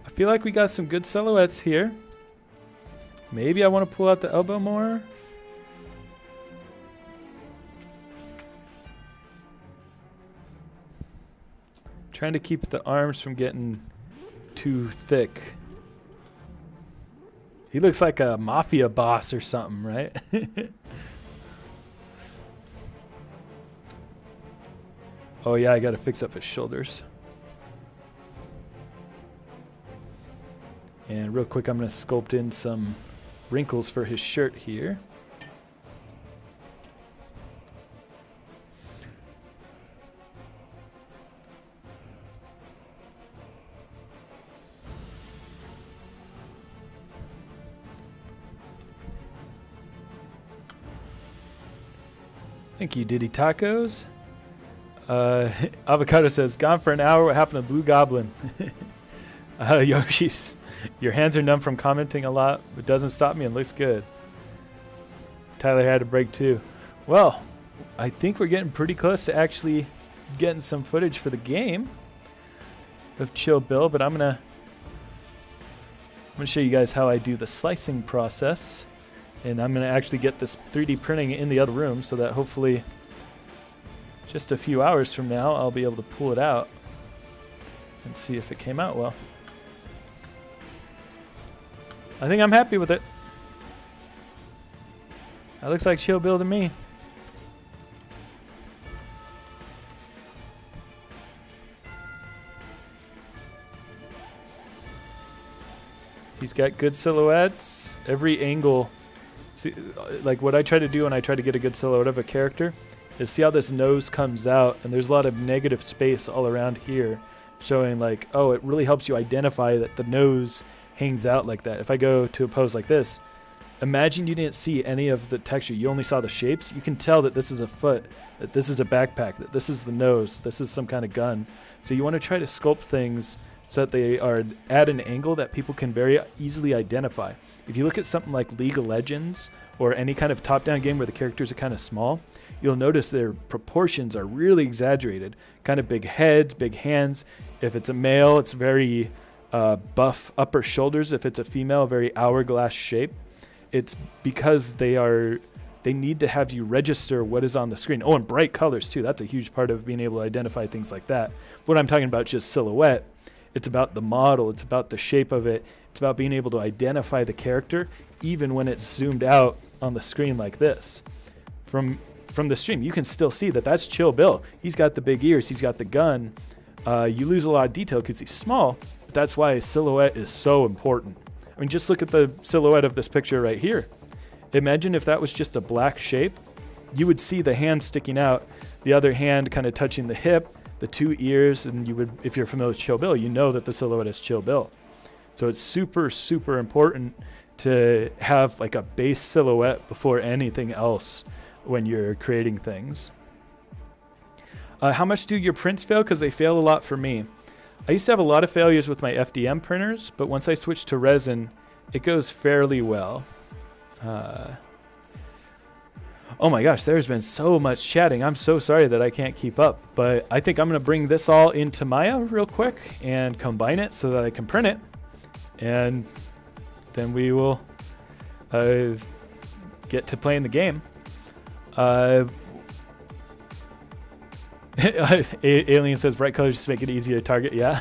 I feel like we got some good silhouettes here. Maybe I want to pull out the elbow more. Trying to keep the arms from getting too thick. He looks like a mafia boss or something, right? Oh yeah, I gotta fix up his shoulders. And real quick, I'm gonna sculpt in some wrinkles for his shirt here. Thank you, Diddy Tacos. Avocado says, gone for an hour. What happened to Blue Goblin? Yoshi's, your hands are numb from commenting a lot. It doesn't stop me and looks good. Tyler had a break too. Well, I think we're getting pretty close to actually getting some footage for the game of Chill Bill, but I'm gonna show you guys how I do the slicing process, and I'm gonna actually get this 3D printing in the other room so that hopefully just a few hours from now I'll be able to pull it out and see if it came out well. I think I'm happy with it. That looks like Chill Bill to me. He's got good silhouettes. Every angle. See, like what I try to do when I try to get a good silhouette of a character is see how this nose comes out, and there's a lot of negative space all around here, showing like, oh, it really helps you identify that the nose hangs out like that. If I go to a pose like this, imagine you didn't see any of the texture. You only saw the shapes. You can tell that this is a foot, that this is a backpack, that this is the nose, this is some kind of gun. So you want to try to sculpt things so that they are at an angle that people can very easily identify. If you look at something like League of Legends or any kind of top-down game where the characters are kind of small, you'll notice their proportions are really exaggerated. Kind of big heads, big hands. If it's a male, it's very buff upper shoulders. If it's a female, very hourglass shape. It's because they need to have you register what is on the screen. Oh, and bright colors too. That's a huge part of being able to identify things like that. What I'm talking about, just silhouette, it's about the model, it's about the shape of it, it's about being able to identify the character even when it's zoomed out on the screen like this. From the stream, you can still see that that's Chill Bill. He's got the big ears, he's got the gun. You lose a lot of detail because he's small, but that's why silhouette is so important. I mean, just look at the silhouette of this picture right here. Imagine if that was just a black shape, you would see the hand sticking out, the other hand kind of touching the hip, the two ears, and you would, if you're familiar with Chill Bill, you know that the silhouette is Chill Bill. So it's super, super important to have like a base silhouette before anything else when you're creating things. How much do your prints fail? Because they fail a lot for me. I used to have a lot of failures with my FDM printers, but once I switched to resin, it goes fairly well. Oh my gosh, there's been so much chatting. I'm so sorry that I can't keep up, but I think I'm going to bring this all into Maya real quick and combine it so that I can print it, and then we will get to playing the game. Alien says bright colors just make it easier to target. Yeah.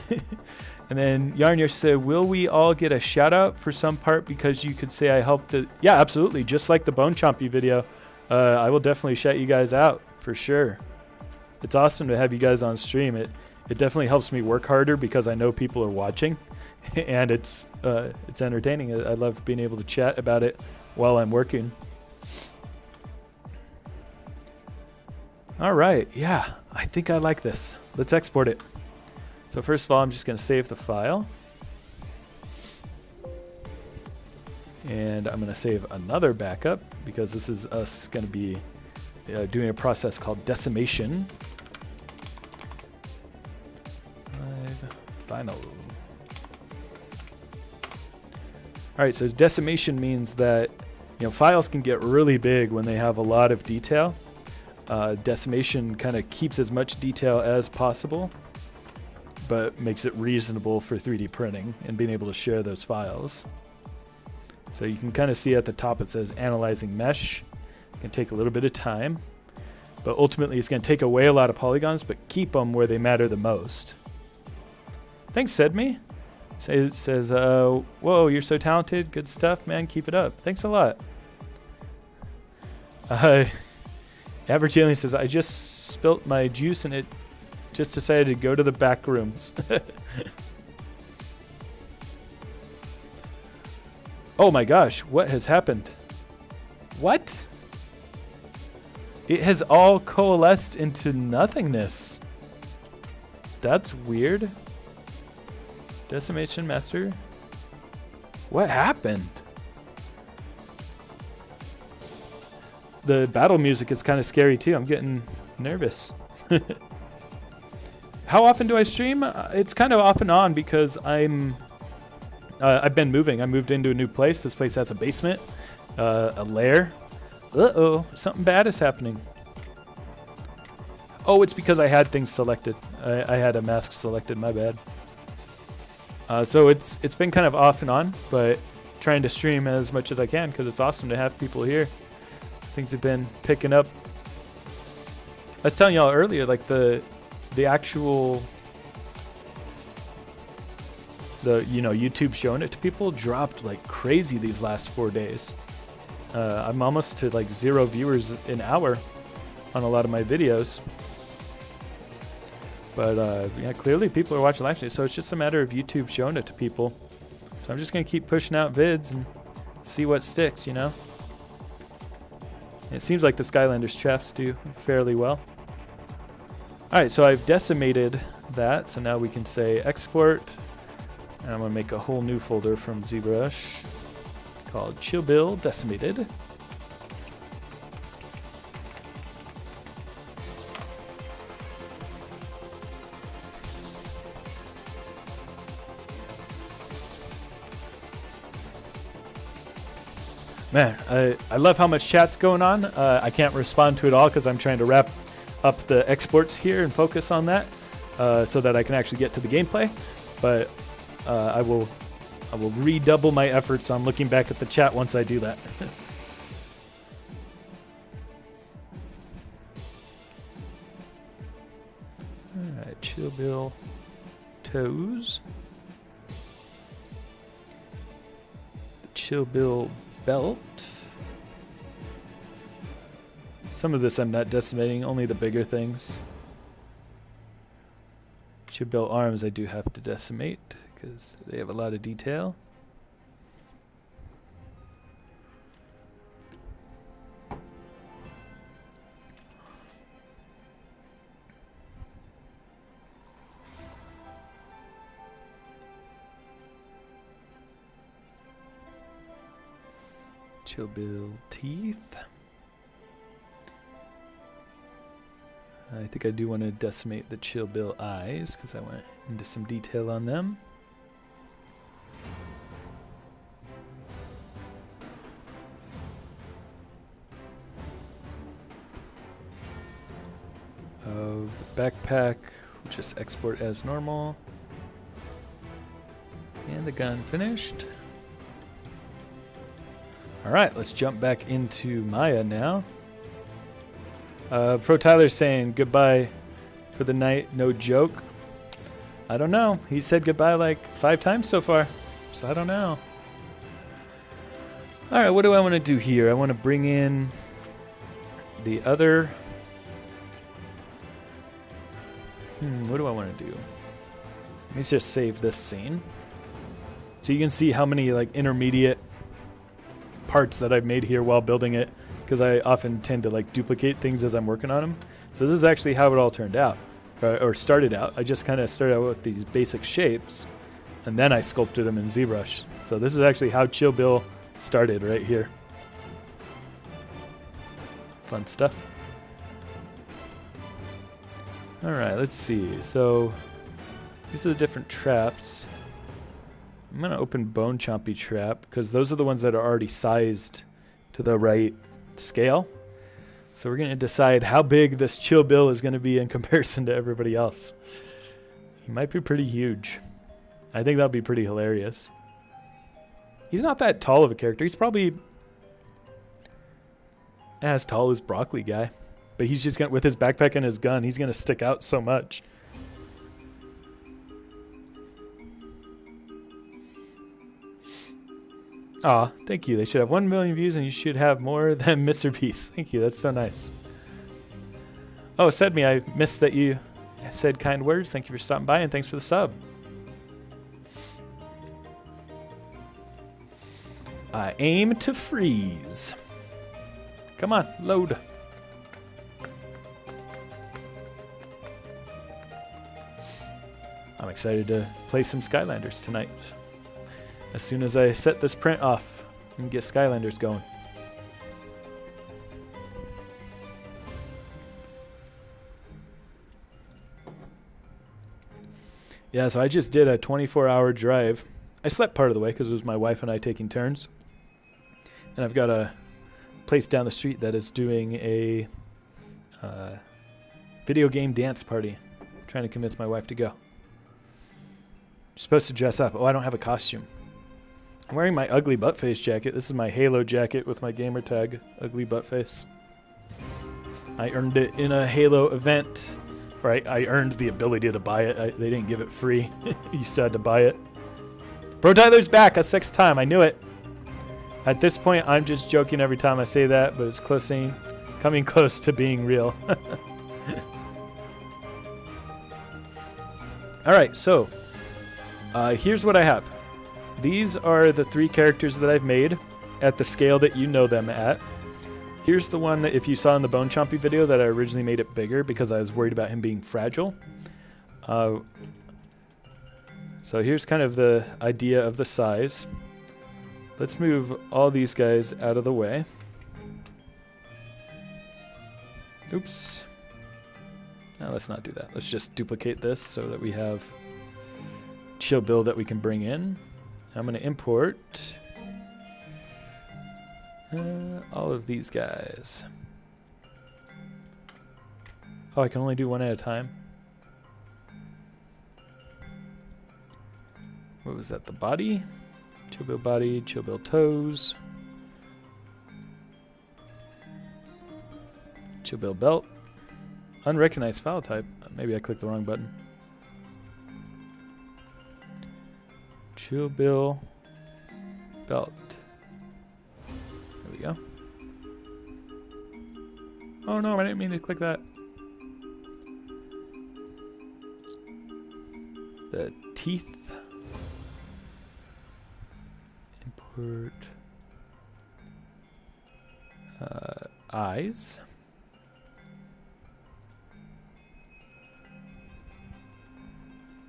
And then Yarnier said, will we all get a shout out for some part because you could say I helped it? Yeah, absolutely. Just like the Bone Chompy video. I will definitely shout you guys out for sure. It's awesome to have you guys on stream. It definitely helps me work harder because I know people are watching, and it's entertaining. I love being able to chat about it while I'm working. All right, yeah, I think I like this. Let's export it. So first of all, I'm just going to save the file. And I'm going to save another backup because this is us going to be doing a process called decimation. Final. All right, so decimation means that files can get really big when they have a lot of detail. Decimation kind of keeps as much detail as possible, but makes it reasonable for 3D printing and being able to share those files. So you can kind of see at the top it says analyzing mesh. It can take a little bit of time, but ultimately it's going to take away a lot of polygons, but keep them where they matter the most. Thanks, Sedme. It says, whoa, you're so talented. Good stuff, man. Keep it up. Thanks a lot. Average Alien says, I just spilt my juice and it just decided to go to the back rooms. Oh my gosh, what has happened? What? It has all coalesced into nothingness. That's weird. Decimation Master. What happened? The battle music is kind of scary too. I'm getting nervous. How often do I stream? It's kind of off and on because I've been moving. I moved into a new place. This place has a basement, a lair. Uh-oh, something bad is happening. Oh, it's because I had things selected. I had a mask selected, my bad. So it's been kind of off and on, but trying to stream as much as I can because it's awesome to have people here. Things have been picking up. I was telling y'all earlier, like the actual YouTube showing it to people dropped like crazy these last 4 days. I'm almost to like 0 viewers an hour on a lot of my videos. But yeah, clearly people are watching live streams, so it's just a matter of YouTube showing it to people. So I'm just gonna keep pushing out vids and see what sticks, you know. It seems like the Skylanders traps do fairly well. All right, so I've decimated that, so now we can say export. And I'm gonna make a whole new folder from ZBrush called Chill Bill Decimated. Man, I love how much chat's going on. I can't respond to it all because I'm trying to wrap up the exports here and focus on that so that I can actually get to the gameplay. But I will redouble my efforts on looking back at the chat once I do that. All right, Chill Bill toes. The Chill Bill belt. Some of this I'm not decimating, only the bigger things. Chill Bill arms I do have to decimate because they have a lot of detail. Chill Bill teeth. I think I do want to decimate the Chill Bill eyes because I went into some detail on them. Of the backpack, we'll just export as normal. And the gun finished. All right, let's jump back into Maya now. Pro Tyler's saying goodbye for the night, no joke. I don't know. He said goodbye like 5 times so far, so I don't know. All right, what do I want to do here? I want to bring in the other. What do I want to do? Let me just save this scene. So you can see how many like intermediate parts that I've made here while building it, because I often tend to like duplicate things as I'm working on them. So this is actually how it all turned out, or started out. I just kind of started out with these basic shapes, and then I sculpted them in ZBrush. So this is actually how Chill Bill started right here. Fun stuff. All right, let's see. So these are the different traps. I'm gonna open Bone Chompy trap because those are the ones that are already sized to the right scale. So we're gonna decide how big this Chill Bill is gonna be in comparison to everybody else. He might be pretty huge. I think that'll be pretty hilarious. He's not that tall of a character. He's probably as tall as Broccoli Guy, but he's just gonna, with his backpack and his gun, he's gonna stick out so much. Aw, thank you. They should have 1 million views and you should have more than Mr. Beast. Thank you. That's so nice. Oh, Sedme, I missed that you said kind words. Thank you for stopping by and thanks for the sub. I aim to freeze. Come on, load. I'm excited to play some Skylanders tonight. As soon as I set this print off and get Skylanders going. Yeah, so I just did a 24-hour drive. I slept part of the way because it was my wife and I taking turns. And I've got a place down the street that is doing a video game dance party. I'm trying to convince my wife to go. I'm supposed to dress up. Oh, I don't have a costume. I'm wearing my ugly buttface jacket. This is my Halo jacket with my gamer tag, ugly buttface. I earned it in a Halo event. Right, I earned the ability to buy it. They didn't give it free. You still had to buy it. Bro Tyler's back a sixth time. I knew it. At this point, I'm just joking every time I say that, but it's coming close to being real. All right, so here's what I have. These are the 3 characters that I've made at the scale that you know them at. Here's the one that if you saw in the Bone Chompy video that I originally made it bigger because I was worried about him being fragile. So here's kind of the idea of the size. Let's move all these guys out of the way. Oops. No, let's not do that. Let's just duplicate this so that we have Chill Bill that we can bring in. I'm going to import all of these guys. Oh, I can only do one at a time. What was that? The body? Chill Bill body, Chill Bill toes. Chill Bill belt. Unrecognized file type. Maybe I clicked the wrong button. Chill Bill belt. There we go. Oh no, I didn't mean to click that. The teeth. Import. Eyes.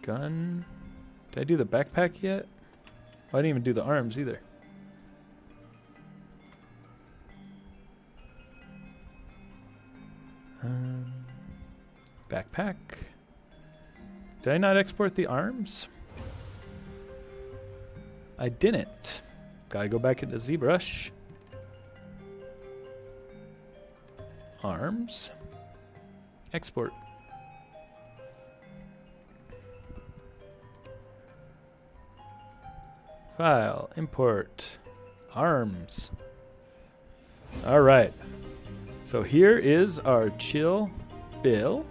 Gun. Did I do the backpack yet? Oh, I didn't even do the arms either. Backpack. Did I not export the arms? I didn't. Gotta go back into ZBrush. Arms. Export. File. Import. Arms. All right. So here is our Chill Bill.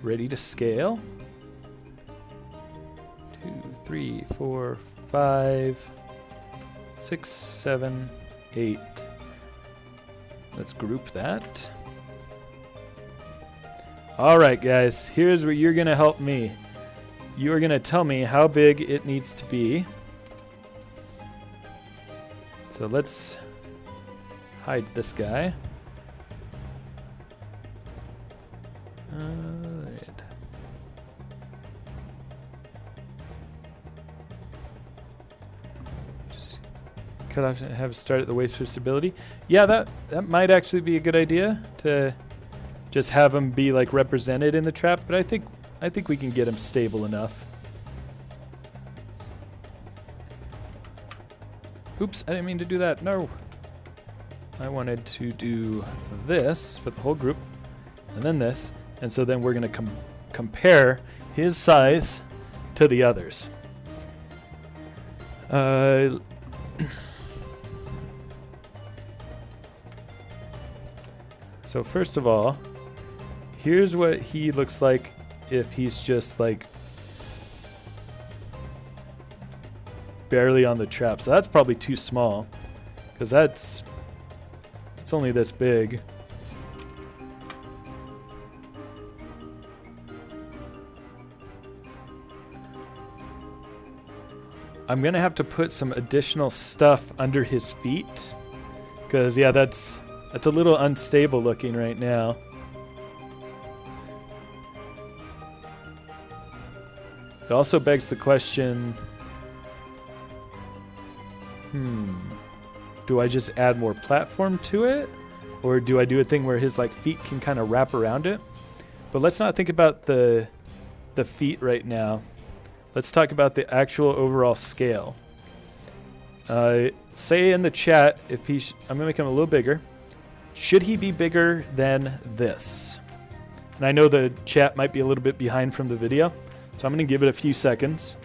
Ready to scale. 2, 3, 4, 5, 6, 7, 8. Let's group that. All right, guys. Here's where you're going to help me. You are going to tell me how big it needs to be. So let's hide this guy. Right. Just cut off and have it start at the waist for stability. Yeah, that might actually be a good idea to just have him be like represented in the trap, but I think we can get him stable enough. Oops, I didn't mean to do that. No. I wanted to do this for the whole group, and then this. And so then we're going to compare his size to the others. So first of all, here's what he looks like if he's just like barely on the trap. So that's probably too small because it's only this big. I'm gonna have to put some additional stuff under his feet because yeah, that's a little unstable looking right now. It also begs the question, do I just add more platform to it? Or do I do a thing where his like feet can kind of wrap around it? But let's not think about the the feet right now. Let's talk about the actual overall scale. Say in the chat if he I'm gonna make him a little bigger. Should he be bigger than this? And I know the chat might be a little bit behind from the video, so I'm gonna give it a few seconds.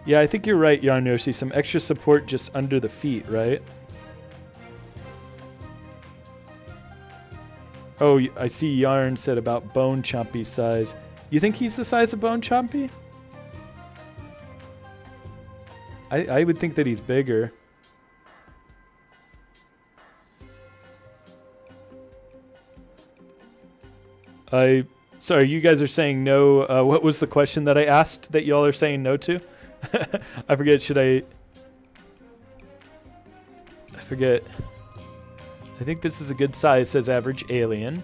Yeah, I think you're right, Yarnoshi. Some extra support just under the feet, right? Oh, I see Yarn said about Bone Chompy size. You think he's the size of Bone Chompy? I would think that he's bigger. Sorry, you guys are saying no. What was the question that I asked that y'all are saying no to? I forget, I forget. I think this is a good size, says average alien.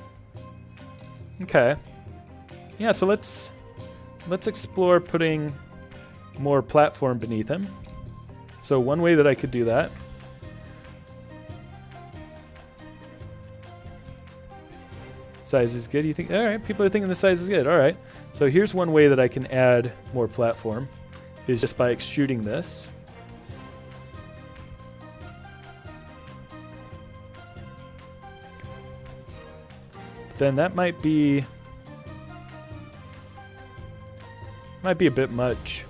Okay. Yeah, so let's explore putting more platform beneath him. So one way that I could do that. Size is good, you think? All right, people are thinking the size is good. All right. So here's one way that I can add more platform is just by extruding this. Then that might be a bit much.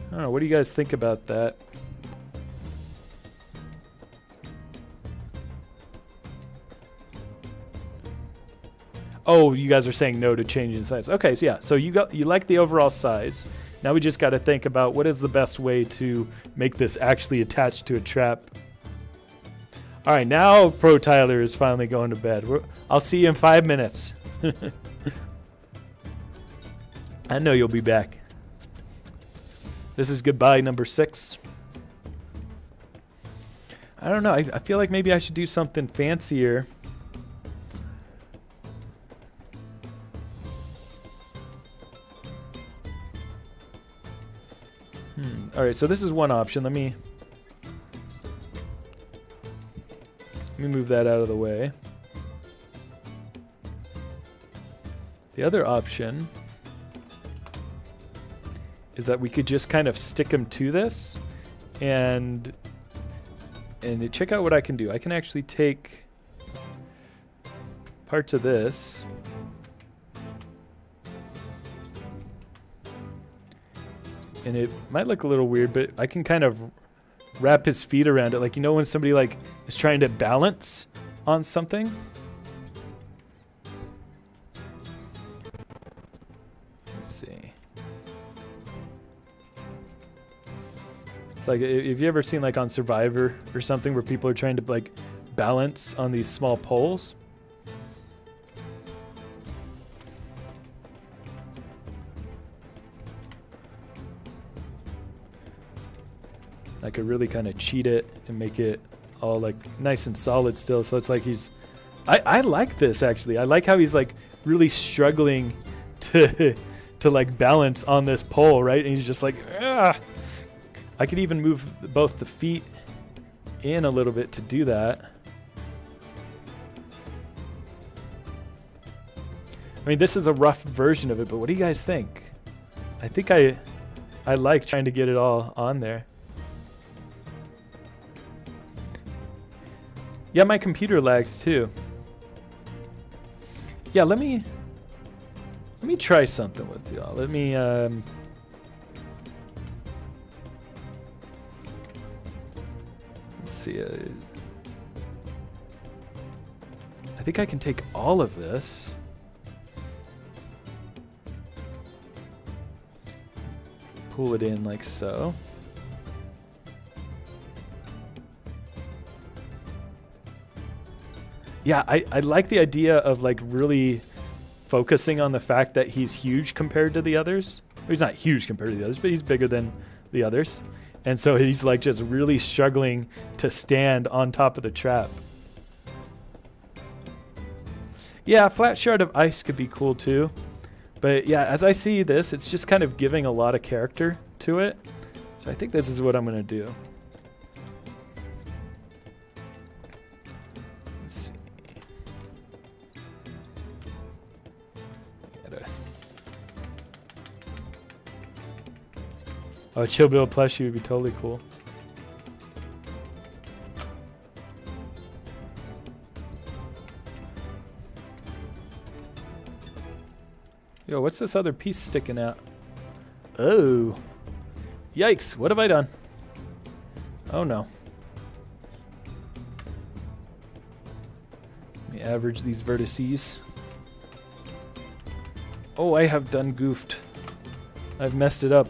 I don't know, what do you guys think about that? Oh, you guys are saying no to changing size. Okay, so yeah, so you like the overall size. Now we just got to think about what is the best way to make this actually attached to a trap. All right, now Pro Tyler is finally going to bed. I'll see you in 5 minutes. I know you'll be back. This is goodbye number 6. I don't know. I feel like maybe I should do something fancier. All right, so this is one option. Let me move that out of the way. The other option is that we could just kind of stick them to this, and check out what I can do. I can actually take parts of this. And it might look a little weird, but I can kind of wrap his feet around it. Like, you know when somebody like is trying to balance on something? Let's see. It's like, have you ever seen like on Survivor or something where people are trying to like balance on these small poles? I could really kind of cheat it and make it all like nice and solid still. So it's like I like this actually. I like how he's like really struggling to like balance on this pole, right? And he's just like, ah. I could even move both the feet in a little bit to do that. I mean, this is a rough version of it, but what do you guys think? I think I like trying to get it all on there. Yeah, my computer lags too. Yeah, let me try something with y'all. Let me let's see. I think I can take all of this. Pull it in like so. Yeah, I like the idea of like really focusing on the fact that he's huge compared to the others. He's not huge compared to the others, but he's bigger than the others. And so he's like just really struggling to stand on top of the trap. Yeah, a flat shard of ice could be cool too. But yeah, as I see this, it's just kind of giving a lot of character to it. So I think this is what I'm going to do. Oh, a Chill Bill plushie would be totally cool. Yo, what's this other piece sticking out? Oh. Yikes, what have I done? Oh no. Let me average these vertices. Oh, I have done goofed. I've messed it up.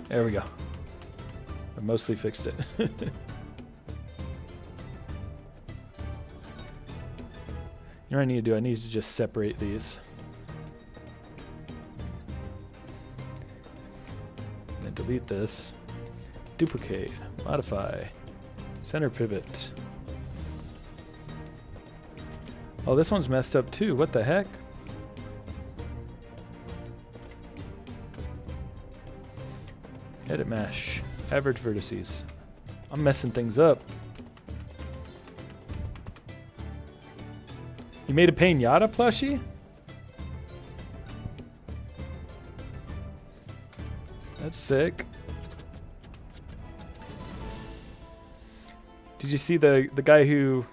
There we go. I mostly fixed it. You know what I need to do? I need to just separate these. Then delete this. Duplicate. Modify. Center pivot. Oh, this one's messed up too. What the heck? Edit mesh. Average vertices. I'm messing things up. You made a Pinata plushie? That's sick. Did you see the guy who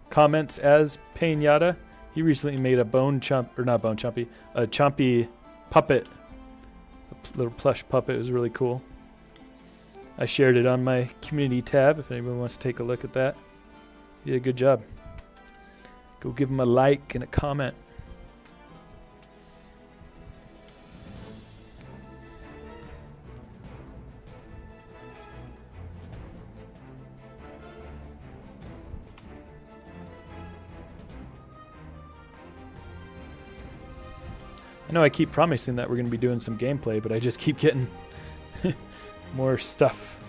comments as Pinata? He recently made a Bone Chompy, or not Bone Chompy, a Chompy puppet. A little plush puppet. It was really cool. I shared it on my community tab if anyone wants to take a look at that. You did a good job. Go give him a like and a comment. I know I keep promising that we're going to be doing some gameplay, but I just keep getting more stuff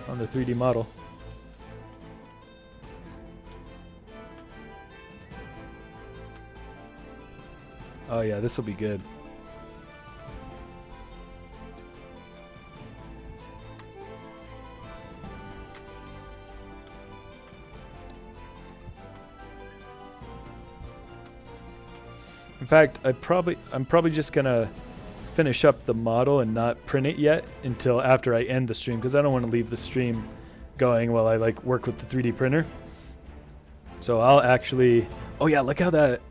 on the 3D model. Oh yeah, this will be good. In fact, I'm probably just gonna finish up the model and not print it yet until after I end the stream, because I don't want to leave the stream going while I like work with the 3D printer. So I'll actually, oh yeah, look how that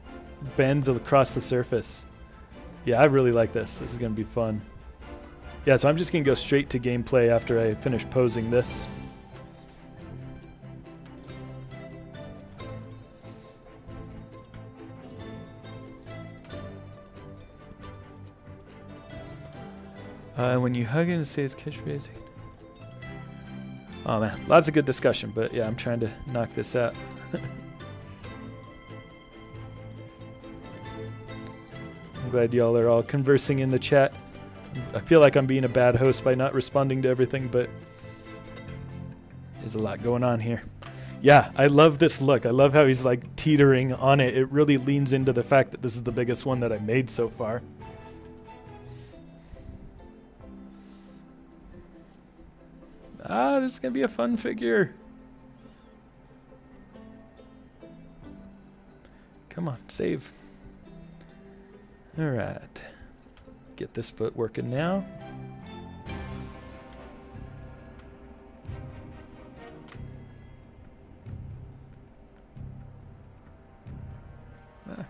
bends across the surface. Yeah, I really like this. This is gonna be fun. Yeah, so I'm just gonna go straight to gameplay after I finish posing this. When you hug it and say his catchphrase. Oh man, lots of good discussion, but yeah, I'm trying to knock this out. I'm glad y'all are all conversing in the chat. I feel like I'm being a bad host by not responding to everything, but there's a lot going on here. Yeah, I love this look. I love how he's like teetering on it. It really leans into the fact that this is the biggest one that I've made so far. Ah, this is going to be a fun figure. Come on, save. All right. Get this foot working now. Ah.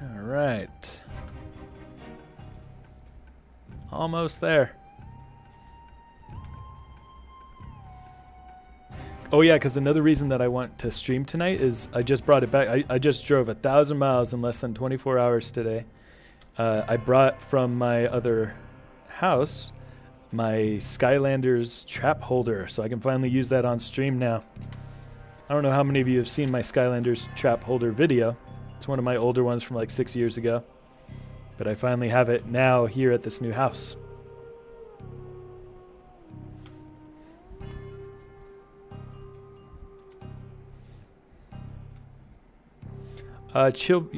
All right. Almost there. Oh yeah, because another reason that I want to stream tonight is I just brought it back. I just drove 1,000 miles in less than 24 hours today. I brought from my other house my Skylanders trap holder, so I can finally use that on stream now. I don't know how many of you have seen my Skylanders trap holder video. It's one of my older ones from like 6 years ago. But I finally have it now here at this new house.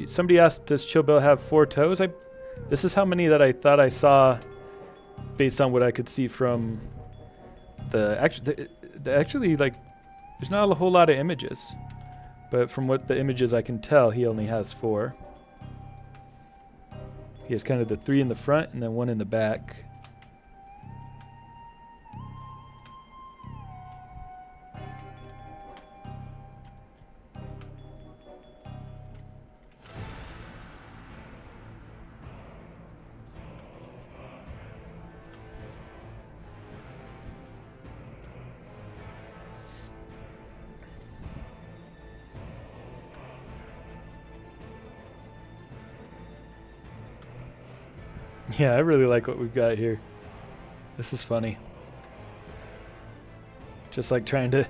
Somebody asked, does Chill Bill have 4 toes? This is how many that I thought I saw based on what I could see from actually, like, there's not a whole lot of images. But from what the images I can tell, he only has 4. He has kind of the 3 in the front and then 1 in the back. Yeah, I really like what we've got here. This is funny. Just like trying to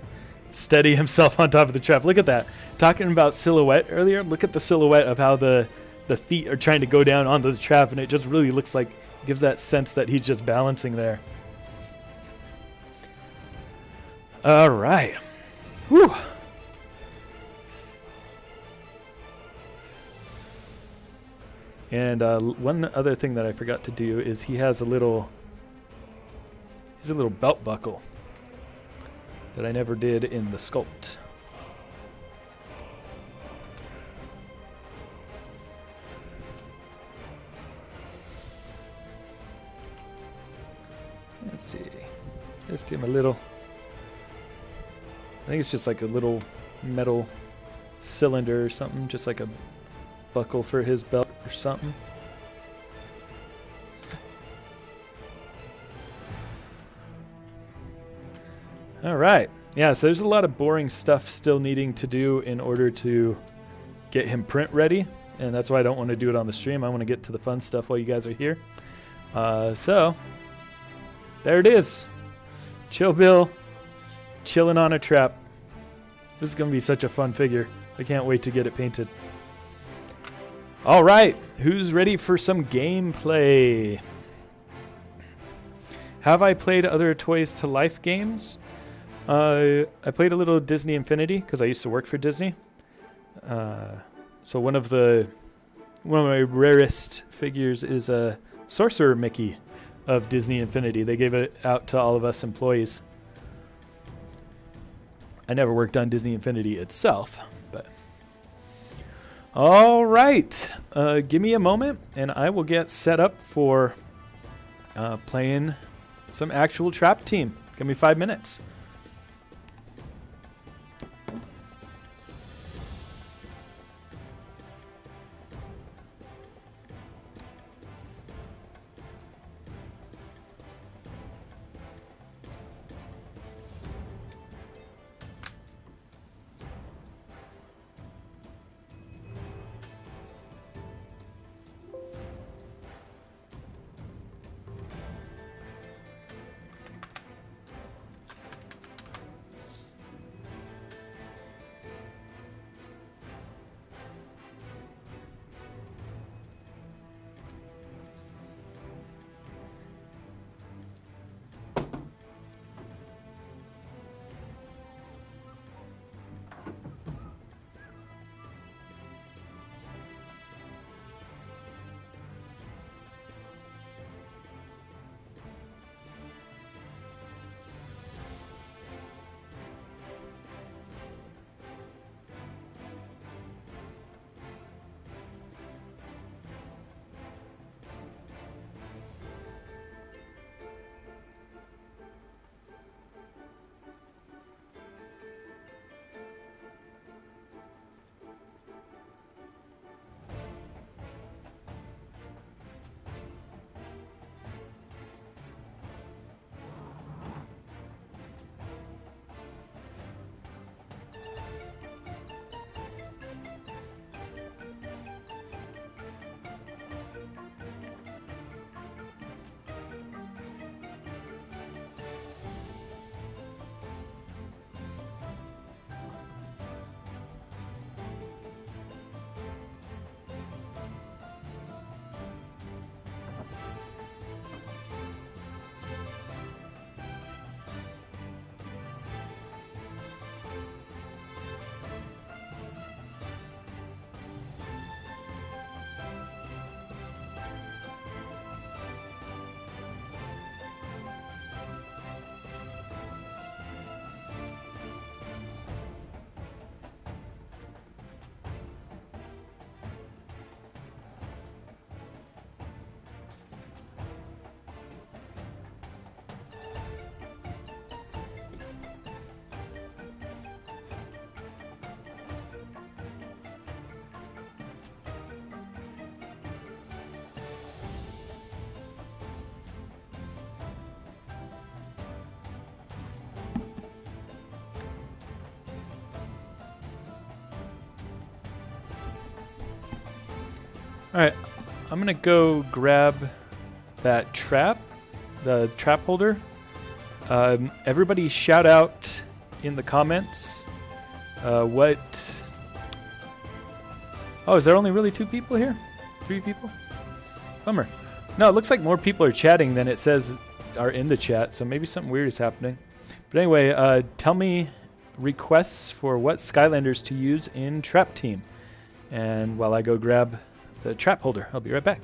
steady himself on top of the trap. Look at that. Talking about silhouette earlier, look at the silhouette of how the feet are trying to go down onto the trap, and it just really looks like, gives that sense that he's just balancing there. All right. Whew. And one other thing that I forgot to do is he has a little belt buckle that I never did in the sculpt. Let's see. Just give him a little. I think it's just like a little metal cylinder or something, just like a buckle for his belt or something. All right. Yeah, so there's a lot of boring stuff still needing to do in order to get him print ready, and that's why I don't want to do it on the stream. I want to get to the fun stuff while you guys are here. So there it is. Chill Bill chilling on a trap. This is going to be such a fun figure. I can't wait to get it painted. All right, who's ready for some gameplay? Have I played other Toys to Life games? I played a little Disney Infinity because I used to work for Disney. So one of my rarest figures is a Sorcerer Mickey of Disney Infinity. They gave it out to all of us employees. I never worked on Disney Infinity itself, but all right. Give me a moment, and I will get set up for playing some actual Trap Team. Give me 5 minutes. Alright, I'm gonna go grab that trap, the trap holder. Everybody shout out in the comments what... Oh, is there only really 2 people here? 3 people? Bummer. No, it looks like more people are chatting than it says are in the chat, so maybe something weird is happening. But anyway, tell me requests for what Skylanders to use in Trap Team. And while I go grab the trap holder, I'll be right back.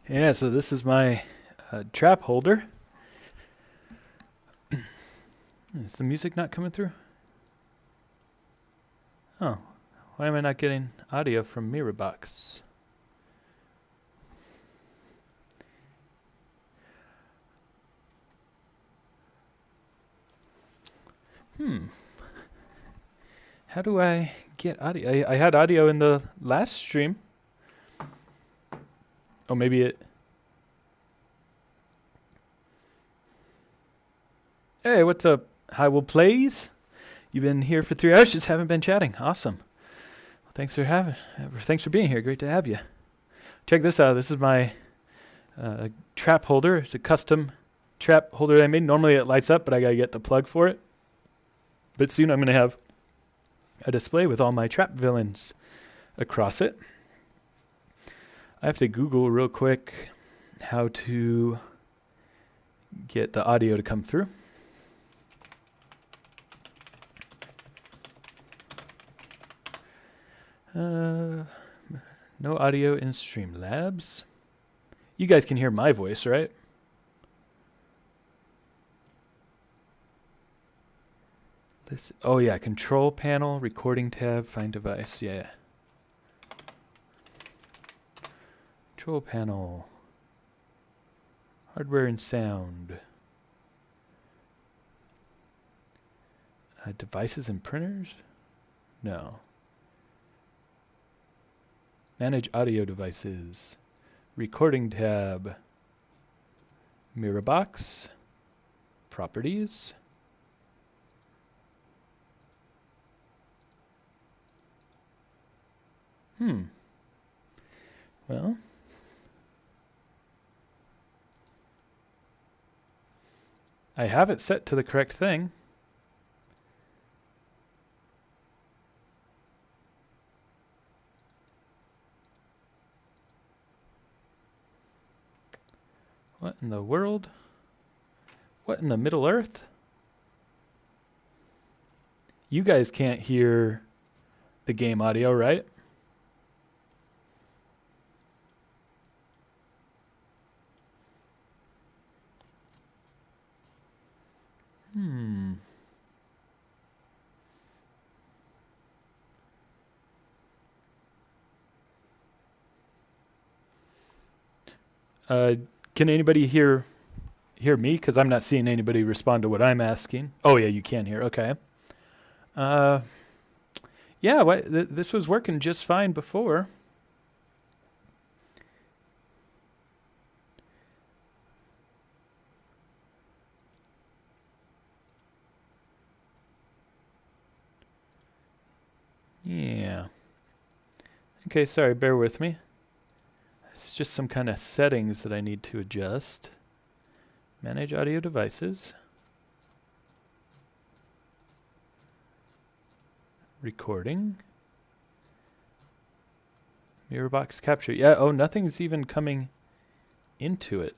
Yeah, so this is my trap holder. Is the music not coming through? Oh, why am I not getting audio from Mirrorbox? How do I get audio? I had audio in the last stream. Oh, maybe it... Hey, what's up, Hi, Will Plays. You've been here for 3 hours, just haven't been chatting. Awesome. Well, thanks for being here. Great to have you. Check this out. This is my trap holder. It's a custom trap holder that I made. Normally it lights up, but I gotta get the plug for it. But soon I'm gonna have a display with all my trap villains across it. I have to Google real quick how to get the audio to come through. No audio in Streamlabs. You guys can hear my voice, right? Oh yeah, control panel, recording tab, find device, yeah. Control panel, hardware and sound. Devices and printers? No. Manage audio devices. Recording tab. Mirror box. Properties. Well. I have it set to the correct thing. What in the world? What in the Middle Earth? You guys can't hear the game audio, right? Can anybody hear me? Because I'm not seeing anybody respond to what I'm asking. Oh yeah, you can hear. Okay. Yeah, this was working just fine before. Yeah. Okay, sorry, bear with me. It's just some kind of settings that I need to adjust. Manage audio devices. Recording. Mirror box capture. Yeah, oh, nothing's even coming into it.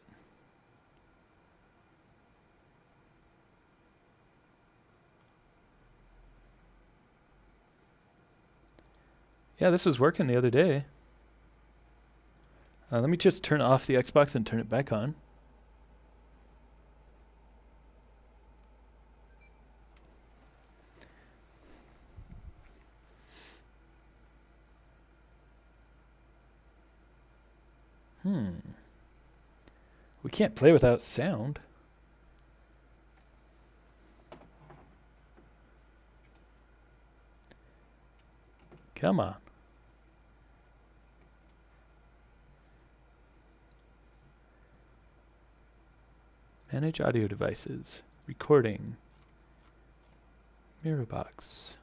Yeah, this was working the other day. Let me just turn off the Xbox and turn it back on. We can't play without sound. Come on. Manage audio devices. Recording. Mirror box.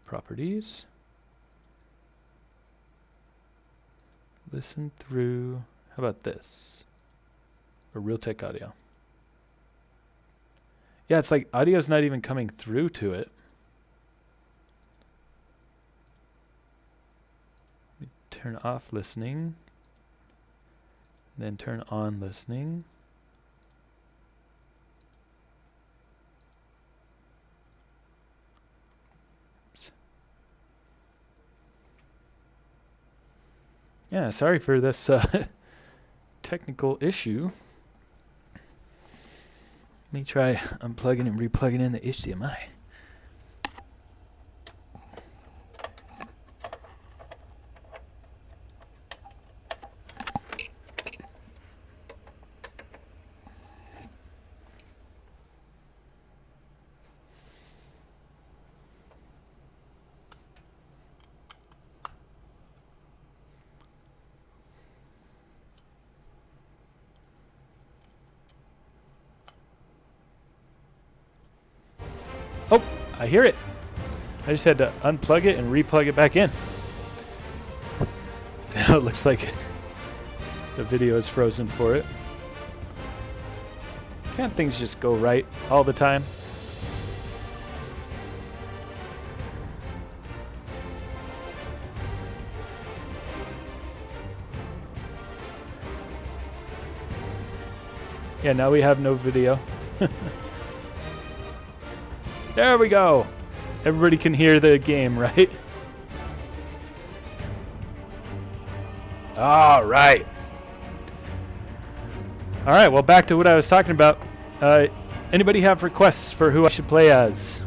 Properties. Listen through. How about this? Or Realtek audio. Yeah, it's like audio's not even coming through to it. Turn off listening. Then turn on listening. Yeah, sorry for this technical issue. Let me try unplugging and replugging in the HDMI. Oh, I hear it. I just had to unplug it and replug it back in. Now it looks like the video is frozen for it. Can't things just go right all the time? Yeah, now we have no video. There we go. Everybody can hear the game, right? All right. All right, well, back to what I was talking about. Anybody have requests for who I should play as?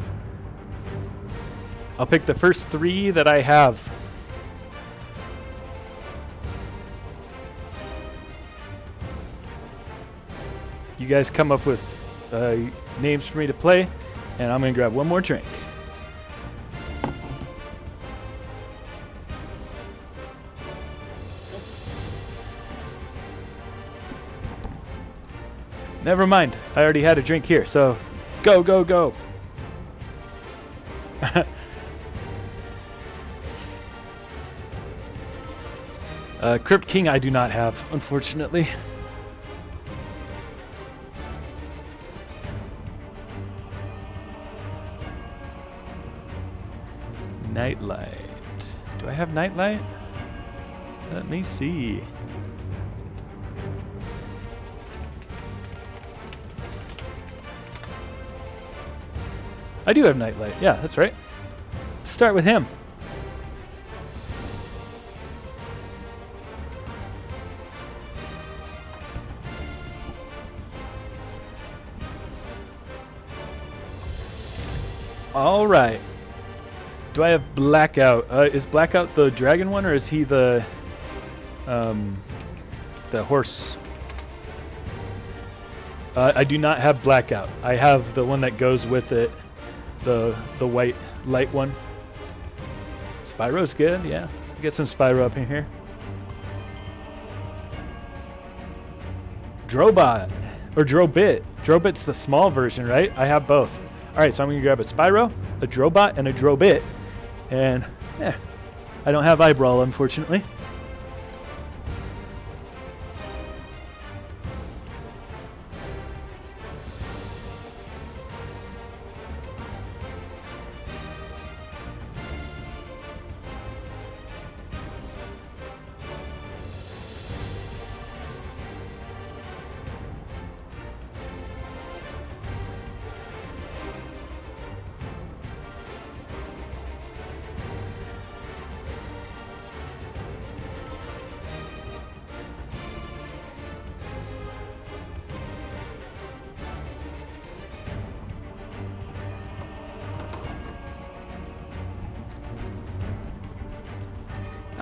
I'll pick the first 3 that I have. You guys come up with names for me to play, and I'm going to grab one more drink. Never mind. I already had a drink here, so go, go, go. Crypt King I do not have, unfortunately. Nightlight. Do I have Nightlight? Let me see. I do have Nightlight. Yeah, that's right. Let's start with him. All right. Do I have Blackout? Is Blackout the dragon one, or is he the horse? I do not have Blackout. I have the one that goes with it. The white light one. Spyro's good, yeah. Get some Spyro up in here. Drobot or Drobit. Drobit's the small version, right? I have both. All right, so I'm gonna grab a Spyro, a Drobot, and a Drobit. And I don't have Eyebrawl, unfortunately.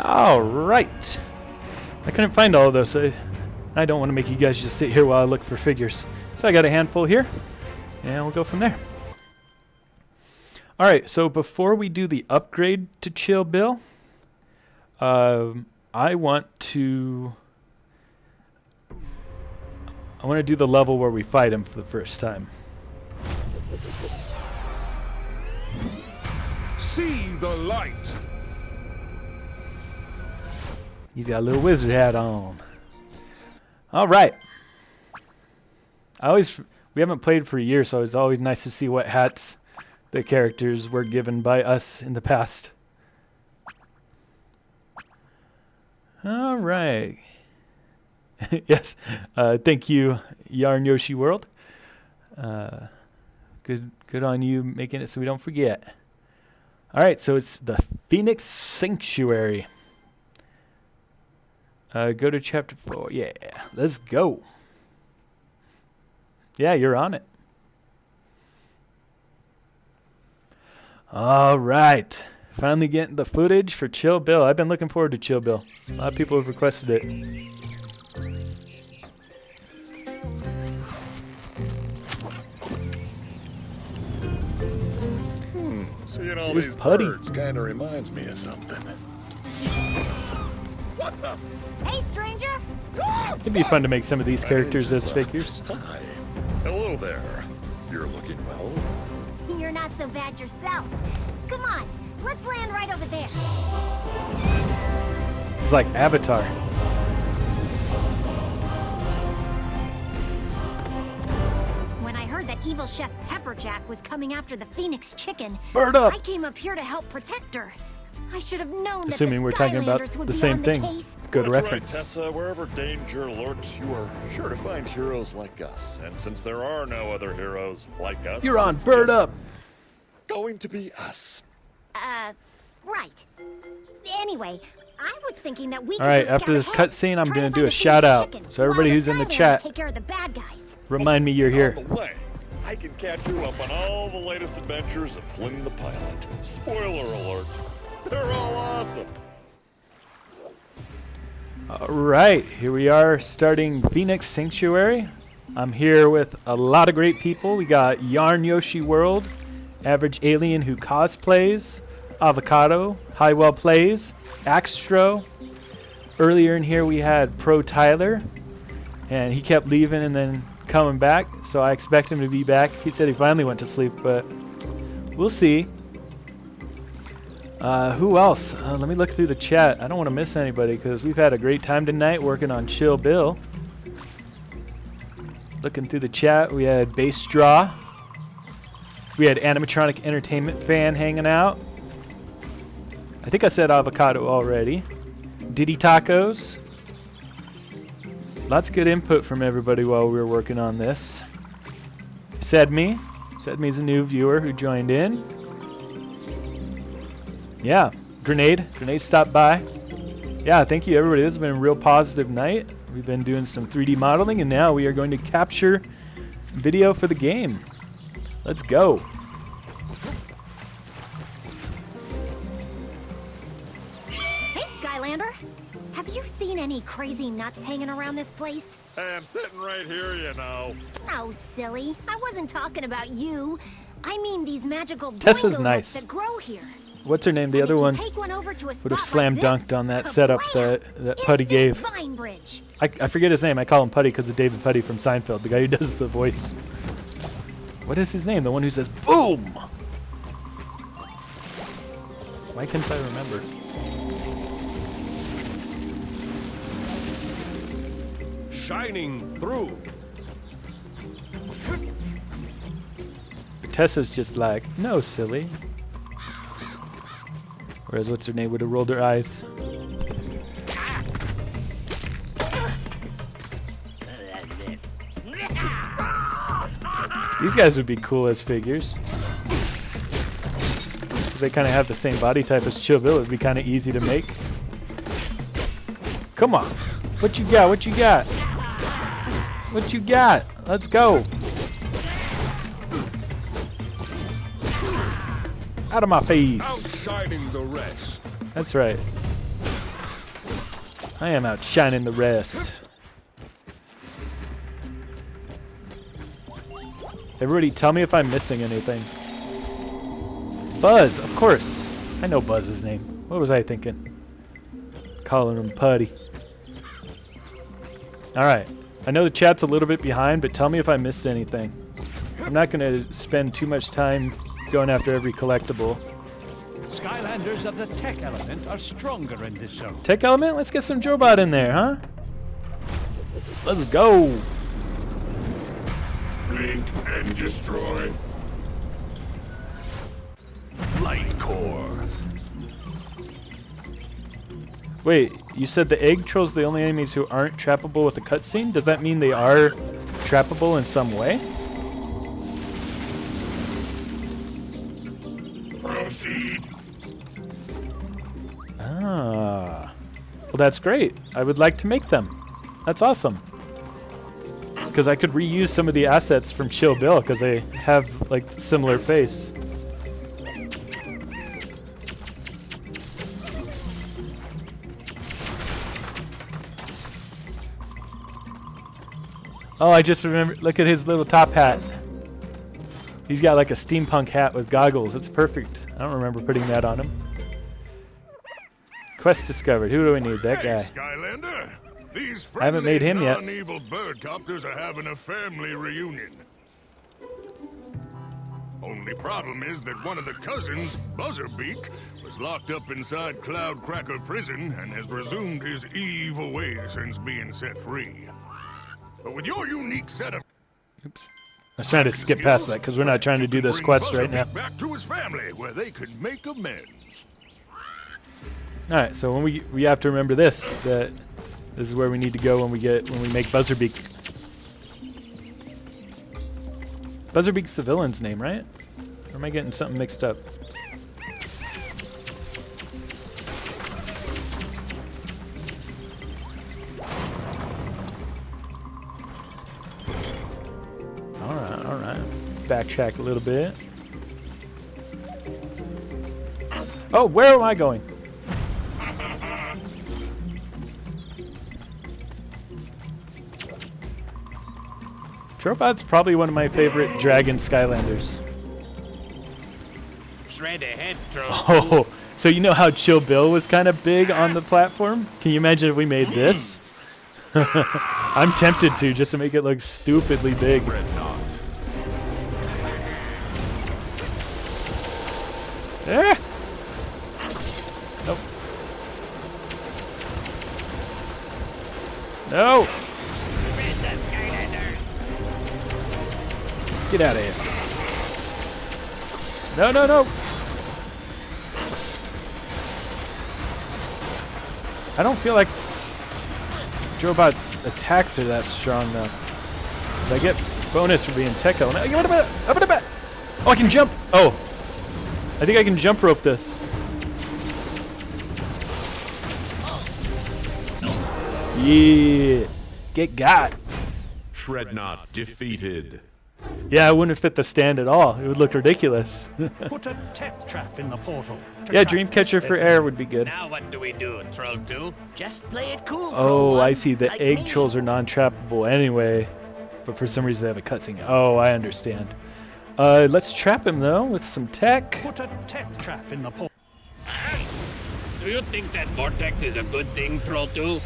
All right. I couldn't find all of those. So I don't want to make you guys just sit here while I look for figures. So I got a handful here, and we'll go from there. All right, so before we do the upgrade to Chill Bill, I want to do the level where we fight him for the first time. See the light. He's got a little wizard hat on. All right. We haven't played for a year, so it's always nice to see what hats the characters were given by us in the past. All right. Yes. Thank you, Yarn Yoshi World. Good on you making it so we don't forget. All right, so it's the Phoenix Sanctuary. Go to chapter 4. Yeah, let's go. Yeah, you're on it. All right. Finally getting the footage for Chill Bill. I've been looking forward to Chill Bill. A lot of people have requested it. Seeing all Here's these Putty. birds kind of reminds me of something. What the? Hey, stranger! It'd be fun to make some of these characters as figures. Hi. Hello there. You're looking well. You're not so bad yourself. Come on, let's land right over there. It's like Avatar. When I heard that evil Chef Pepperjack was coming after the Phoenix chicken, Bird up! I came up here to help protect her. I should have known Assuming that we're the talking about Skylanders would the be same on thing. case. Good That's reference. Right, Tessa. Wherever danger lurks, you are sure to find heroes like us. And since there are no other heroes like us, You're on it's Bird just Up! going to be us. Right. Anyway, I was thinking that we could Alright, go after scout this ahead, cutscene, I'm try gonna to do find a the shout Phoenix out. chicken, So everybody while who's in the Skylanders chat, take care of the bad guys. remind me you're here. On the way, I can catch you up on all the latest adventures of Flynn the Pilot. Spoiler alert, they're all awesome. Alright, here we are starting Phoenix Sanctuary. I'm here with a lot of great people. We got Yarn Yoshi World, Average Alien who cosplays, Avocado, Highwell Plays, Axtro. Earlier in here we had Pro Tyler, and he kept leaving and then coming back, so I expect him to be back. He said he finally went to sleep, but we'll see. Who else? Let me look through the chat. I don't want to miss anybody because we've had a great time tonight working on Chill Bill. Looking through the chat, we had Bass Draw. We had Animatronic Entertainment Fan hanging out. I think I said Avocado already. Diddy Tacos. Lots of good input from everybody while we were working on this. Sedme. Sedme's a new viewer who joined in. Yeah, Grenade stopped by. Yeah, thank you everybody. This has been a real positive night. We've been doing some 3D modeling and now we are going to capture video for the game. Let's go. Hey, Skylander. Have you seen any crazy nuts hanging around this place? Hey, I'm sitting right here, you know. Oh, silly. I wasn't talking about you. I mean these magical Tessa's boingo nice. nuts that grow here. What's her name? The And other if you one take one over to a would spot have like slam this, dunked on that setup kablam! that Putty Instant gave. Vine Bridge. I forget his name. I call him Putty because of David Putty from Seinfeld, the guy who does the voice. What is his name? The one who says boom. Why can't I remember? Shining through. Tessa's just like, no, silly. Whereas what's her name would have rolled her eyes. These guys would be cool as figures. They kind of have the same body type as Chill Bill. It would be kind of easy to make. Come on. What you got? What you got? What you got? Let's go. Out of my face. Outshining the rest. That's right. I am outshining the rest. Everybody tell me if I'm missing anything. Buzz, of course. I know Buzz's name. What was I thinking? Calling him Putty. Alright. I know the chat's a little bit behind, but tell me if I missed anything. I'm not going to spend too much time going after every collectible. Skylanders of the tech element are stronger in this zone. Tech element? Let's get some Jobot in there, huh? Let's go. Blink and destroy. Light core. Wait, you said the egg trolls the only enemies who aren't trappable with the cutscene? Does that mean they are trappable in some way? Proceed. Ah. Well, that's great. I would like to make them. That's awesome. Because I could reuse some of the assets from Chill Bill because they have, like, similar face. Oh, I just remember. Look at his little top hat. He's got like a steampunk hat with goggles. It's perfect. I don't remember putting that on him. Quest discovered. Who do we need? That guy. Skylander. These I haven't made him yet. non-evil birdcopters are having a family reunion. Only Only problem is that one of the cousins, Buzzerbeak, was locked up inside Cloudcracker Prison and has resumed his evil ways since being set free. But with your unique set of Oops. I was trying to skip past that because we're not trying to do this quest right now. back to his family where they could make amends. All right, so when we have to remember this, that this is where we need to go when we make Buzzerbeak. Buzzerbeak's the villain's name, right? Or am I getting something mixed up? All right. Backtrack a little bit. Oh, where am I going? Trobot's probably one of my favorite dragon Skylanders. Shred ahead, Troll. Oh, so you know how Chill Bill was kind of big on the platform? Can you imagine if we made this? I'm tempted to, just to make it look stupidly big. Eh. Nope. No. Shred the Skylanders. Get out of here. No, no, no. I don't feel like Drobot's attacks are that strong, though. Did I get bonus for being tech element? Oh, I can jump. Oh. I think I can jump rope this. Yeah. Get got. Shrednut defeated. Yeah, it wouldn't fit the stand at all. It would look ridiculous. Put a tech trap in the portal. to Yeah, trap Dreamcatcher this for air would be good. Now what do we do, Troll 2? Just play it cool. Oh, Crow I One, see. The like egg me. trolls are non-trappable anyway. But for some reason they have a cutscene. Oh, I understand. Let's trap him, though, with some tech. Put a tech trap in the portal. Do you think that vortex is a good thing, Troll 2?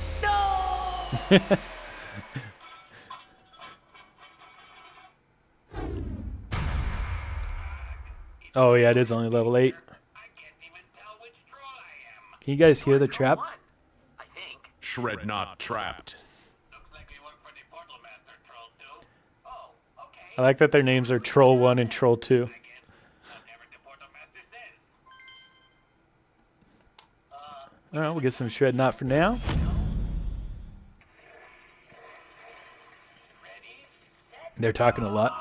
Oh, yeah, it is only level 8. Can you guys hear the trap? Shrednut trapped. I like that their names are Troll 1 and Troll 2. Alright, we'll get some Shrednut for now. They're talking a lot.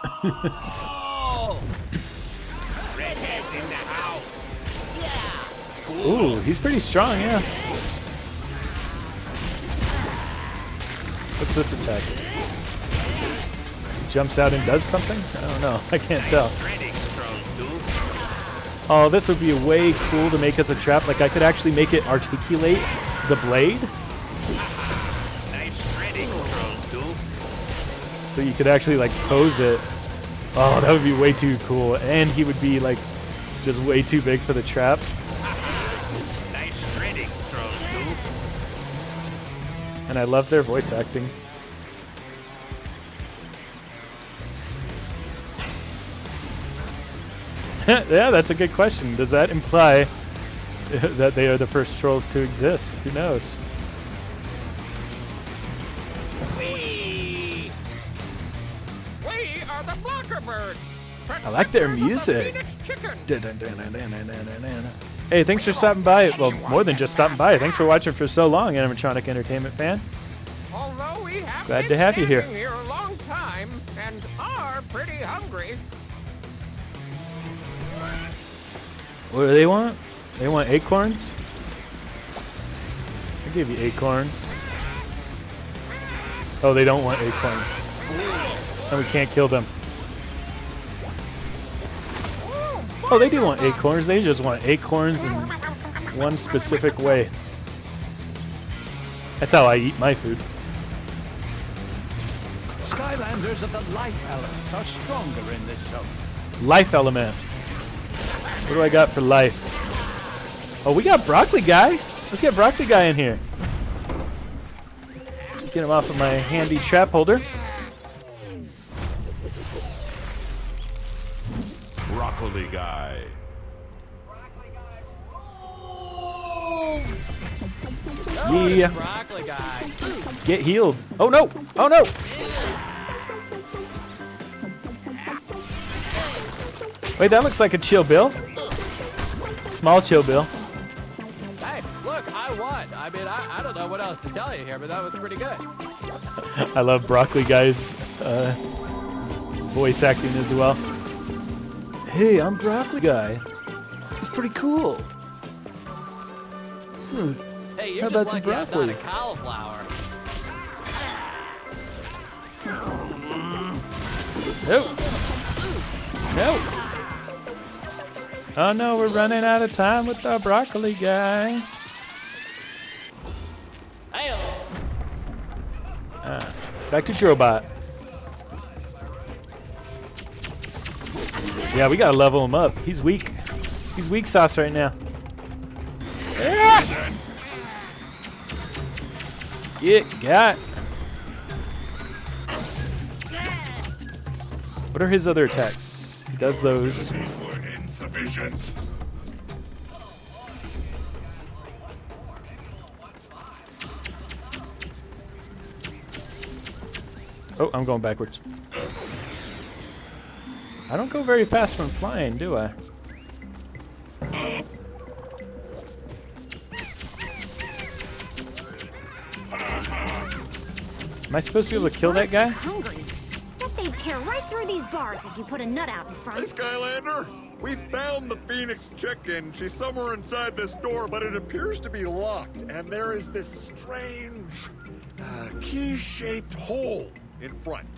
Redhead's in the house. Ooh, he's pretty strong, yeah. What's this attack? Jumps out and does something? I don't know. I can't tell. Shredding, Troll 2. Oh, this would be way cool to make as a trap. Like, I could actually make it articulate the blade. Nice shredding, Troll 2. So you could actually, like, pose it. Oh, that would be way too cool. And he would be, like, just way too big for the trap. Nice shredding, Troll 2. And I love their voice acting. Yeah, that's a good question. Does that imply that they are the first trolls to exist? Who knows? We are the blocker birds. I like their music. Chicken. Hey, thanks for stopping by. Well, more than just stopping by. Thanks for watching for so long, animatronic entertainment fan. Although we have Glad been to have you here. standing here a long time and are pretty hungry. What do they want? They want acorns? I give you acorns. Oh, they don't want acorns. And we can't kill them. Oh, they do want acorns. They just want acorns in one specific way. That's how I eat my food. Skylanders of the light element are stronger in this zone. Life element. What do I got for life? Oh, we got Broccoli Guy. Let's get Broccoli Guy in here. Get him off of my handy trap holder. Broccoli Guy. Yeah. Broccoli guy. Get healed. Oh no! Oh no! Wait, that looks like a Chill Bill. Small Chill Bill. Hey, look, I won. I mean, I don't know what else to tell you here, but that was pretty good. I love Broccoli Guy's voice acting as well. Hey, I'm Broccoli Guy. He's pretty cool. Hey, you're How about just some lucky I'm broccoli? not a cauliflower. Nope. Nope. Oh no, we're running out of time with the Broccoli Guy. Hey, Back to Drobot. Yeah, we gotta level him up. He's weak. He's weak sauce right now. Ah! Get got. What are his other attacks? He does those. Insufficient. Oh, I'm going backwards. I don't go very fast when flying, do I? Am I supposed to be able to kill that guy? Hungry. Bet they'd tear right through these bars if you put a nut out in Hey, front. Skylander! We found the Phoenix chicken. She's somewhere inside this door, but it appears to be locked. And there is this strange, key-shaped hole in front.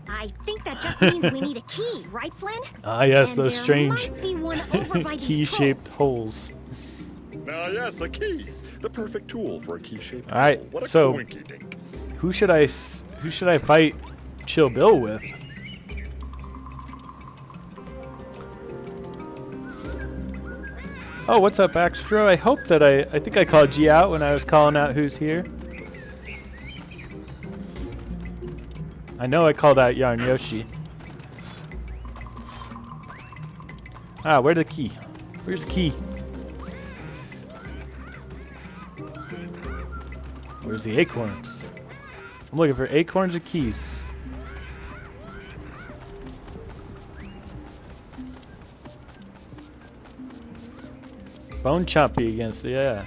I think that just means we need a key, right, Flynn? Ah, yes, And those there strange might be one over by these key-shaped trolls. holes. Now, yes, a key. The perfect tool for a key-shaped All right, hole. What a so- coinky-dink. Who should I fight Chill Bill with? Oh, what's up, Axtro? I hope that I think I called you out when I was calling out who's here. I know I called out Yarn Yoshi. Ah, where's the key? Where's the key? Where's the acorns? I'm looking for acorns and keys. Bone Chompy against, yeah.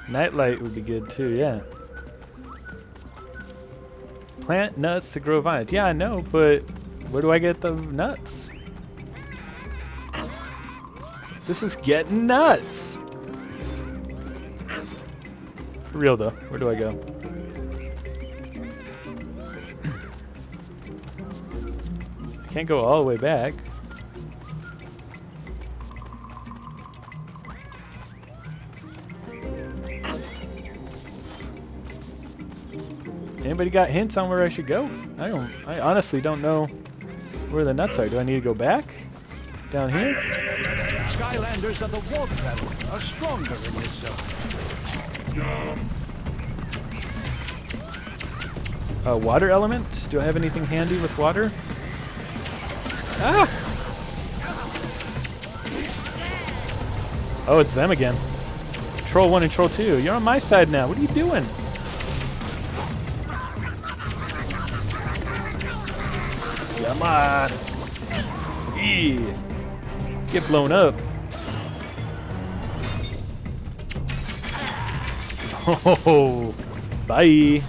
Nightlight would be good too, yeah. Plant nuts to grow vines. Yeah, I know, but where do I get the nuts? This is getting nuts. For real though, where do I go? I can't go all the way back. Anybody got hints on where I should go? I honestly don't know where the nuts are. Do I need to go back? Down here? Skylanders of the water element are stronger in this zone. Water element? Do I have anything handy with water? Ah! Oh, it's them again. Troll 1 and Troll 2. You're on my side now. What are you doing? Come on. Yeah. Get blown up. Oh, bye.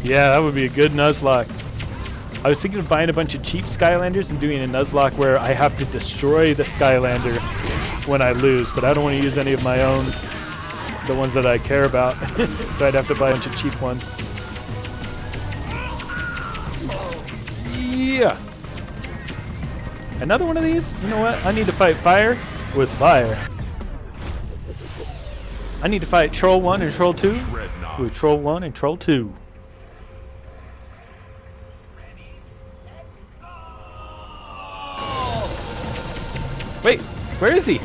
Yeah, that would be a good Nuzlocke. I was thinking of buying a bunch of cheap Skylanders and doing a Nuzlocke where I have to destroy the Skylander when I lose, but I don't want to use any of my own, the ones that I care about. So I'd have to buy a bunch of cheap ones. Yeah. Another one of these? You know what? I need to fight fire with fire. I need to fight Troll 1 and Troll 2 with Troll 1 and Troll 2. Wait, where is he?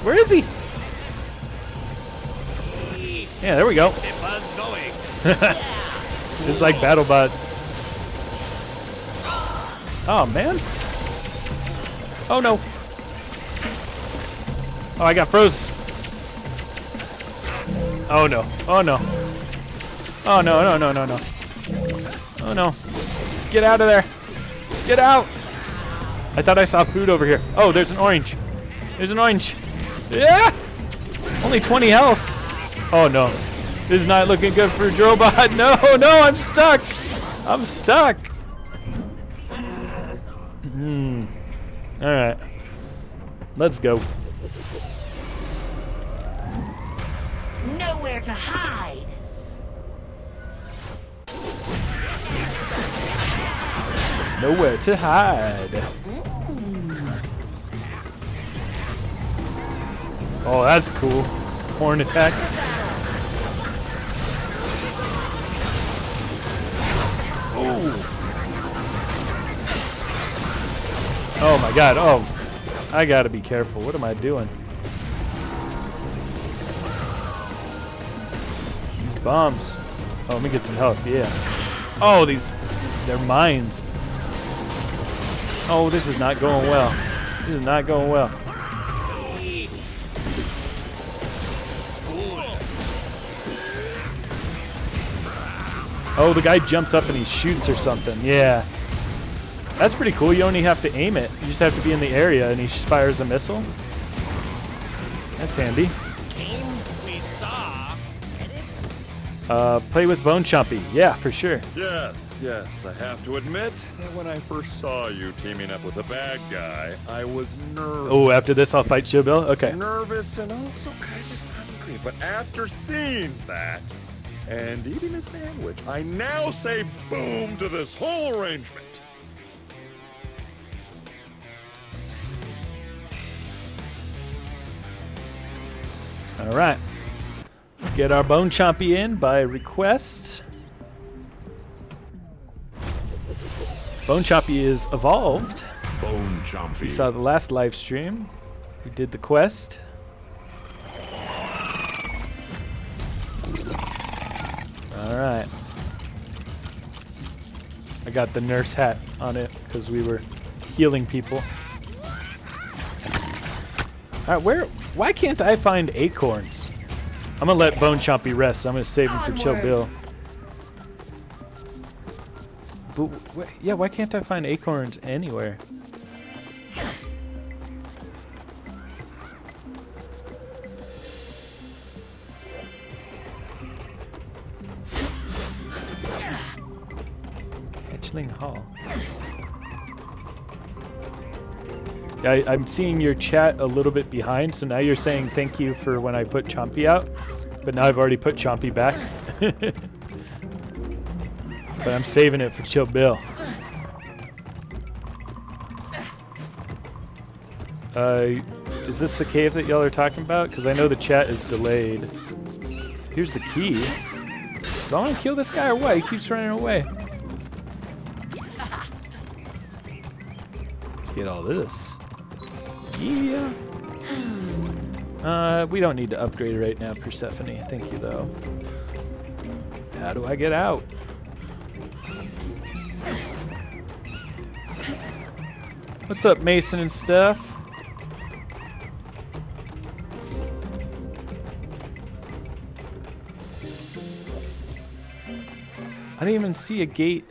Where is he? Yeah, there we go. Keep us going. It's like BattleBots. Oh, man. Oh, no. Oh, I got froze. Oh, no. Oh, no. Oh, no, no, no, no, no. Oh, no. Get out of there. Get out. I thought I saw food over here. Oh, there's an orange. There's an orange. Yeah! Only 20 health. Oh, no. This is not looking good for Drobot. No, no, I'm stuck. I'm stuck. All right. Let's go. Nowhere to hide. Nowhere to hide. Oh, that's cool. Horn attack. Oh my god. Oh, I gotta be careful. What am I doing? These bombs. Oh, let me get some health. Yeah. Oh, they're mines. Oh, this is not going well. This is not going well. Oh, the guy jumps up and he shoots or something. Yeah. That's pretty cool. You only have to aim it. You just have to be in the area and he fires a missile. That's handy. We saw. Play with Bone Chompy. Yeah, for sure. Yes, yes. I have to admit that when I first saw you teaming up with a bad guy, I was nervous. Oh, after this I'll fight Chill Bill? Okay. Nervous and also kind of hungry. But after seeing that and eating a sandwich, I now say boom to this whole arrangement. All right. Let's get our Bone Chompy in by request. Bone Chompy is evolved. Bone Chompy. We saw the last live stream. We did the quest. All right. I got the nurse hat on it because we were healing people. All right, why can't I find acorns? I'm gonna let Bone Chompy rest. So I'm gonna save him for Chill Bill. But yeah, why can't I find acorns anywhere? Hatchling Hall. Yeah, I'm seeing your chat a little bit behind, so now you're saying thank you for when I put Chompy out, but now I've already put Chompy back. But I'm saving it for Chill Bill. Is this the cave that y'all are talking about? Because I know the chat is delayed. Here's the key. Do I want to kill this guy or what? He keeps running away. Let's get all this. Yeah. We don't need to upgrade right now, Persephone. Thank you, though. How do I get out? What's up, Mason and stuff? I didn't even see a gate.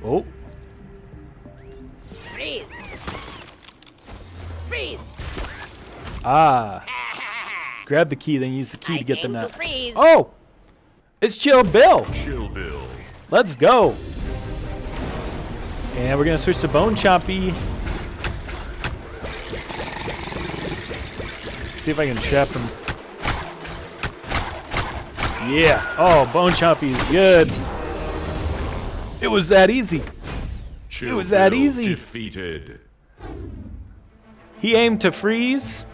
Oh. Freeze! Freeze! Ah. Grab the key, then use the key to get them out. Freeze. Oh! It's Chill Bill! Chill Bill. Let's go! And we're gonna switch to Bone Chompy. See if I can trap him. Yeah. Oh, Bone Chompy is good. It was that easy. Chill It was that Bill easy. Defeated. He aimed to freeze.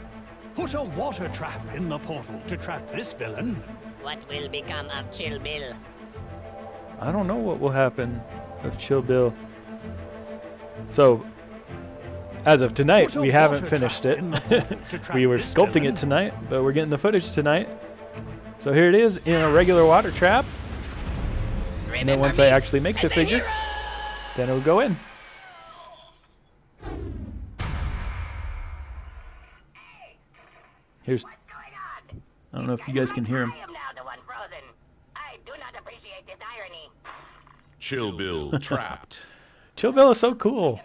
Put a water trap in the portal to trap this villain. What will become of Chill Bill? I don't know what will happen of Chill Bill. So, as of tonight, we haven't finished it. We were sculpting it tonight, but we're getting the footage tonight. So here it is in a regular water trap. And then once I actually make the figure, then it will go in. Here's... I don't know if you guys can hear him. Chill Bill trapped. Chill Bill is so cool.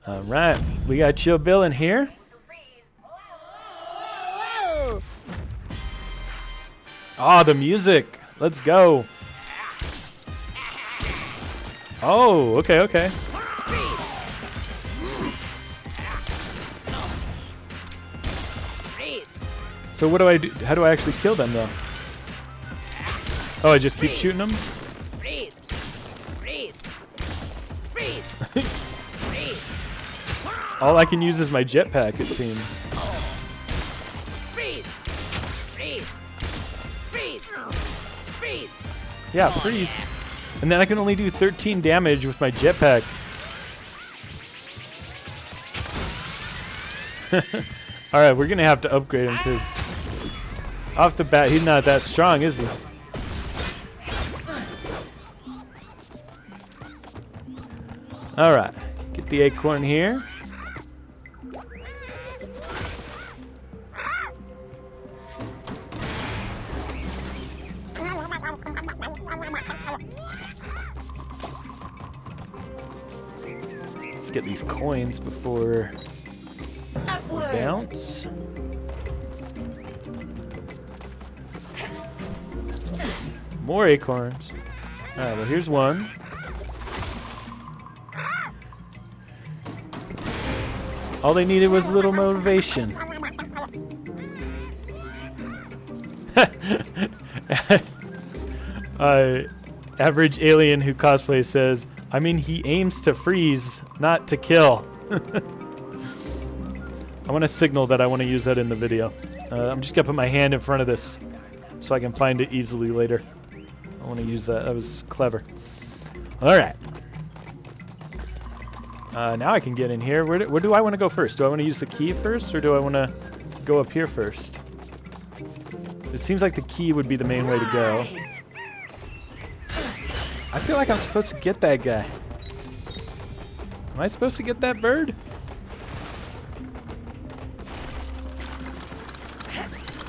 All right, we got Chill Bill in here. Oh, the music. Let's go. Oh, okay, okay. So what do I do? How do I actually kill them, though? Oh, I just keep shooting them? Freeze! Freeze! Freeze! All I can use is my jetpack, it seems. Freeze! Freeze! Freeze! Freeze! Yeah, freeze. And then I can only do 13 damage with my jetpack. Alright, we're gonna have to upgrade him because off the bat he's not that strong, is he? Alright, get the acorn here. Let's get these coins before we bounce. More acorns. Alright, well here's one. All they needed was a little motivation. Average alien who cosplays says, I mean, he aims to freeze, not to kill. I want to signal that I want to use that in the video. I'm just going to put my hand in front of this so I can find it easily later. I want to use that. That was clever. All right. Now I can get in here. Where do I want to go first? Do I want to use the key first, or do I want to go up here first? It seems like the key would be the main way to go. I feel like I'm supposed to get that guy. Am I supposed to get that bird?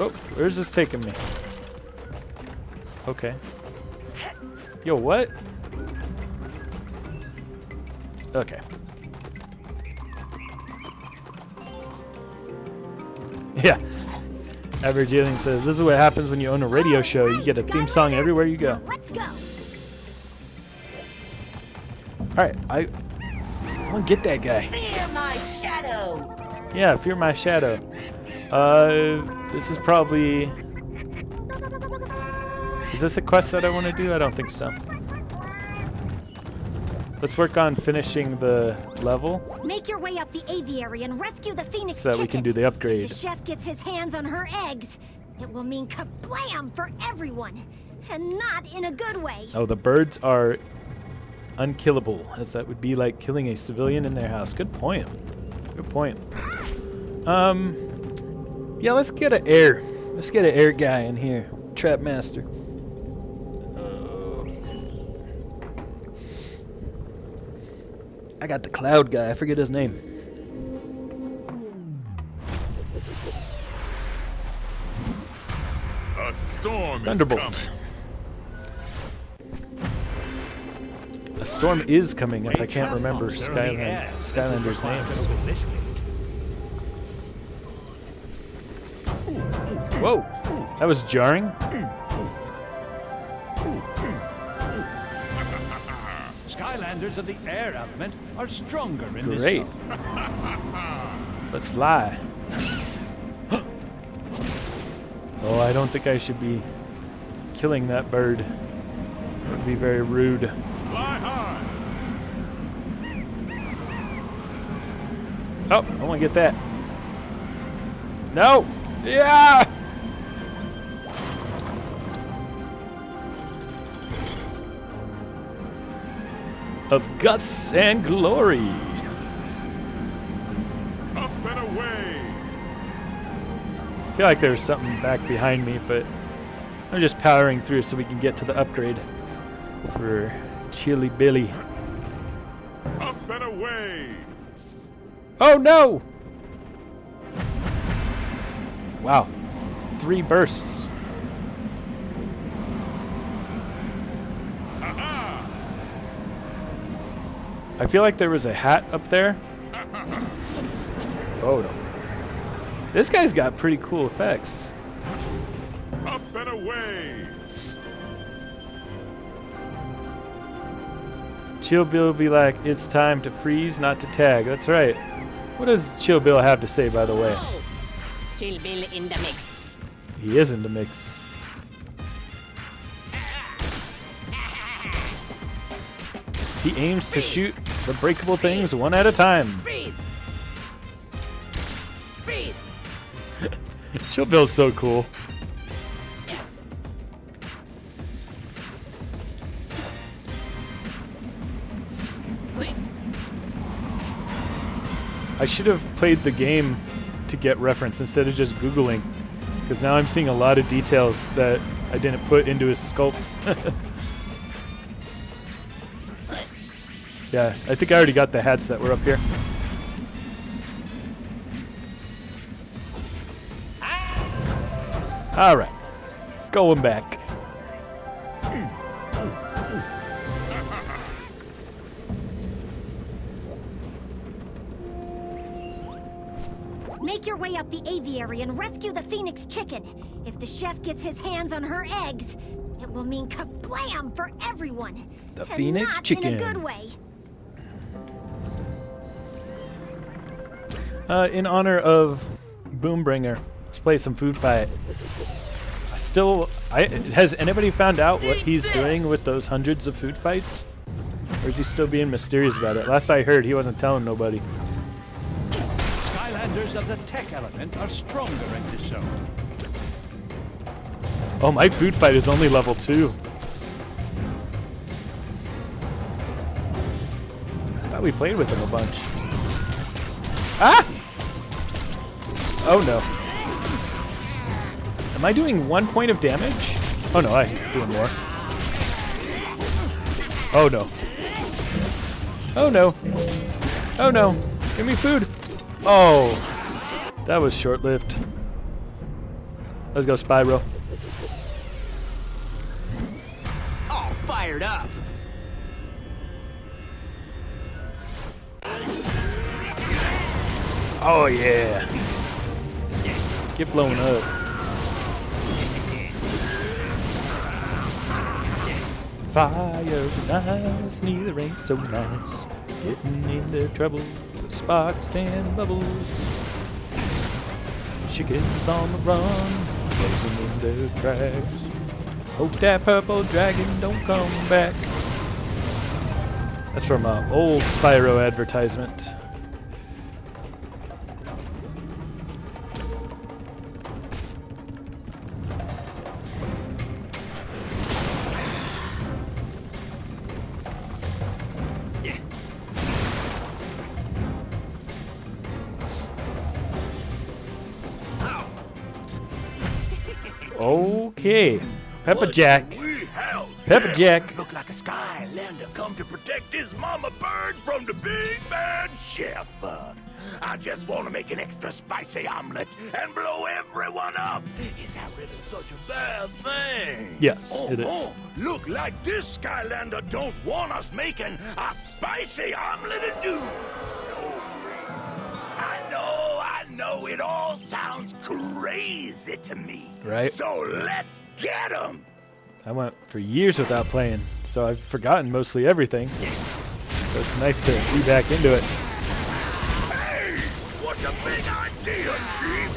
Oh, where's this taking me? Okay. Yo, what? Okay. Yeah. Average Alien says, this is what happens when you own a radio show. You get a theme song everywhere you go. Let's go. Alright, I want to get that guy. Fear my shadow! Yeah, fear my shadow. This is probably... Is this a quest that I want to do? I don't think so. Let's work on finishing the level. Make your way up the aviary and rescue the Phoenix so that we can do the upgrade. If the chef gets his hands on her eggs, it will mean kablam for everyone, and not in a good way. Oh, the birds are unkillable, as that would be like killing a civilian in their house. Good point. Good point. Yeah, let's get an air. Let's get an air guy in here. Trap master. I got the cloud guy. I forget his name. A storm Thunderbolt. A storm is coming if I can't remember Skylanders' names. Whoa, that was jarring. Skylanders of the air element are stronger in this Great. Let's fly. Oh, I don't think I should be killing that bird. That would be very rude. Fly high. Oh, I want to get that. No! Yeah! Of guts and glory. I feel like there was something back behind me, but I'm just powering through so we can get to the upgrade for Chili Billy. Up and away! Oh no! Wow. 3 bursts. I feel like there was a hat up there. Oh no. This guy's got pretty cool effects. Up and away! Chill Bill will be like, it's time to freeze, not to tag. That's right. What does Chill Bill have to say, by the way? Chill Bill in the mix. He is in the mix. He aims to shoot the breakable things one at a time. Freeze! Freeze! Chill Bill's so cool. I should have played the game to get reference instead of just Googling, because now I'm seeing a lot of details that I didn't put into his sculpt. Yeah, I think I already got the hats that were up here. Alright, going back. Make your way up the aviary and rescue the Phoenix chicken. If the chef gets his hands on her eggs, it will mean kablam for everyone. The and Phoenix not chicken. in a good way. In honor of Boombringer, let's play some food fight. Has anybody found out what he's doing with those hundreds of food fights? Or is he still being mysterious about it? Last I heard, he wasn't telling nobody. Skylanders of the tech element are stronger in this zone. Oh, my food fight is only level 2. I thought we played with him a bunch. Ah! Oh no. Am I doing 1 point of damage? Oh no, I'm doing more. Oh no. Oh no. Oh no. Give me food. Oh. That was short-lived. Let's go, Spyro. All fired up. Oh yeah. Get blown up. Fire nice, neither ain't so nice. Getting into trouble with sparks and bubbles. Chickens on the run, closing in their tracks. Hope that purple dragon don't come back. That's from an old Spyro advertisement. Okay, Pepper Jack. Pepper Jack. Look like a Skylander come to protect his mama bird from the big bad chef. I just want to make an extra spicy omelet and blow everyone up. Is that really such a bad thing? Yes, it is. Look like this Skylander don't want us making a spicy omelet do. I know, it all sounds crazy to me. Right. So let's get him. I went for years without playing, so I've forgotten mostly everything. So it's nice to be back into it. Hey, what's a big idea, Chief?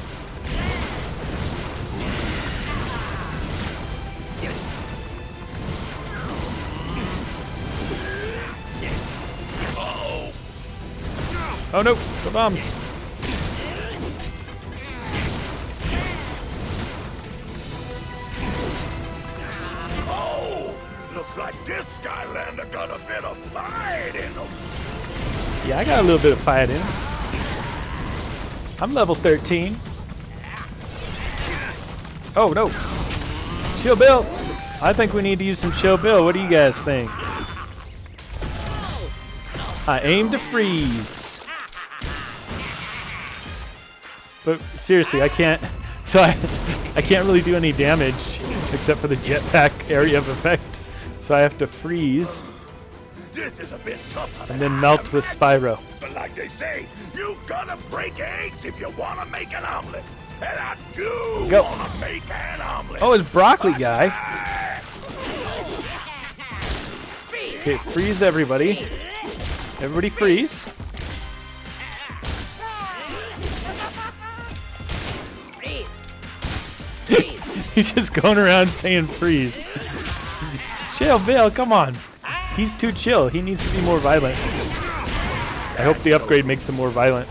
Uh-oh. Oh no, the bombs. Looks like this Skylander got a bit of fight in him. Yeah, I got a little bit of fight in him. I'm level 13. Oh, no. Chill Bill. I think we need to use some Chill Bill. What do you guys think? I aim to freeze. But seriously, I can't. So I can't really do any damage except for the jetpack area of effect. So I have to freeze This is a bit tougher and then melt with Spyro. But like they say, you gotta break eggs if you wanna make an omelet. And I do Go. wanna make an omelet. Oh, it's Broccoli Guy. Okay, freeze everybody. Everybody freeze. He's just going around saying freeze. Chill, Bill, come on. He's too chill. He needs to be more violent. I hope the upgrade makes him more violent.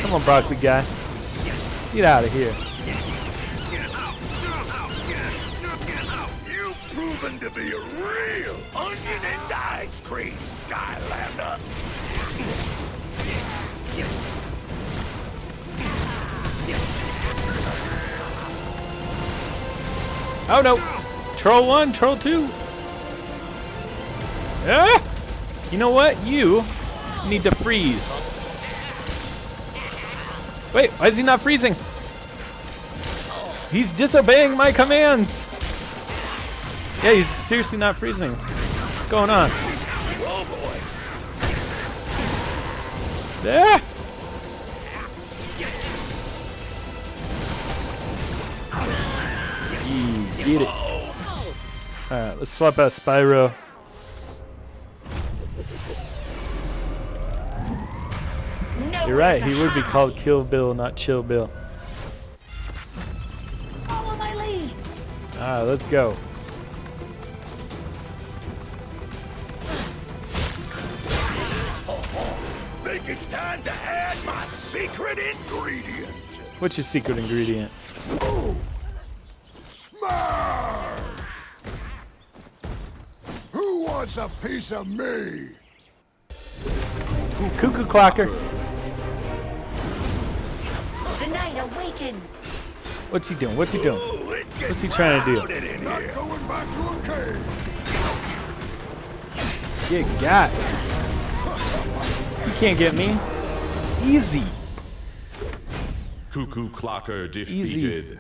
Come on, Broccoli Guy. Get out of here. You've proven to be a real onion and ice cream, Skylander. Oh no! Troll 1, Troll 2. Ah! You know what? You need to freeze. Wait, why is he not freezing? He's disobeying my commands. Yeah, he's seriously not freezing. What's going on? Oh boy. Ah! Get it. Alright, let's swap out Spyro. You're right, he would be called Kill Bill, not Chill Bill. Follow my lead. Alright, let's go. Think it's time to add my secret ingredient. What's your secret ingredient? Smash! Who wants a piece of me? Cuckoo Clocker. The night awakens. What's he doing? What's he doing? What's he trying to do? Not going back to a cave. Get got. You can't get me. Easy. Cuckoo Clocker defeated. Easy.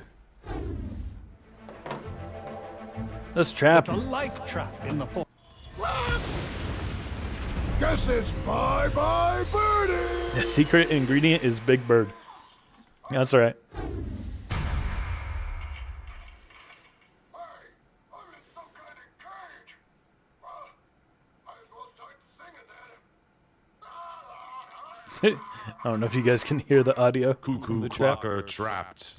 Let's trap A him. life trap in the forest. Guess it's bye-bye birdie. The secret ingredient is Big Bird. That's alright. I don't know if you guys can hear the audio. Cuckoo The trap. Clocker trapped.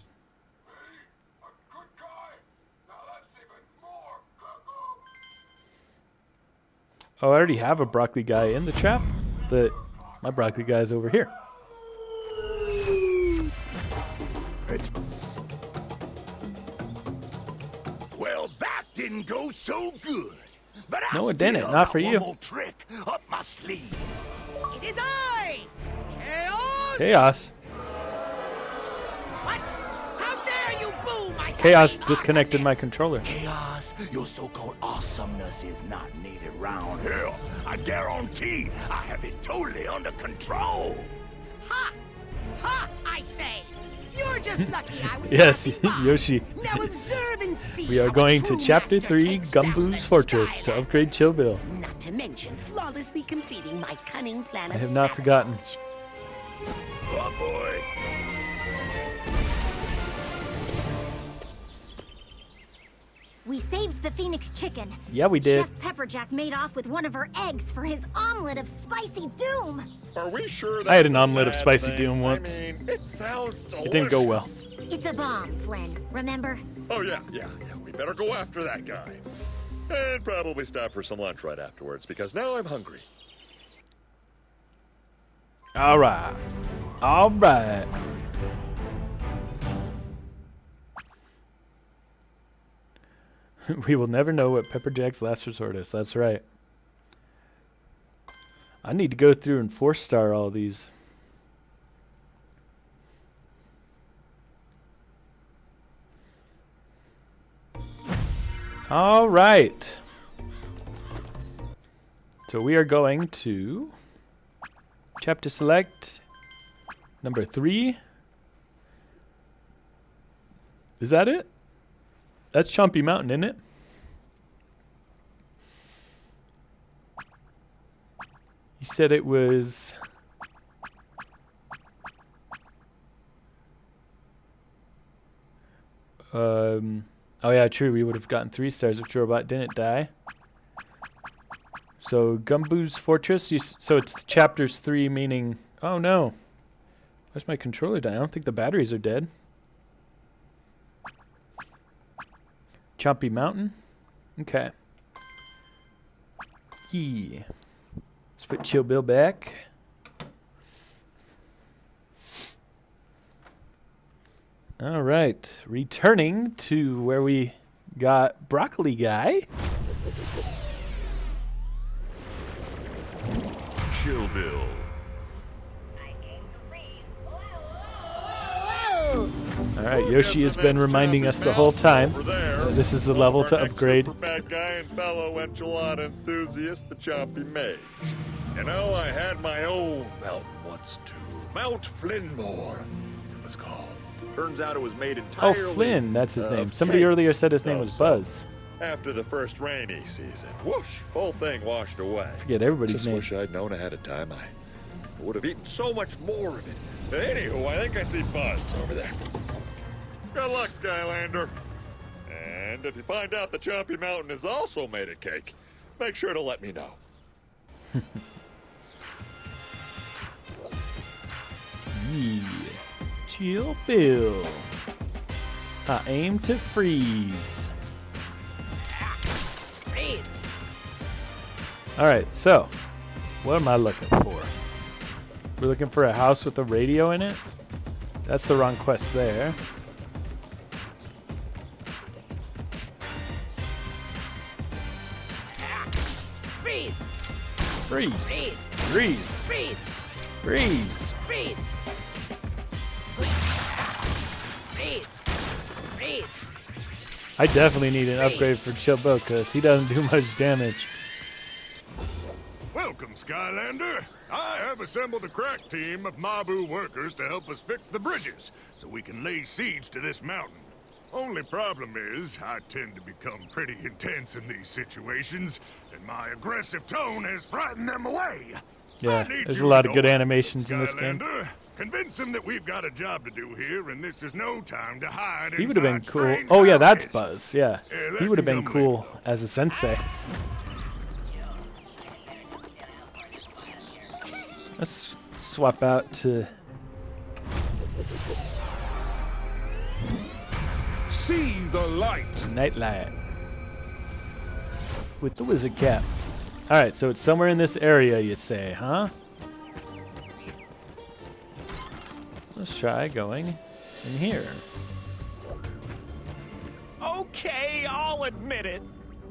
Oh, I already have a Broccoli Guy in the trap, but my Broccoli Guy's over here. Well, that didn't go so good. But No, I it didn't. still Not got for one you. more trick up my sleeve. It is I, Chaos. Chaos. What? How dare you boo my Chaos serene disconnected my awesomeness? controller. Chaos, your so-called awesomeness is not needed round here. I guarantee I have it totally under control. Ha! Ha! I say. You're just lucky I was Yes, passing by. Yoshi. Now observe and see. We are how a going to true Chapter master 3, takes down Gumbo's the Fortress, to Skylanders. upgrade Chill Bill. Not to mention flawlessly completing my cunning plan I of have not forgotten. sabotage. Oh boy. We saved the Phoenix chicken. Yeah, we did. Chef Pepperjack made off with one of her eggs for his omelet of spicy doom. Are we sure I had an that's a omelet of bad spicy thing? doom once. I mean, it sounds delicious. It didn't go well. It's a bomb, Flynn. Remember? Oh, yeah. We better go after that guy. And probably stop for some lunch right afterwards, because now I'm hungry. All right. All right. We will never know what Pepperjack's last resort is. That's right. I need to go through and 4-star all these. All right. So we are going to chapter select number 3. Is that it? That's Chompy Mountain, isn't it? You said it was... Oh yeah, true. We would have gotten 3 stars if Drobot didn't die. So Gumbo's Fortress. So it's chapters 3, meaning. Oh no, where's my controller dying? I don't think the batteries are dead. Chompy Mountain. Okay. Yeah. Let's put Chill Bill back. All right, returning to where we got Broccoli Guy. Chill Bill. All right, Yoshi has been reminding us the whole time that this is the level to upgrade. Super bad guy and fellow enchilada enthusiast, the Chompy Mage. You know, I had my own mountain once too. Mount Flynnmore, it was called. Turns out it was made Oh, entirely. Flynn, that's his name. Somebody cake. earlier said his name was Buzz. After the first rainy season, whoosh, whole thing washed away. Forget everybody's Just name. wish I'd known ahead of time. I would have eaten so much more of it. Anywho, I think I see Buzz over there. Good luck, Skylander. And if you find out the Chompy Mountain is also made of cake, make sure to let me know. Yeah. Chill Bill. I aim to freeze. Freeze. Alright, so what am I looking for? We're looking for a house with a radio in it? That's the wrong quest there. Freeze. Freeze. Freeze. Freeze. Freeze. Freeze. Freeze. Freeze. Freeze. I definitely need an upgrade for Chill Bill because he doesn't do much damage. Welcome, Skylander. I have assembled a crack team of Mabu workers to help us fix the bridges, so we can lay siege to this mountain. Only problem is, I tend to become pretty intense in these situations, and my aggressive tone has frightened them away. Yeah, there's a lot of good animations in this game. Skylander, convince them that we've got a job to do here, and this is no time to hide. He would have been inside cool. strange Oh yeah, that's houses. Buzz. Yeah, Yeah, that he would have can been come cool as a sensei. Let's swap out to See the light. Nightlight with the wizard cap. All right, so it's somewhere in this area, you say, huh? Let's try going in here. Okay, I'll admit it.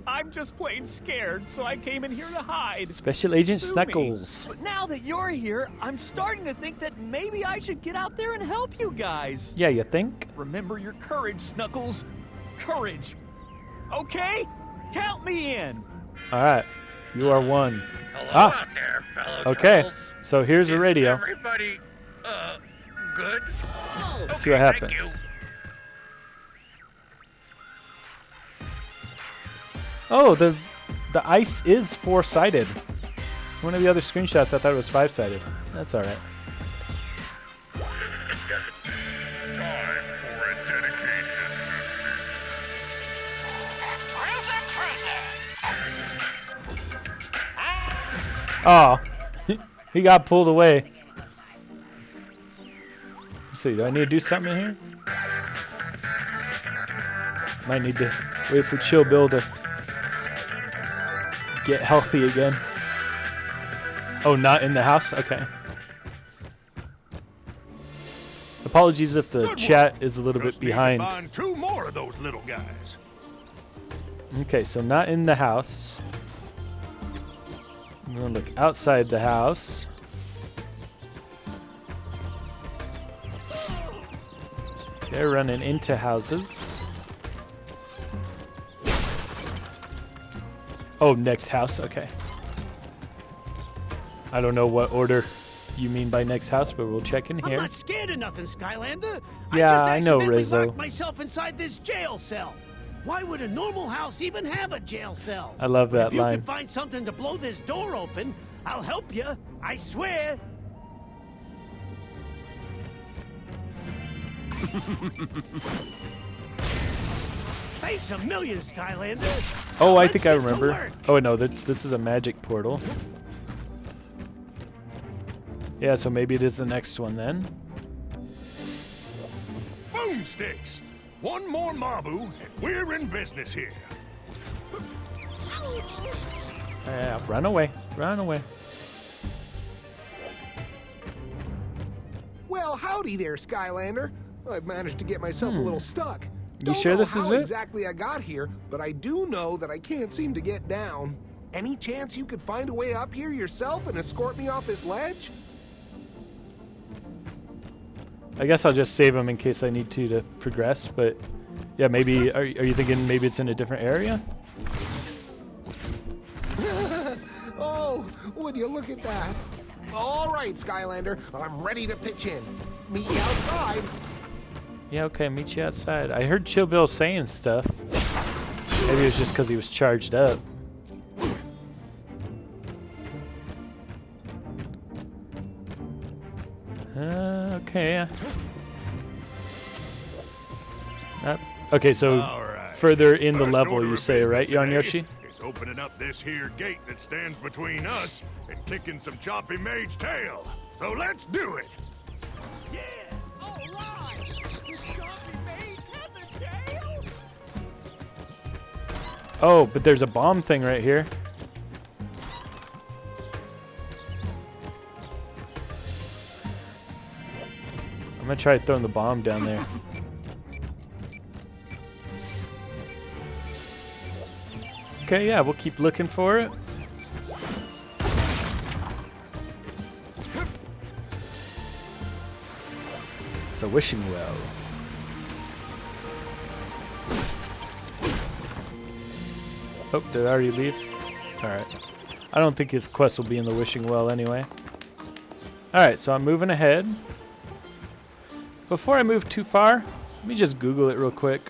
I'm just plain scared, so I came in here to hide. Special Agent Sue me. Snuggles. But now that you're here, I'm starting to think that maybe I should get out there and help you guys. Yeah, you think? Remember your courage, Snuggles. Courage. Okay? Count me in. All right, you are one. Hello Ah, out there, fellow okay. trolls. So here's a Is radio. everybody, good? Let's see what Okay, thank happens. you. Oh, the ice is 4-sided. One of the other screenshots, I thought it was 5-sided. That's all right. Time for a dedication. Oh, he got pulled away. Let's see, do I need to do something in here? Might need to wait for Chill Bill to get healthy again. Oh, not in the house? Okay. Apologies if the chat is a little bit behind. Find 2 more of those little guys. Okay, so not in the house. I'm gonna look outside the house. They're running into houses. Oh, next house. Okay. I don't know what order you mean by next house, but we'll check in I'm here. not scared of nothing, Skylander. Yeah, I I know, just Rizzo. accidentally locked myself inside this jail cell. Why would a normal house even have a jail cell? I love that if you line. can find something to blow this door open, I'll help you. I swear. Thanks a million, Skylander. Oh, I Let's think I get to remember. work. Oh, no, this is a magic portal. Yeah, so maybe it is the next one then. Boomsticks! One more Mabu, and we're in business here. Yeah, run away. Run away. Well, howdy there, Skylander. I've managed to get myself a little stuck. You sure this is Don't know how it? exactly I got here, but I do know that I can't seem to get down. Any chance you could find a way up here yourself and escort me off this ledge? I guess I'll just save them in case I need to progress, but yeah, maybe, are you thinking maybe it's in a different area? Oh, would you look at that? All right, Skylander, I'm ready to pitch in. Meet you outside. Yeah, okay, meet you outside. I heard Chill Bill saying stuff. Maybe it was just because he was charged up. Okay. Okay, so Alright. further in the First level, order you of say, right, business Yarn today Yoshi? is opening up this here gate that stands between us and kicking some chompy mage tail. So let's do it. Yeah! All right! Chompy Mage has a tail? Oh, but there's a bomb thing right here. I'm gonna try throwing the bomb down there. Okay, yeah, we'll keep looking for it. It's a wishing well. Oh, did I already leave? Alright. I don't think his quest will be in the wishing well anyway. Alright, so I'm moving ahead. Before I move too far, let me just Google it real quick.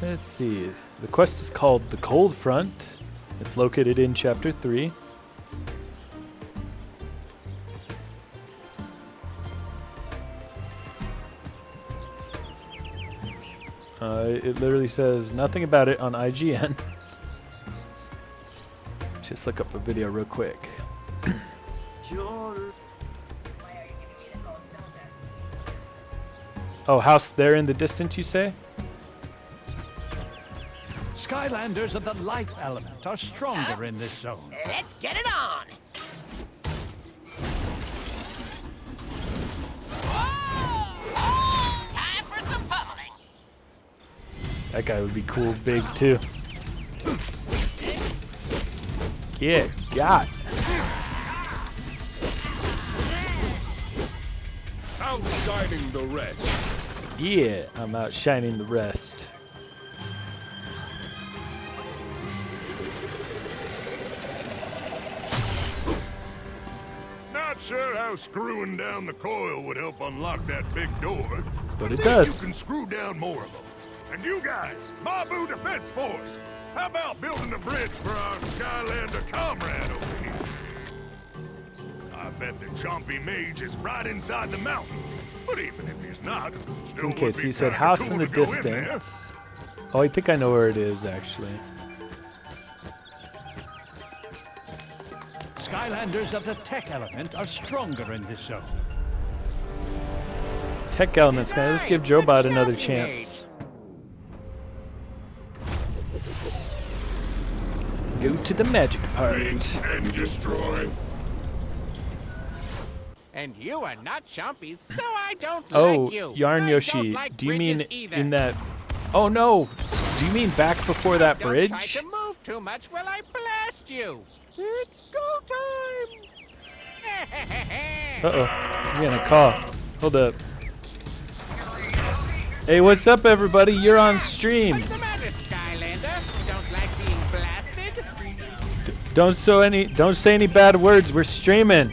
Let's see. The quest is called The Cold Front. It's located in Chapter 3. It literally says nothing about it on IGN. Just look up a video real quick. Oh, house there in the distance, you say? Skylanders of the life element are stronger in this zone. Let's get it on. Whoa! Time for some pummeling. That guy would be cool big too. Yeah, got. Outshining the rest. Yeah, I'm outshining the rest. Not sure how screwing down the coil would help unlock that big door. But it see does. If you can screw down more of them. And you guys, Mabu Defense Force, how about building a bridge for our Skylander comrade over here? I bet the Chompy Mage is right inside the mountain. But even if he's not, still Okay, would so be you said kinda house cool in the to go there. distance. Oh, I think I know where it is actually. Skylanders of the tech element are stronger in this zone. Tech elements, guys. Let's give Jobot another chance. Go to the magic part. And destroy. And you are not chompies, so I don't Oh, like you. Yarn I Yoshi, don't like do you mean bridges either. in that... Oh no! Do you mean back before that Don't bridge? try to move too much while I blast you. It's go time! Uh-oh. I'm getting a call. Hold up. Hey, what's up, everybody? You're on stream. What's the matter, Skylander? Don't like being blasted? Don't say any bad words. We're streaming.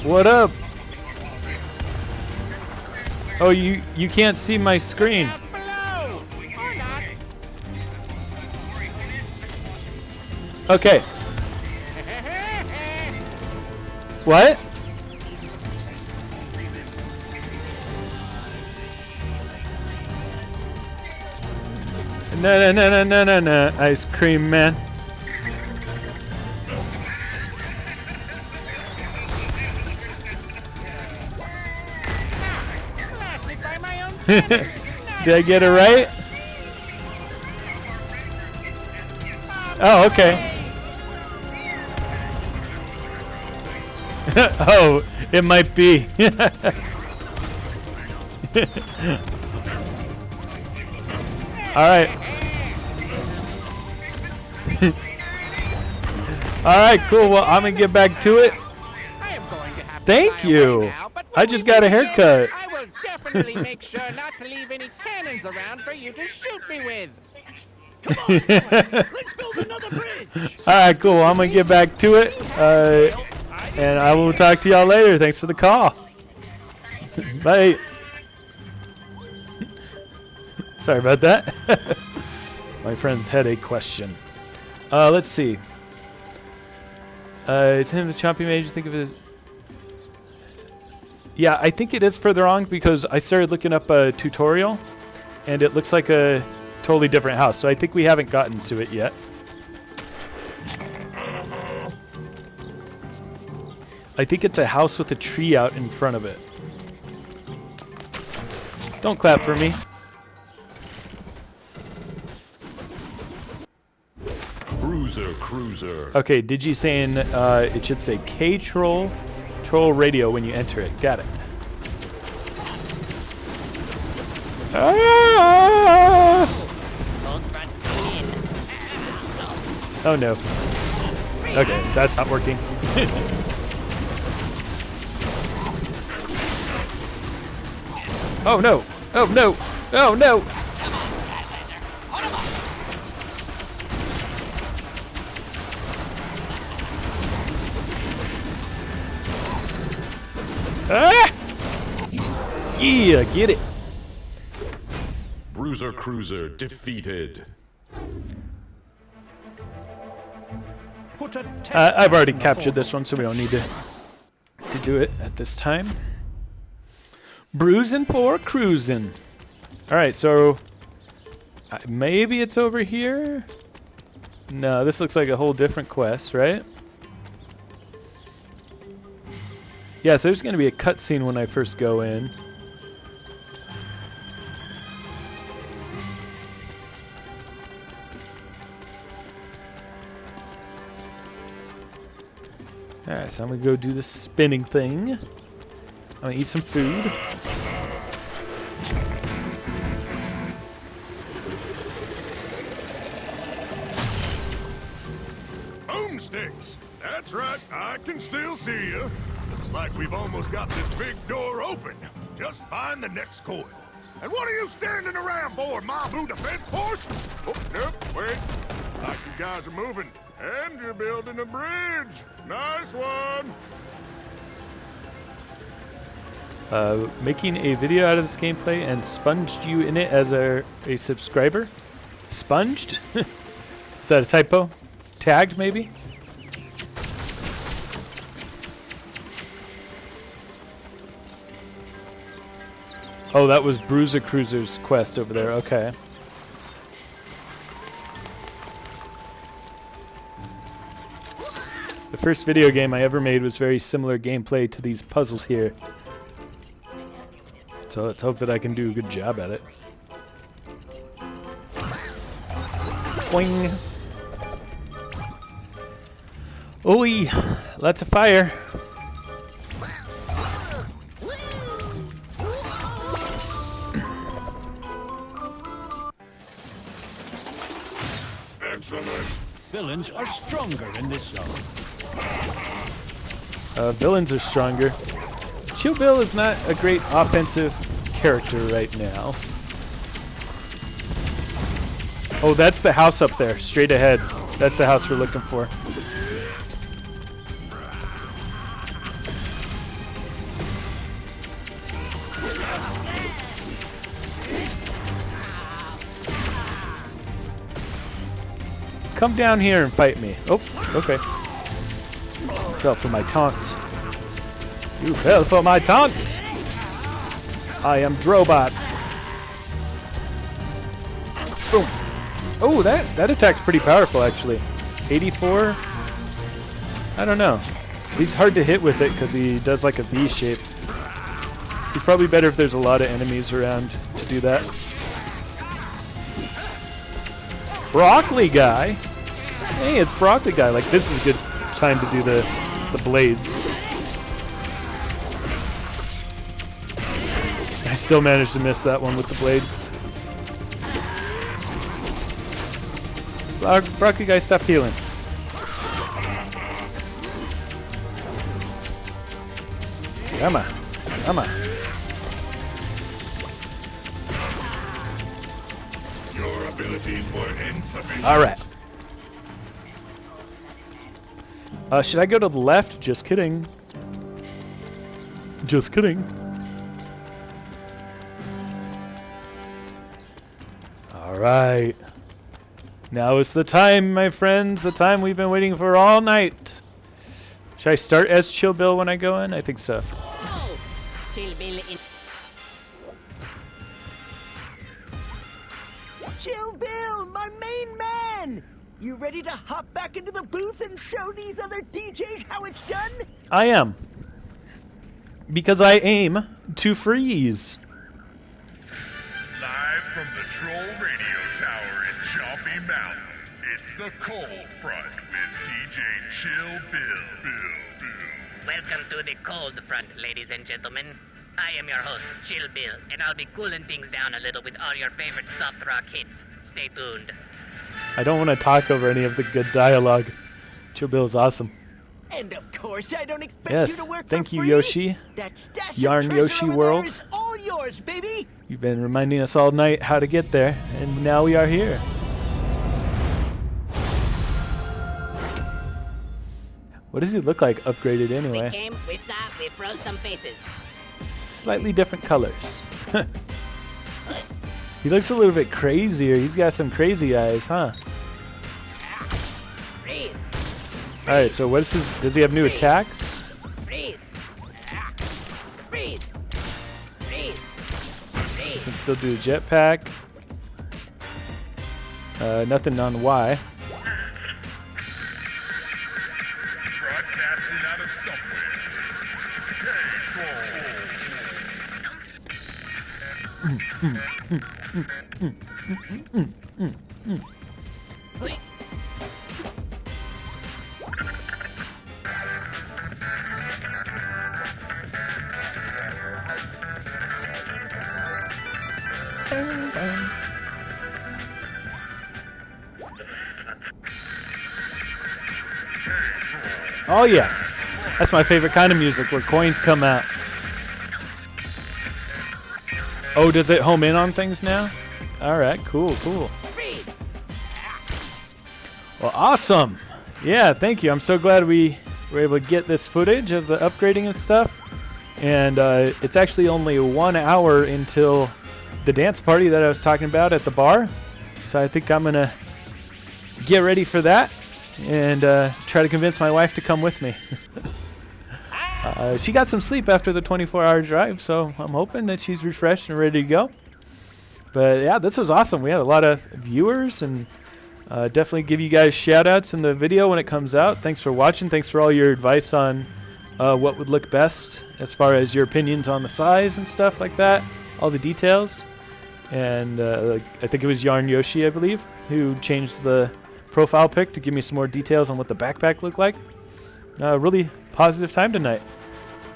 What up? Oh, you can't see my screen. Below. Or not. Okay. What? No, ice cream man. Blasted by my own Did I get it right? Oh, okay. Oh, it might be. All right. All right, cool. Well, I'm gonna get back to it. I am going to have to Thank fly away you. now, but I when just we got a meet again, haircut. I will definitely make sure not to leave any cannons around for you to shoot me with. Let's build another bridge. All right, cool. Well, I'm gonna get back to it, and I will talk to y'all later. Thanks for the call. Bye. Sorry about that. My friends had a question. Let's see. Is him the Chompy Mage? Think of it as... Yeah, I think it is further on because I started looking up a tutorial, and it looks like a totally different house. So I think we haven't gotten to it yet. I think it's a house with a tree out in front of it. Don't clap for me. Bruiser Cruiser. Okay, Digi saying it should say K-Troll Troll Radio when you enter it. Got it. Ah! Oh no. Okay, that's not working. Oh no! Oh no! Oh no! Ah! Yeah, get it. Bruiser Cruiser defeated. I've already captured this one, so we don't need to do it at this time. Bruising for cruising. All right, so maybe it's over here. No, this looks like a whole different quest, right? Yeah, so there's going to be a cutscene when I first go in. Alright, so I'm going to go do the spinning thing. I'm going to eat some food. Boomsticks! That's right, I can still see you. Looks like we've almost got this big door open. Just find the next coil. And what are you standing around for, Mabu Defense Force? Oh, nope, wait. Like you guys are moving. And you're building a bridge. Nice one. Making a video out of this gameplay and sponged you in it as a subscriber? Sponged? Is that a typo? Tagged, maybe? Oh, that was Bruiser Cruiser's quest over there. Okay. The first video game I ever made was very similar gameplay to these puzzles here. So let's hope that I can do a good job at it. Boing. Ooh, lots of fire. Excellent. villains are stronger in this zone. Villains are stronger. Chill Bill is not a great offensive character right now. Oh, that's the house up there, straight ahead. That's the house we're looking for. Come down here and fight me. Oh, okay. Fell for my taunt. You fell for my taunt. I am Drobot. Boom. Oh, that attack's pretty powerful, actually. 84? I don't know. He's hard to hit with it because he does like a V shape. He's probably better if there's a lot of enemies around to do that. Broccoli guy? Hey, it's Broccoli guy. Like, this is a good time to do the blades. I still managed to miss that one with the blades. Broccoli guy, stop healing. Come on. Come on. Your abilities were insufficient. All right. Should I go to the left? Just kidding. Just kidding. All right. Now is the time, my friends. The time we've been waiting for all night. Should I start as Chill Bill when I go in? I think so. Oh, Chill Bill in. Chill Bill, my main man! You ready to hop back into the booth and show these other DJs how it's done? I am. Because I aim to freeze. Live from the Troll Radio Tower in Chompy Mountain, it's the Cold Front with DJ Chill Bill. Welcome to the Cold Front, ladies and gentlemen. I am your host, Chill Bill, and I'll be cooling things down a little with all your favorite soft rock hits. Stay tuned. I don't want to talk over any of the good dialogue. Chill Bill is awesome. And of course, I don't expect Yes, you to work thank for you, free. Yoshi. That stash of Yarn treasure Yoshi over World. there is all yours, baby. You've been reminding us all night how to get there, and now we are here. What does he look like upgraded We anyway? came, we saw, we froze some faces. Slightly different colors. He looks a little bit crazier. He's got some crazy eyes, huh? Freeze, Alright, so what is his... Does he have new attacks? freeze, freeze, freeze, freeze. Can still do a jetpack. Nothing on Y. Broadcasting out of somewhere. Oh yeah, that's my favorite kind of music, where coins come out. Oh, does it home in on things now? Alright, cool, cool. Well, awesome. Yeah, thank you. I'm so glad we were able to get this footage of the upgrading and stuff. And it's actually only 1 hour until the dance party that I was talking about at the bar. So I think I'm going to get ready for that and try to convince my wife to come with me. She got some sleep after the 24-hour drive, so I'm hoping that she's refreshed and ready to go. But yeah, this was awesome. We had a lot of viewers, and definitely give you guys shout-outs in the video when it comes out. Thanks for watching. Thanks for all your advice on what would look best as far as your opinions on the size and stuff like that, all the details. And I think it was Yarn Yoshi, I believe, who changed the profile pic to give me some more details on what the backpack looked like. Really positive time tonight.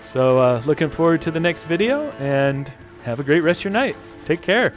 So looking forward to the next video, and have a great rest of your night. Take care.